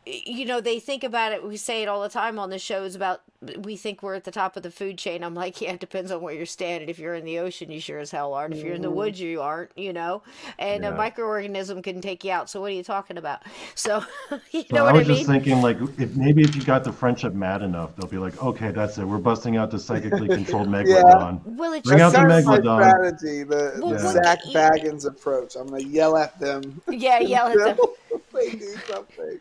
they think about it. We say it all the time on the shows about we think we're at the top of the food chain. I'm like, yeah, it depends on where you're standing. If you're in the ocean, you sure as hell aren't. If you're in the Mhm. woods, you aren't. And a yeah. microorganism can take you out. So what are you talking about? So you So know I what I was just mean? thinking, like, if you got the friendship mad enough, they'll be like, okay, that's it. We're busting out the psychically controlled Yeah, megalodon. Well, it's Bring that's out the kind of just my megalodon. strategy. The well, Yeah. Zach Baggins approach. I'm gonna yell at them yeah, yell at them. until they do something.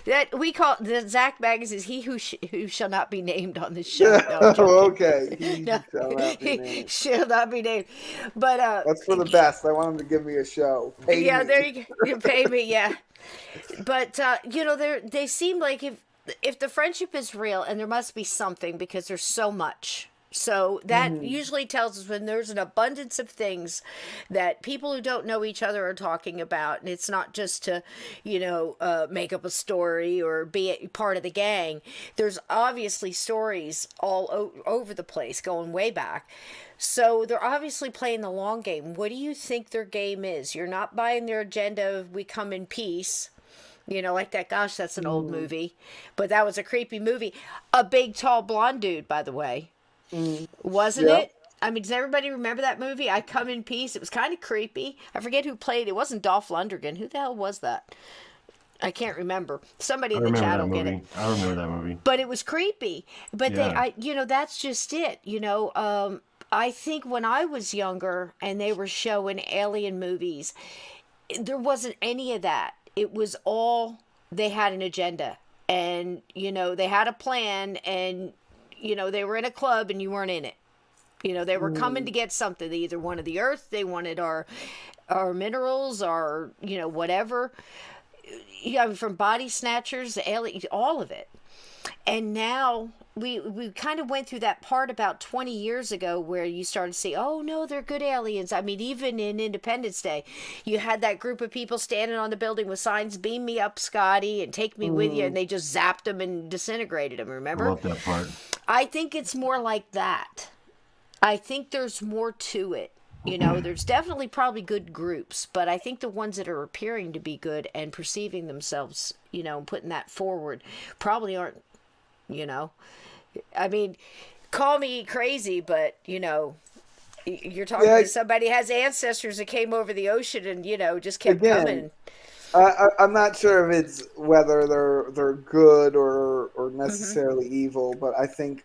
That we call the Zach Baggins is he who shall not be named on the show. No, I'm joking. Okay, he No, shall not be he named. shall not be named. But That's for the best. I want him to give me a show. Pay yeah, me. there you go. You pay me, yeah. But they seem like if the friendship is real, and there must be something because there's so much. So that usually tells us when there's an abundance of things that people who don't know each other are talking about, and it's not just to, make up a story or be part of the gang. There's obviously stories all over the place, going way back. So they're obviously playing the long game. What do you think their game is? You're not buying their agenda of we come in peace. Like that. Gosh, that's an old movie, but that was a creepy movie. A big, tall, blonde dude, by the way. Wasn't Yeah. it? I mean, does everybody remember that movie? I Come in Peace. It was kind of creepy. I forget who played it. It wasn't Dolph Lundgren. Who the hell was that? I can't remember. Somebody I in the remember chat that will get it. movie. I remember that movie. But it was creepy. But Yeah. that's just it. I think when I was younger and they were showing alien movies, there wasn't any of that. It was all they had an agenda, and they had a plan, and they were in a club and you weren't in it. They were coming to get something. They either wanted the earth, they wanted our minerals, or whatever. From body snatchers, alien, all of it. And now we kind of went through that part about 20 years ago where you started to see, oh no, they're good aliens. I mean, even in Independence Day, you had that group of people standing on the building with signs, beam me up, Scotty, and take me with you, and they just zapped them and disintegrated them, I remember? love that part. I think it's more like that. I think there's more to it. There's definitely probably good groups, but I think the ones that are appearing to be good and perceiving themselves, and putting that forward probably aren't, I mean, call me crazy, but, you're talking Yeah. to somebody who has ancestors that came over the ocean and, just kept Again, coming. I'm not sure if it's whether they're good or necessarily evil, but I think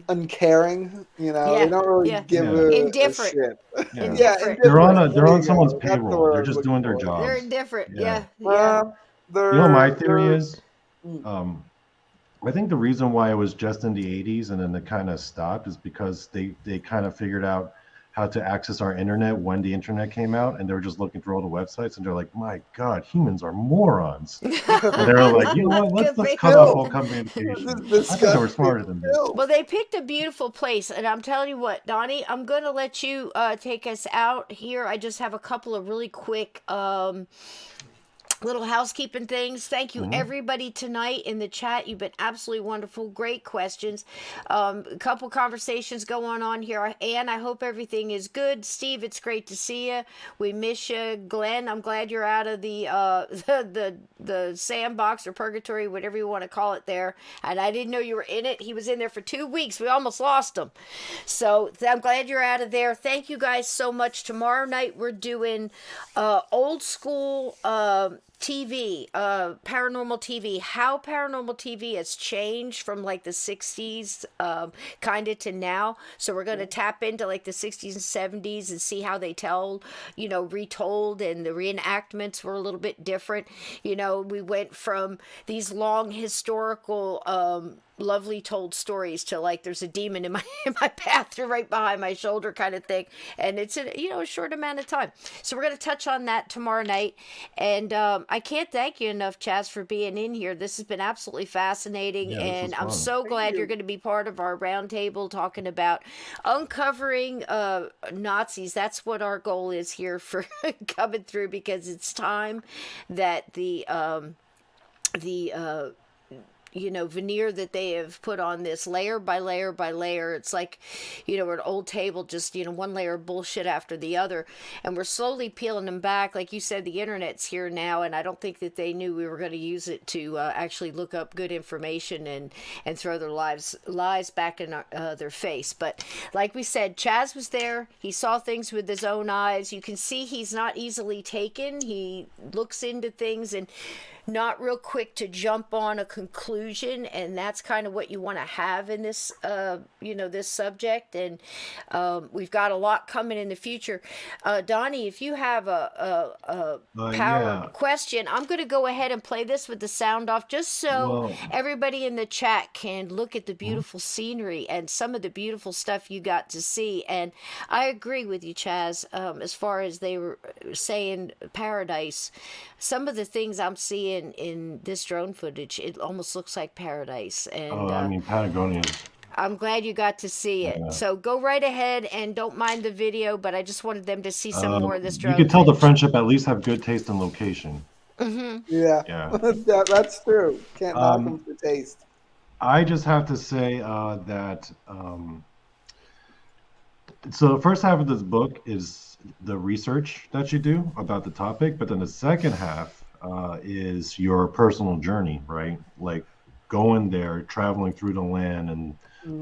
uncaring. Yeah, They don't really yeah. give Yeah. a Indifferent. shit. Yeah. Indifferent. They're on indifferent. they're There on you someone's go. That's the payroll. word I They're was just looking doing their for. jobs. They're indifferent. Yeah. Yeah. They're, You know what my theory they're- is? I think the reason why it was just in the 80s and then it kind of stopped is because they kind of figured out how to access our internet when the internet came out, and they were just looking through all the websites, and they're like, my God, humans are morons. And they were like, you know what, Could let's be. cut off all communication. This I think they were disgusting smarter than this. film. Well, they picked a beautiful place, and I'm telling you what, Donnie, I'm going to let you take us out here. I just have a couple of really quick little housekeeping things. Thank you, everybody, tonight in the chat. You've been absolutely wonderful. Great questions. A couple conversations going on here. Anne, I hope everything is good. Steve, it's great to see you. We miss you. Glenn, I'm glad you're out of the the sandbox or purgatory, whatever you want to call it there. And I didn't know you were in it. He was in there for 2 weeks. We almost lost him. So I'm glad you're out of there. Thank you guys so much. Tomorrow night we're doing old school TV, paranormal TV, how paranormal TV has changed from like the 60s kind of to now. So we're going to tap into like the 60s and 70s and see how they retold, and the reenactments were a little bit different. We went from these long historical lovely told stories to like there's a demon in my bathroom right behind my shoulder kind of thing, and it's a short amount of time. So we're going to touch on that tomorrow night, and I can't thank you enough, Chaz, for being in here. This has been absolutely fascinating, Yeah, this and was I'm fun. so glad you. you're going to be part of our roundtable talking about uncovering Nazis. That's what our goal is here for coming through, because it's time that the veneer that they have put on this layer by layer by layer. It's like, an old table, just, one layer of bullshit after the other. And we're slowly peeling them back. Like you said, the internet's here now, and I don't think that they knew we were going to use it to actually look up good information and throw their lies back in their face. But like we said, Chaz was there. He saw things with his own eyes. You can see he's not easily taken. He looks into things and not real quick to jump on a conclusion, and that's kind of what you want to have in this this subject. And we've got a lot coming in the future. Donnie, if you have a power question, I'm going to go ahead and play this with the sound off, just so everybody in the chat can look at the beautiful scenery and some of the beautiful stuff you got to see. And I agree with you, Chaz, as far as they were saying paradise. Some of the things I'm seeing in this drone footage, it almost looks like paradise. And Patagonia. I'm glad you got to see it. So go right ahead and don't mind the video, but I just wanted them to see some more of this drone. You could tell the friendship at least have good taste in location. Yeah. That's true. Can't knock them for taste. I just have to say that so the first half of this book is the research that you do about the topic, but then the second half is your personal journey, right? Like going there, traveling through the land, and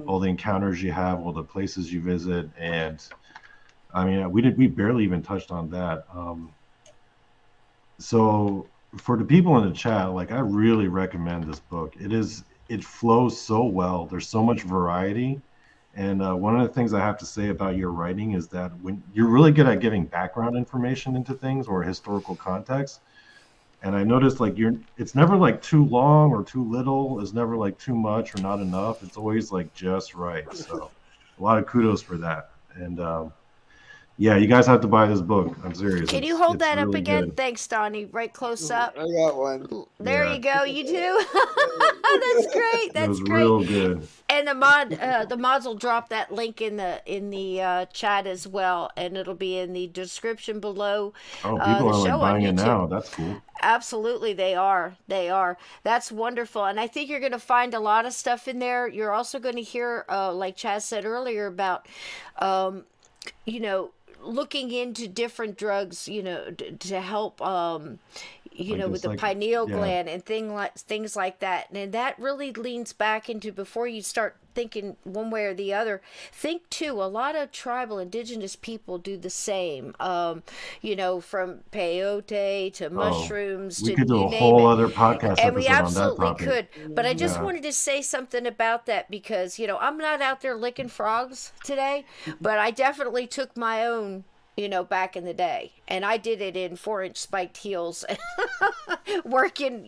all the encounters you have, all the places you visit. And I mean, we barely even touched on that. So for the people in the chat, like, I really recommend this book. It flows so well. There's so much variety. And one of the things I have to say about your writing is that when you're really good at giving background information into things or historical context, and I noticed like it's never like too long or too little. It's never like too much or not enough. It's always like just right. So a lot of kudos for that. And yeah, you guys have to buy this book. I'm serious. Can you hold that really up again? good. Thanks, Donnie. Right close up. I got one. There you go. You do. That's great. That's it was great. real good. And the mods will drop that link in the chat as well, and it'll be in the description below. Oh, people the are show like buying on it YouTube. now. That's cool. Absolutely, they are. That's wonderful. And I think you're going to find a lot of stuff in there. You're also going to hear, like Chaz said earlier, about, looking into different drugs, to help, with the pineal gland and things like that. And that really leans back into, before you start thinking one way or the other, think too, a lot of tribal indigenous people do the same, from peyote to mushrooms. We could do a whole other podcast and we episode on that absolutely topic. could. But I just wanted to say something about that, because, I'm not out there licking frogs today, but I definitely took my own, back in the day. And I did it in 4-inch spiked heels, working,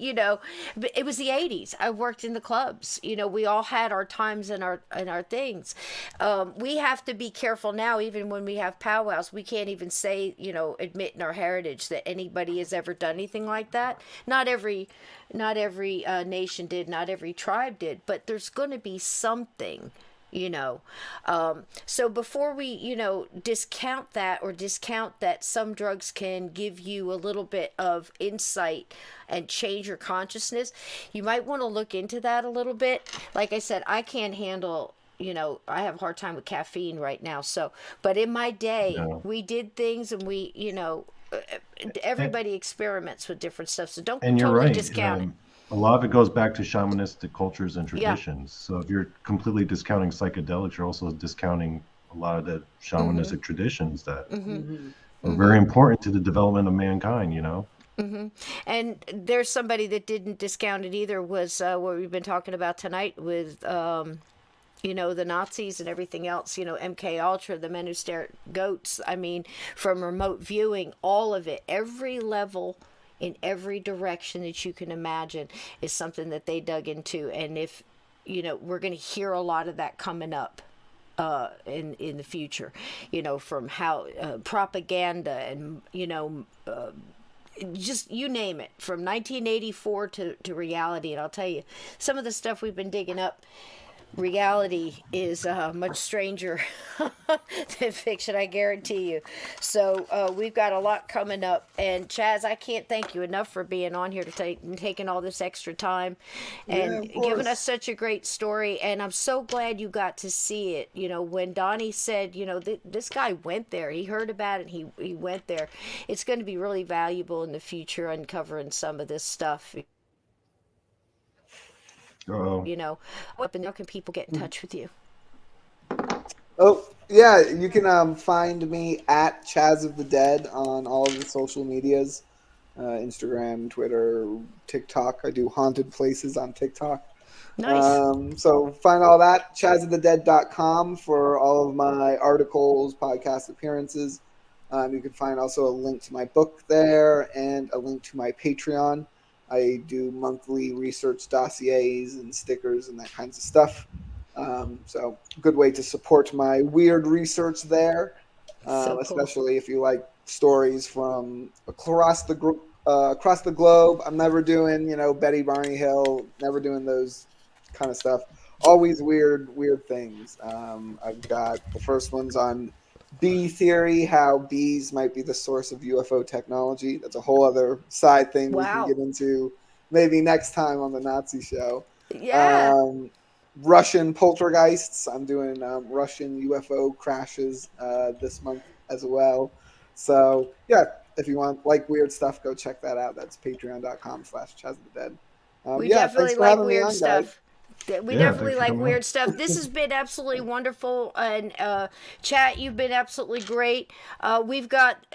but it was the 80s. I worked in the clubs. We all had our times and our things. We have to be careful now, even when we have powwows. We can't even say, admit in our heritage that anybody has ever done anything like that. Not every nation did, not every tribe did, but there's going to be something. So before we, discount that some drugs can give you a little bit of insight and change your consciousness, you might want to look into that a little bit. Like I said, I can't handle, I have a hard time with caffeine right now. So, but in my day, we did things, and we, everybody experiments with different stuff. So don't totally discount it. A lot of it goes back to shamanistic cultures and traditions. So if you're completely discounting psychedelics, you're also discounting a lot of the shamanistic traditions that are very important to the development of mankind, And there's somebody that didn't discount it either, was what we've been talking about tonight with, the Nazis and everything else, MK Ultra, the men who stare at goats. I mean, from remote viewing, all of it, every level, in every direction that you can imagine, is something that they dug into. And if, we're going to hear a lot of that coming up in the future, from how propaganda and, just you name it, from 1984 to reality. And I'll tell you, some of the stuff we've been digging up, reality is much stranger than fiction, I guarantee you. So we've got a lot coming up, and Chaz, I can't thank you enough for being on here taking all this extra time and giving us such a great story. And I'm so glad you got to see it. You know, when Donnie said, you know, this guy went there, he heard about it, he went there. It's going to be really valuable in the future uncovering some of this stuff. Uh-oh. You know, how can people get in touch with you? Oh, yeah, you can find me at Chaz of the Dead on all of the social medias, Instagram, Twitter, TikTok. I do haunted places on TikTok. Nice. So find all that, chazofthedead.com for all of my articles, podcast appearances. You can find also a link to my book there and a link to my Patreon. I do monthly research dossiers and stickers and that kinds of stuff. So good way to support my weird research there, So cool. especially if you like stories from across the globe. I'm never doing, Betty Barney Hill, never doing those kind of stuff. Always weird things. I've got the first ones on bee theory, how bees might be the source of UFO technology. That's a whole other side thing we can get into maybe next time on the Nazi show. Yeah. Russian poltergeists. I'm doing Russian UFO crashes this month as well. So yeah, if you want weird stuff, go check that out. That's patreon.com/ChazTheDead. We thanks definitely for like having me weird on, stuff. guys. We Yeah, definitely thanks for like coming weird on. stuff. This has been absolutely wonderful, and chat, you've been absolutely great. We've got.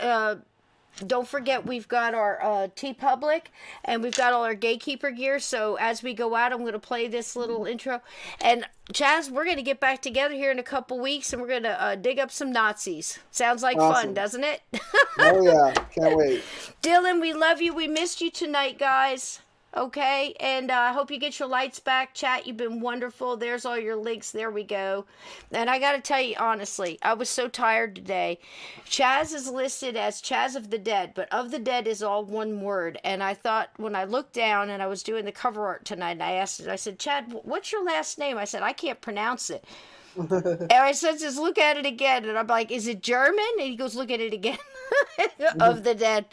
Don't forget, we've got our TeePublic, and we've got all our gatekeeper gear. So as we go out, I'm going to play this little intro. And Chaz, we're going to get back together here in a couple weeks, and we're going to dig up some Nazis. Sounds like fun, doesn't it? Oh yeah, can't wait. Dylan, we love you. We missed you tonight, guys. Okay, and I hope you get your lights back. Chat, you've been wonderful. There's all your links. There we go. And I got to tell you, honestly, I was so tired today. Chaz is listed as Chaz of the Dead, but of the Dead is all one word. And I thought, when I looked down and I was doing the cover art tonight, and I asked it, I said, Chad, what's your last name? I said, I can't pronounce it. And I said, just look at it again. And I'm like, is it German? And he goes, look at it again. Of the Dead.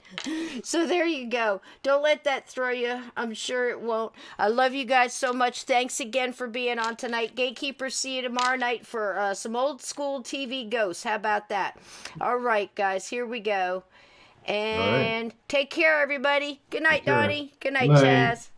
So there you go. Don't let that throw you. I'm sure it won't. I love you guys so much. Thanks again for being on tonight. Gatekeepers, see you tomorrow night for some old school TV ghosts. How about that? All right, guys. Here we go. And take care, everybody. Good night, Donnie. Good night, Chaz.